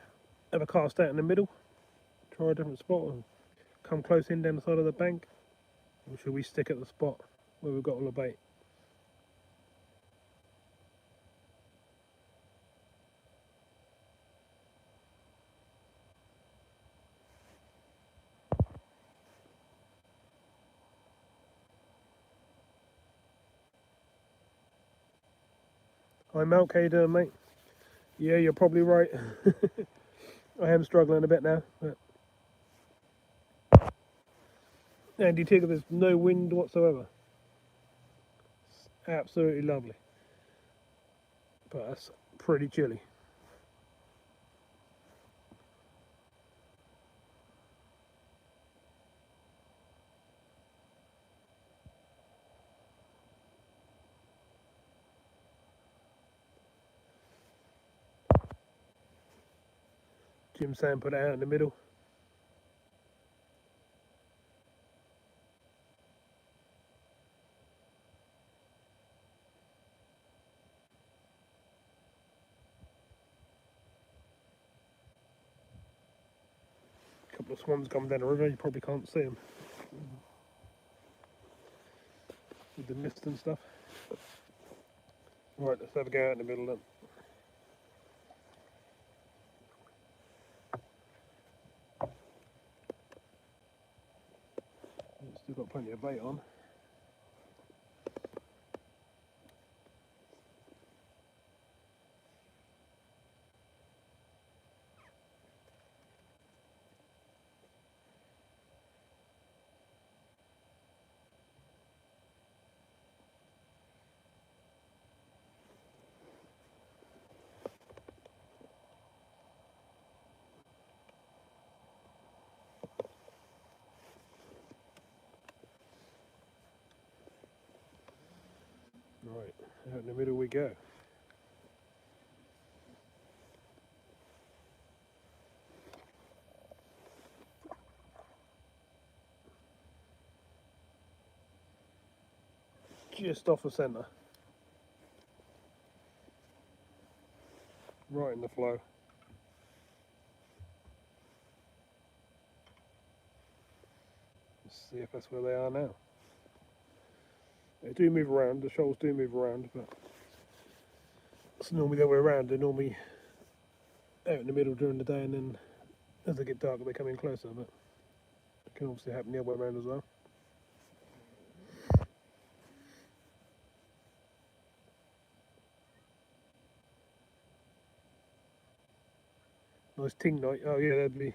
have a cast out in the middle? Try a different spot and come close in down the side of the bank? Or should we stick at the spot where we've got all the bait? Hi Malk, how you doing, mate? Yeah, you're probably right. I am struggling a bit now. But Andy Tigger, there's no wind whatsoever. It's absolutely lovely. But that's pretty chilly. Jim Sam put it out in the middle. A couple of swans coming down the river, you probably can't see them with the mist and stuff. Right, let's have a go out in the middle then. Still got plenty of bait on. Out in the middle we go. Just off the centre. Right in the flow. Let's see if that's where they are now. They do move around, the shoals do move around, but it's normally the other way around. They're normally out in the middle during the day, and then as they get darker they come in closer, but it can obviously happen the other way around as well. Nice ting night. Oh yeah, that'd be,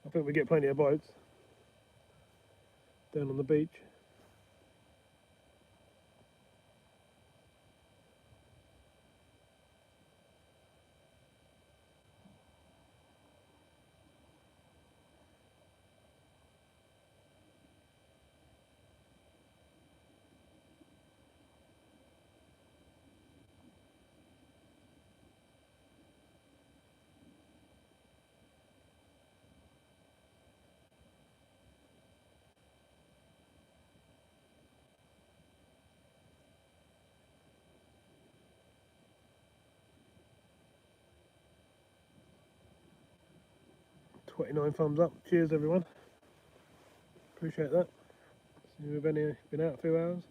I think we get plenty of bites down on the beach. $29 thumbs up. Cheers everyone. Appreciate that. See, we've only been out a few hours.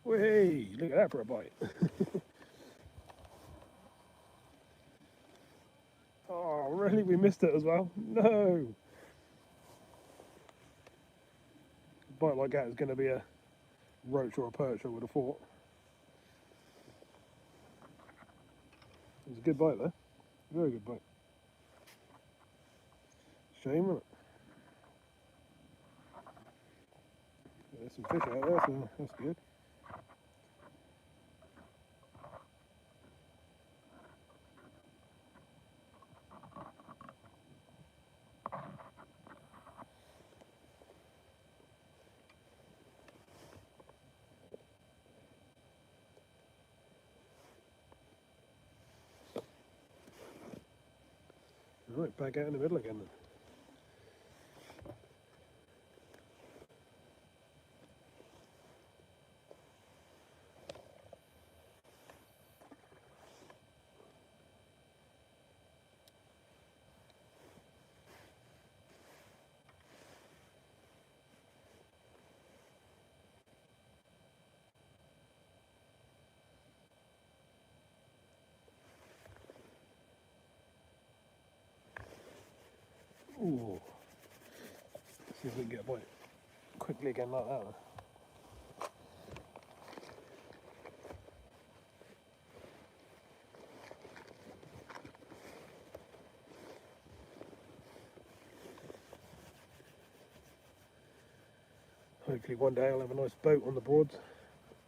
Hey, look at that for a bite. Oh, really? We missed it as well? No. A bite like that is going to be a roach or a perch, I would have thought. It was a good bite though. Very good bite. Shame, isn't it? There's some fish out there, so that's good. Right, back out in the middle again then. Ooh. Let's see if we can get a bite quickly again like that. Hopefully one day I'll have a nice boat on the Broads,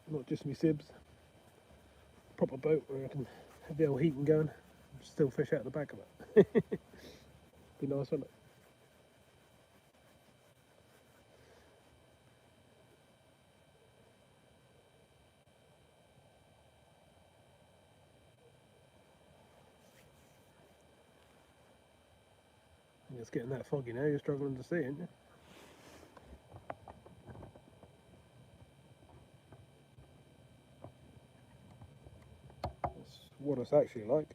not just me sibs. Proper boat where I can have the old heating going and still fish out the back of it. Be nice, wouldn't it? It's getting that foggy now, you're struggling to see, aren't you? That's what it's actually like.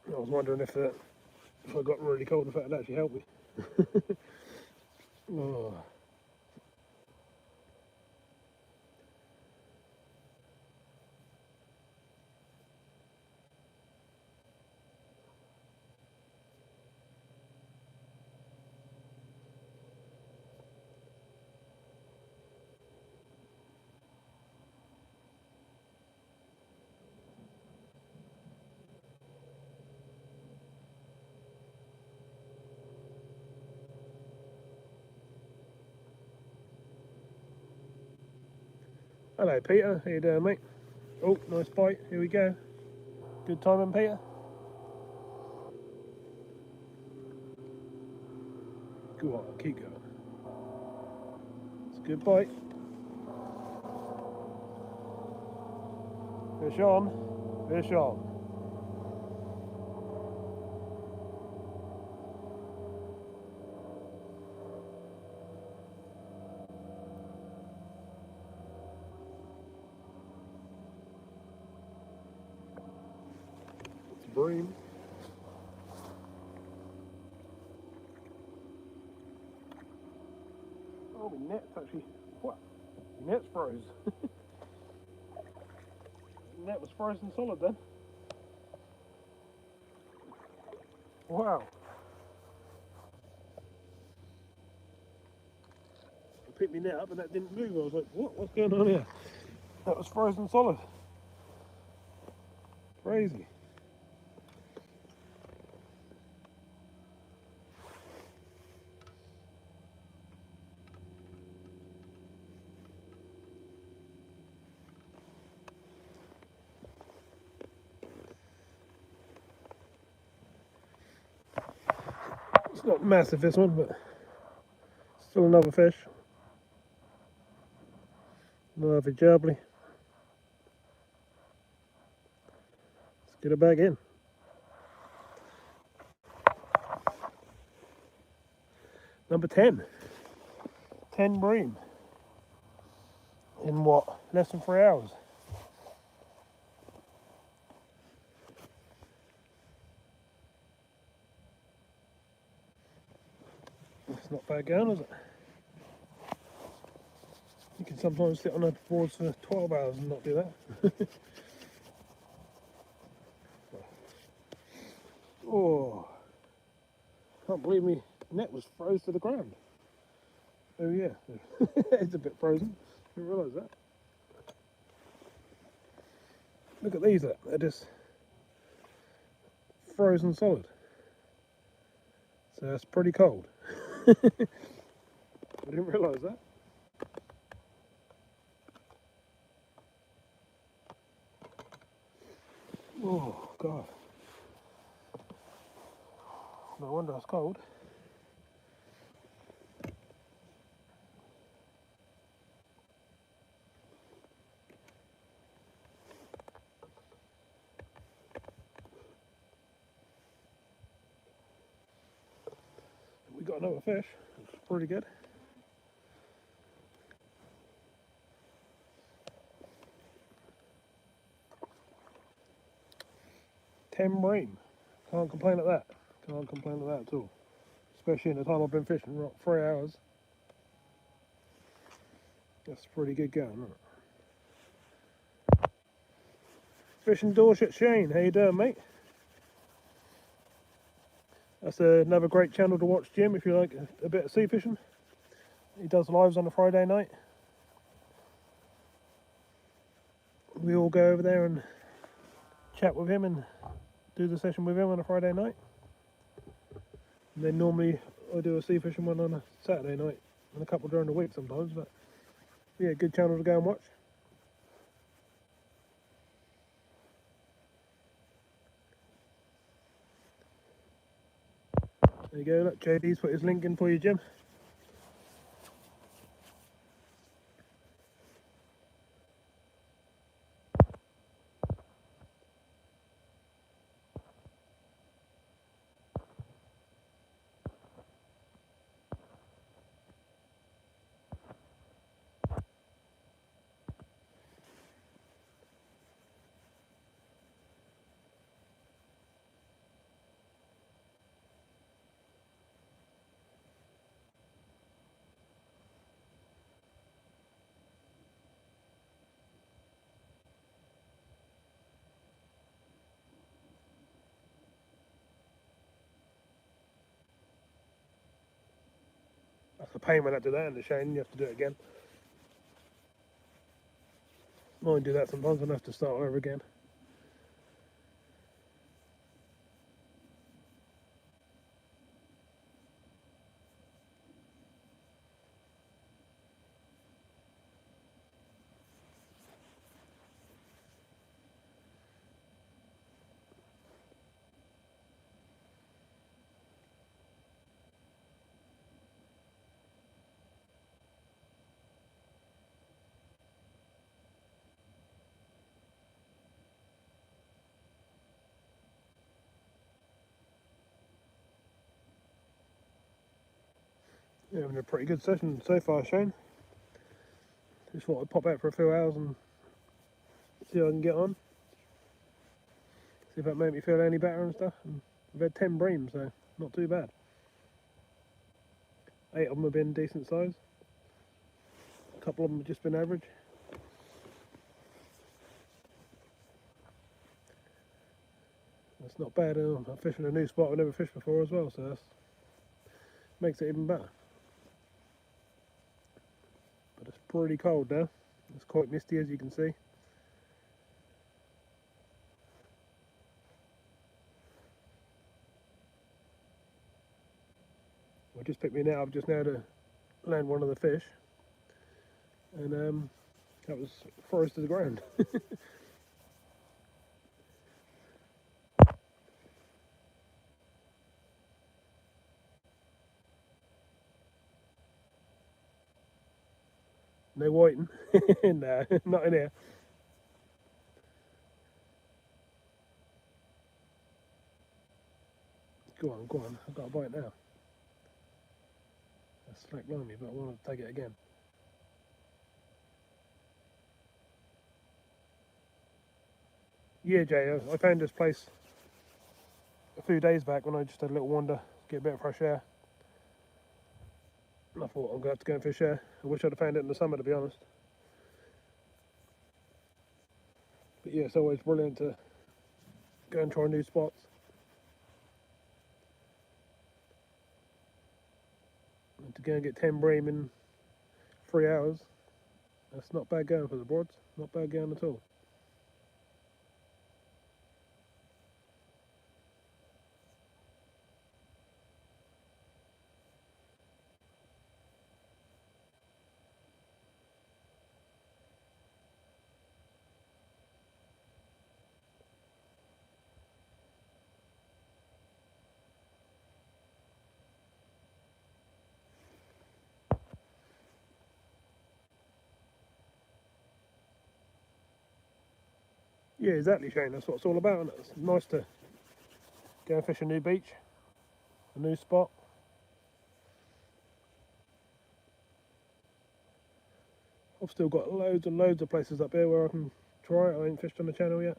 I was wondering if I got really cold, if that would actually help me. Oh. Hello Peter, how you doing mate? Oh, nice bite, here we go. Good timing Peter. Go on, keep going. It's a good bite. Fish on, fish on. It's a bream. Oh, my net's actually, what? My net's froze. The net was frozen solid then. Wow. I picked my net up and that didn't move. I was like, what? What's going on here? That was frozen solid. Crazy. It's not massive this one, but still another fish. Another jubbly. Let's get it back in. Number 10. 10 bream. In what? Less than 3 hours. It's not bad going, is it? You can sometimes sit on a board for 12 hours and not do that. Oh, can't believe me net was froze to the ground. Oh yeah, it's a bit frozen. I didn't realise that. Look at these, they're just frozen solid. So that's pretty cold. I didn't realise that. Oh God. No wonder it's cold. We got another fish. It's pretty good. Ten bream. Can't complain at that. Can't complain at that at all. Especially in the time I've been fishing, not 3 hours. That's pretty good going, isn't it? Fishing Dorset Shane, how you doing, mate? That's another great channel to watch, Jim, if you like a bit of sea fishing. He does lives on a Friday night. We all go over there and chat with him and do the session with him on a Friday night. And then normally I do a sea fishing one on a Saturday night and a couple during the week sometimes. But yeah, good channel to go and watch. There you go, look, JD's put his link in for you, Jim. That's a pain when I do that in the Shane, you have to do it again. I do that sometimes when I have to start over again. Yeah, having a pretty good session so far, Shane. Just thought I'd pop out for a few hours and see how I can get on. See if that made me feel any better and stuff. And we've had 10 breams, so not too bad. 8 of them have been decent size. A couple of them have just been average. That's not bad. I'm fishing a new spot I've never fished before as well, so that makes it even better. But it's pretty cold now. It's quite misty, as you can see. I just picked me net up just now to land one of the fish, and that was forest to the ground. No whiting. Nah, not in here. Go on, I've got a bite now. That's slack blimey, but I want to take it again. Yeah, Jay, I found this place a few days back when I just had a little wander, get a bit of fresh air. And I thought I'm going to have to go and fish there. I wish I'd have found it in the summer, to be honest. But yeah, it's always brilliant to go and try new spots. And to go and get 10 bream in 3 hours, that's not bad going for the broads. Not bad going at all. Yeah, exactly, Shane. That's what it's all about, and it's nice to go and fish a new beach, a new spot. I've still got loads and loads of places up here where I can try it. I ain't fished on the channel yet.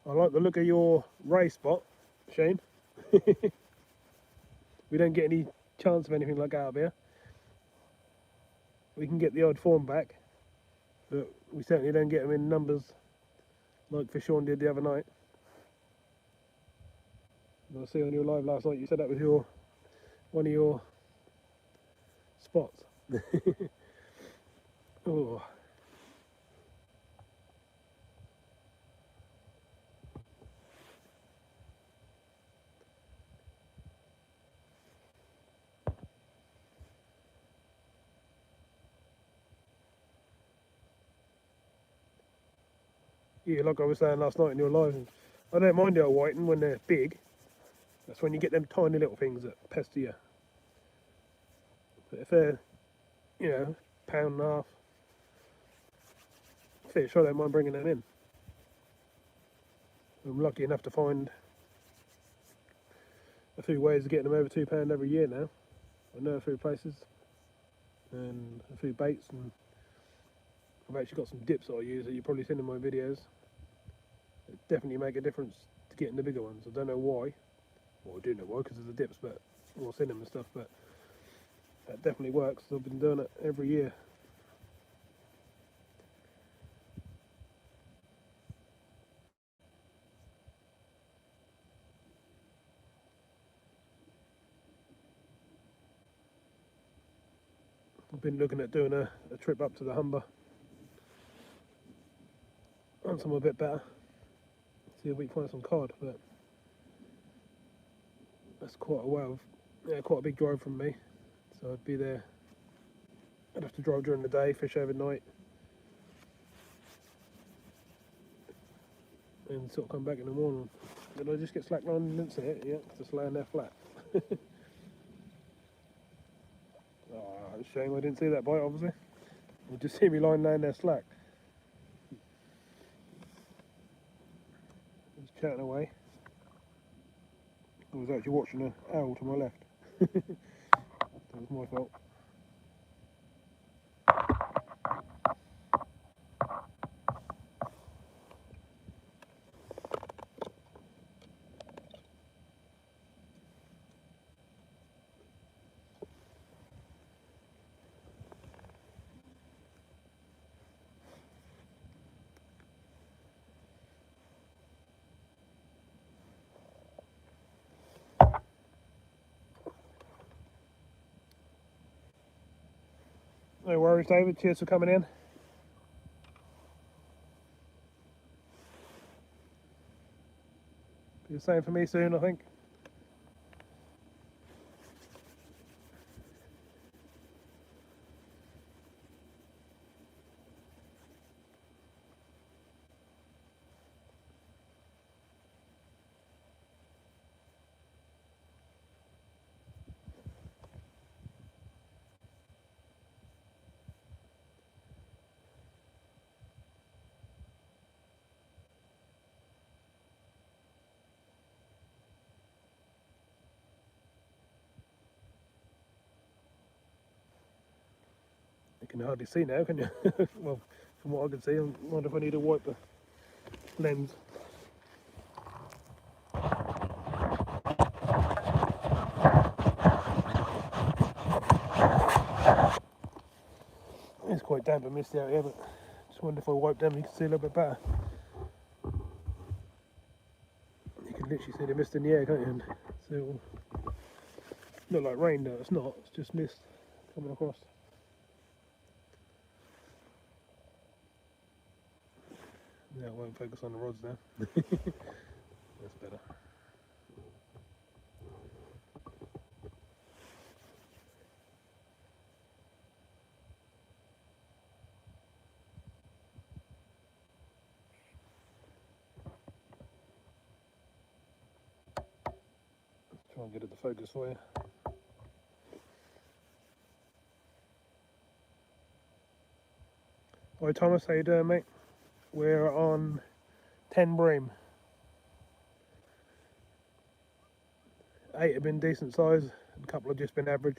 I like the look of your ray spot, Shane. We don't get any chance of anything like that up here. We can get the odd form back, but we certainly don't get them in numbers like Fishawn did the other night. And I see on your live last night you said that was one of your spots. Oh. Yeah, like I was saying last night in your live, I don't mind the old whiting when they're big. That's when you get them tiny little things that pester you. But if they're, you know, pound and a half fish, I don't mind bringing them in. I'm lucky enough to find a few ways of getting them over £2 every year now. I know a few places and a few baits, and I've actually got some dips that I use that you've probably seen in my videos. It definitely make a difference to getting the bigger ones. I don't know why. Well, I do know why, because of the dips, but or in them and stuff. But that definitely works. I've been doing it every year. I've been looking at doing a trip up to the Humber on some a bit better. See if we can find some cod, but that's quite a while. Yeah, quite a big drive from me. So I'd be there. I'd have to drive during the day, fish overnight, and sort of come back in the morning. Did I just get slack line and didn't see it? Yeah, because it's laying there flat. Oh, it's a shame I didn't see that bite, obviously. You just see me line laying there slack. I was chatting away. I was actually watching an owl to my left. That was my fault. No worries, David. Cheers for coming in. Be the same for me soon, I think. You can hardly see now, can you? Well, from what I can see, I wonder if I need to wipe the lens. It's quite damp and misty out here, but just wonder if I wipe them, you can see a little bit better. You can literally see the mist in the air, can't you? And so it'll look like rain though, it's not, it's just mist coming across. Yeah, I won't focus on the rods now. That's better. Let's try and get it to focus for you. Hi Thomas, how you doing, mate? We're on 10 bream. 8 have been decent size, and a couple have just been average.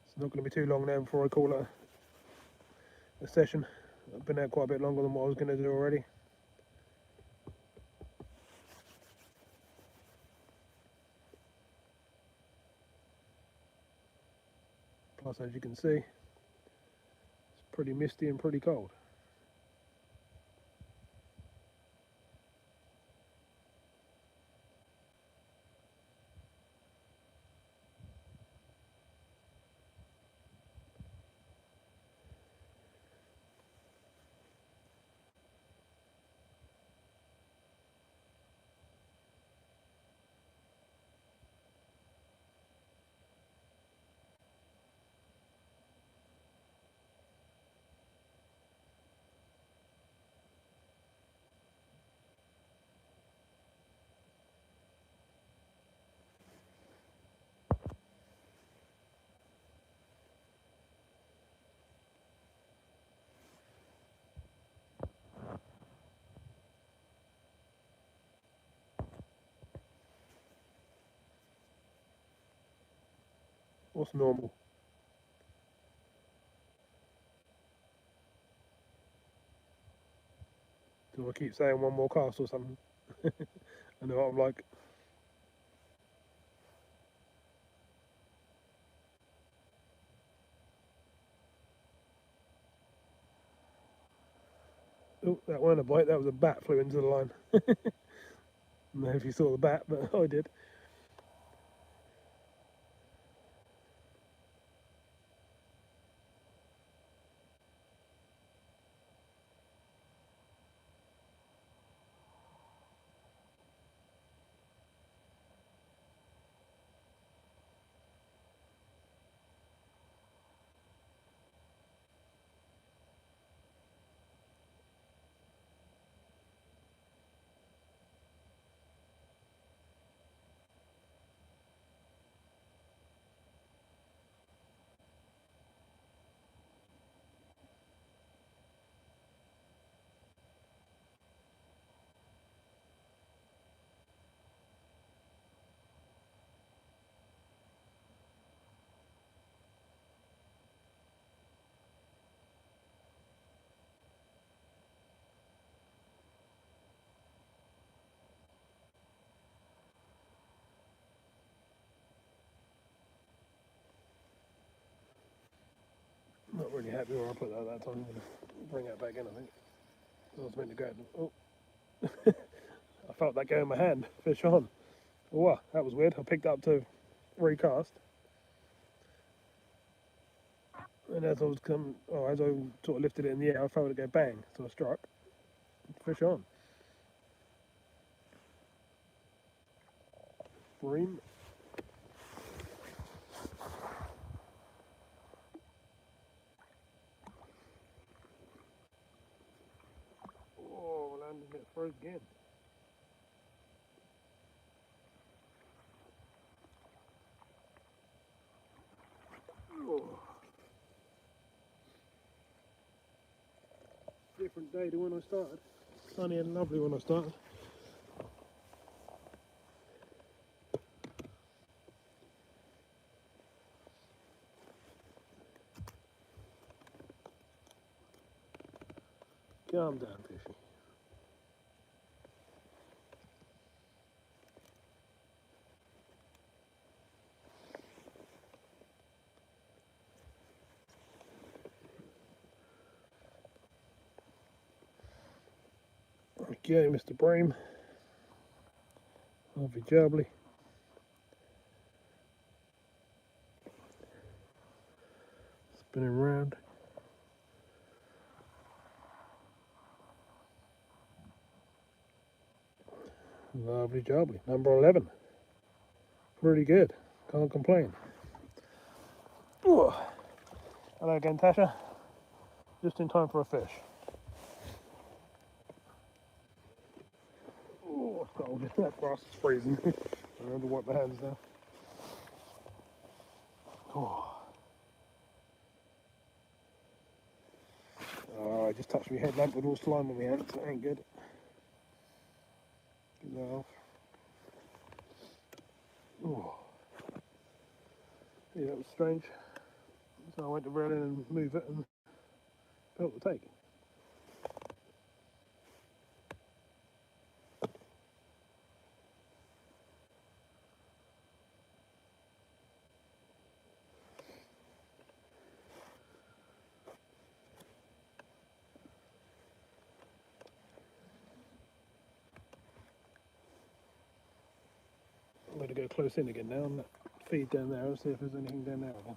It's not going to be too long now before I call it a session. I've been out quite a bit longer than what I was going to do already. Plus, as you can see, it's pretty misty and pretty cold. What's normal? Do I keep saying one more cast or something? I know what I'm like. Oh, that wasn't a bite, that was a bat flew into the line. I don't know if you saw the bat, but I did. really happy where I put that time. I'm going to bring that back in, I think. I was meant to grab them. Oh. I felt that go in my hand. Fish on. Oh, that was weird. I picked up to recast. And as I was as I sort of lifted it in the air, I felt it go bang. So I struck. Fish on. Bream. Oh, landed it first again. Oh. Different day to when I started. Sunny and lovely when I started. Calm down, fishy. Okay, Mr. Bream. Lovely jubbly. Spinning round. Lovely jubbly. Number 11. Pretty good. Can't complain. Ooh. Hello again, Tasha. Just in time for a fish. Oh, it's cold. That grass is freezing. I have to wipe my hands now. Oh. Oh, I just touched my headlamp with all slime on my hands. That ain't good. Get that off. Oh. Yeah, that was strange. So I went to reel in and move it and felt the take. I'm going to go close in again now and feed down there and see if there's anything down there again.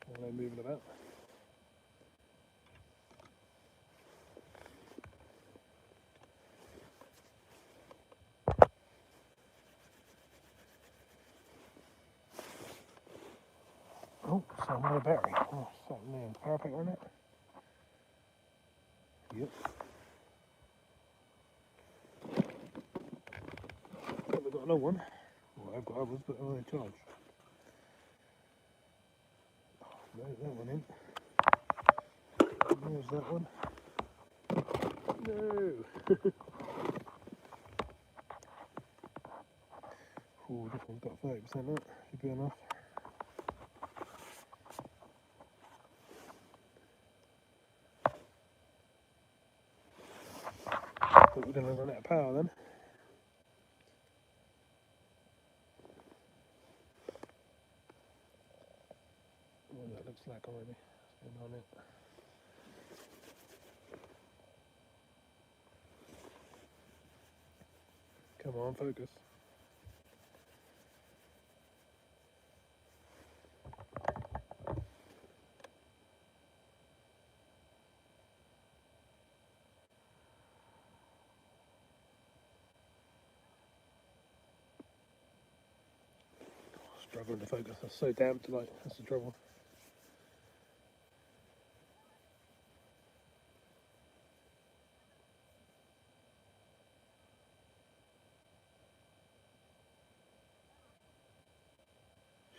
While they're moving about. Oh, somewhere berry. Oh, something there. Parapet on it? Yep. I've got another one. Well, I've got others, but I'm only charged. There's that one in. There's that one. No! Oh, this one's got 30% on it. Should be enough. But we're going to run out of power then. Oh, that looks like already. What's going on it? Come on, focus. Struggling to focus. That's so damn tonight. That's the trouble.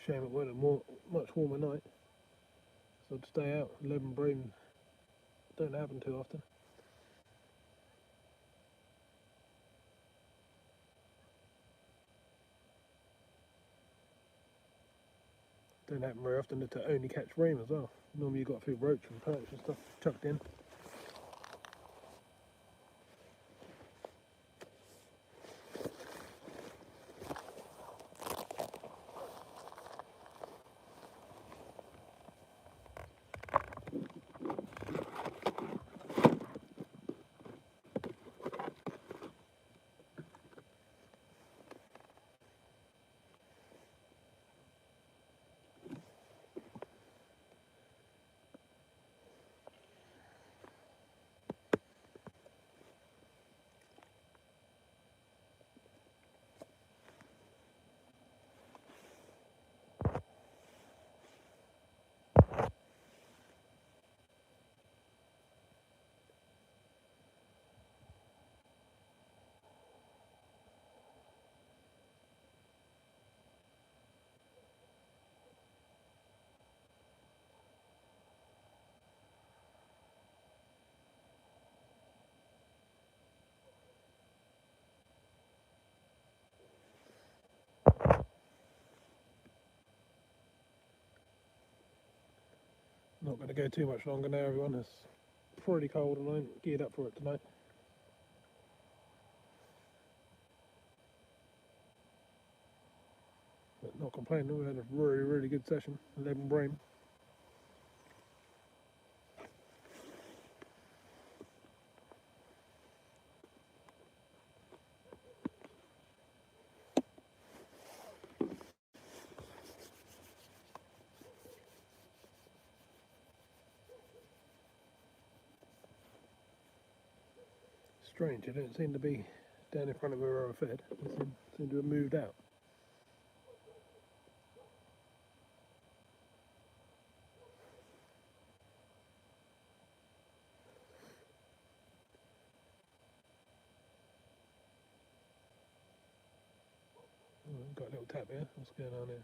Shame it wasn't a much warmer night. So I'd stay out. 11 bream don't happen too often. Don't happen very often to only catch bream as well. Normally you've got a few roach and perch and stuff chucked in. Not going to go too much longer now, everyone. It's pretty cold and I'm geared up for it tonight. But not complaining, we had a really, really good session. 11 bream. Strange, it don't seem to be down in front of where I was fed. It seem to have moved out. Oh, got a little tap here. What's going on here?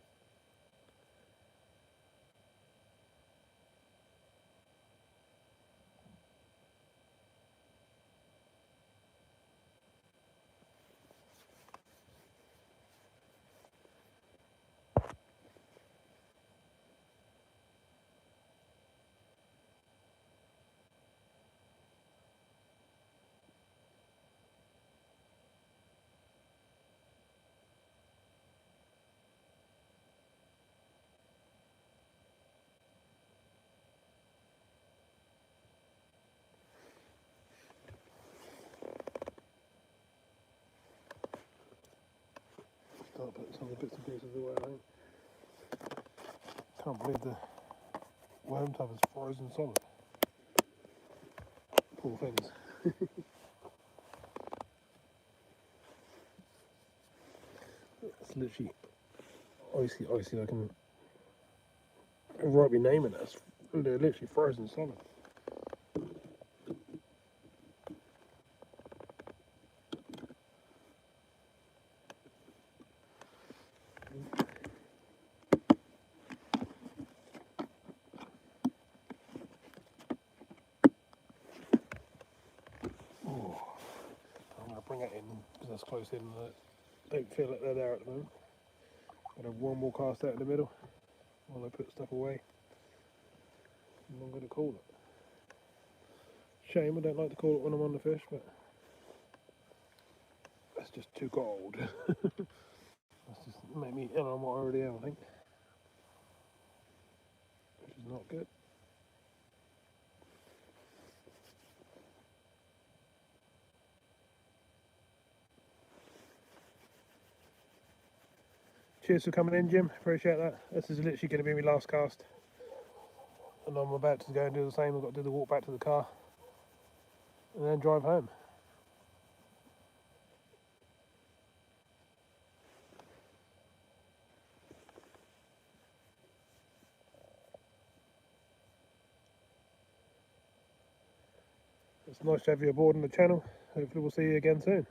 Start putting some of the bits and pieces away, I think. Can't believe the worm tub is frozen solid. Poor things. It's literally icy. I can write my name in it. They're literally frozen solid. Oh, I'm going to bring it in because that's close in. I don't feel like they're there at the moment. Got to have one more cast out in the middle while I put stuff away. And I'm going to call it. Shame I don't like to call it when I'm on the fish, but that's just too cold. That's just make me ill on what I already am, I think. Which is not good. Cheers for coming in, Jim. Appreciate that. This is literally going to be my last cast. And I'm about to go and do the same. I've got to do the walk back to the car. And then drive home. It's nice to have you aboard on the channel. Hopefully we'll see you again soon.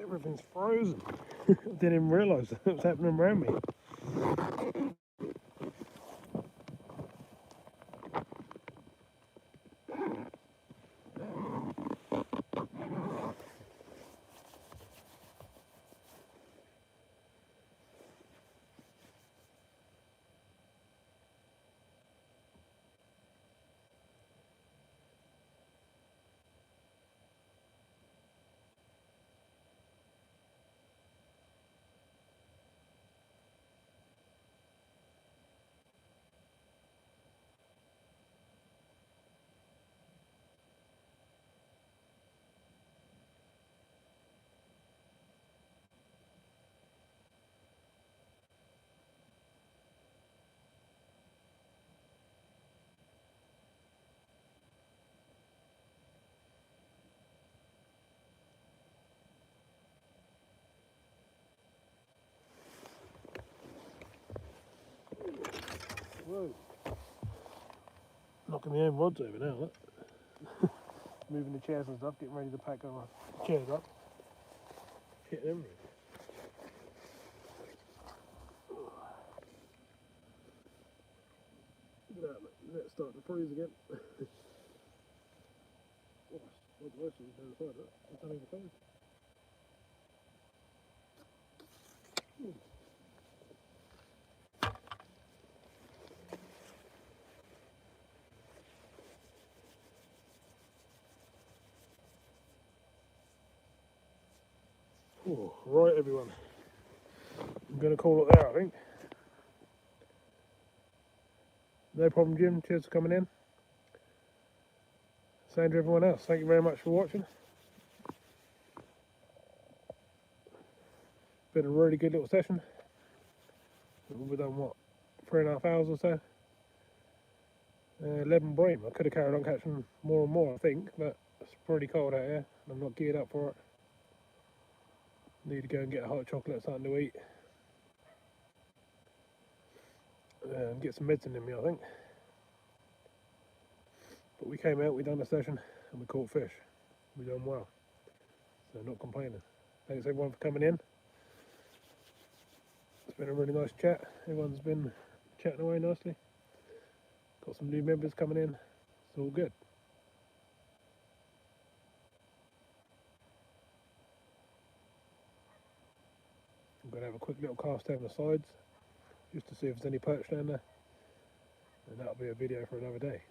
Everything's frozen. I didn't even realise that was happening around me. Whoa. Knocking my own rods over now, look. Moving the chairs and stuff, getting ready to pack our chairs up. Hitting everything. Look at that, let's start to freeze again. Oh, it's worse than the other side, look. It's not even close. Oh, right everyone. I'm going to call it there, I think. No problem, Jim. Cheers for coming in. Same to everyone else. Thank you very much for watching. Been a really good little session. We've done what, 3.5 hours or so. 11 bream. I could have carried on catching more and more, I think, but it's pretty cold out here. And I'm not geared up for it. Need to go and get a hot chocolate, something to eat. And get some medicine in me, I think. But we came out, we done a session, and we caught fish. We done well. So not complaining. Thanks everyone for coming in. It's been a really nice chat. Everyone's been chatting away nicely. Got some new members coming in. It's all good. I'm going to have a quick little cast down the sides just to see if there's any perch down there. And that'll be a video for another day.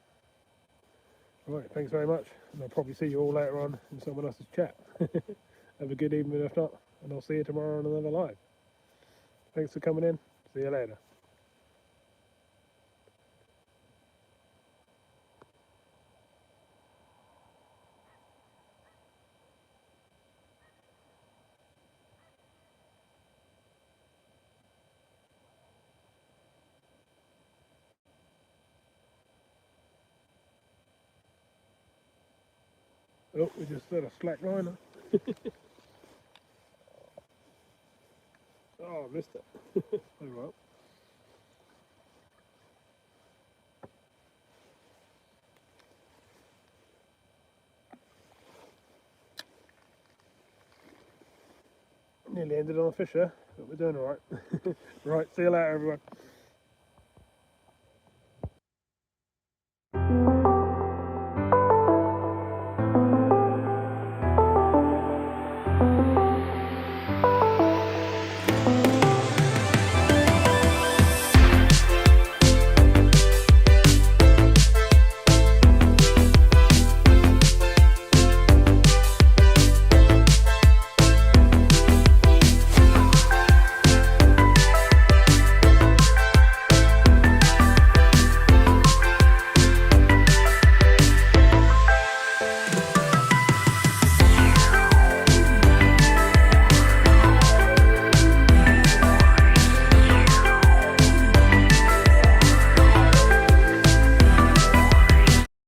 Right, thanks very much. And I'll probably see you all later on in someone else's chat. Have a good evening if not. And I'll see you tomorrow on another live. Thanks for coming in. See you later. Oh, we just set a slack liner. Oh, I missed it. Oh well. Nearly ended on a fish there, but we're doing alright. Right, see you later everyone.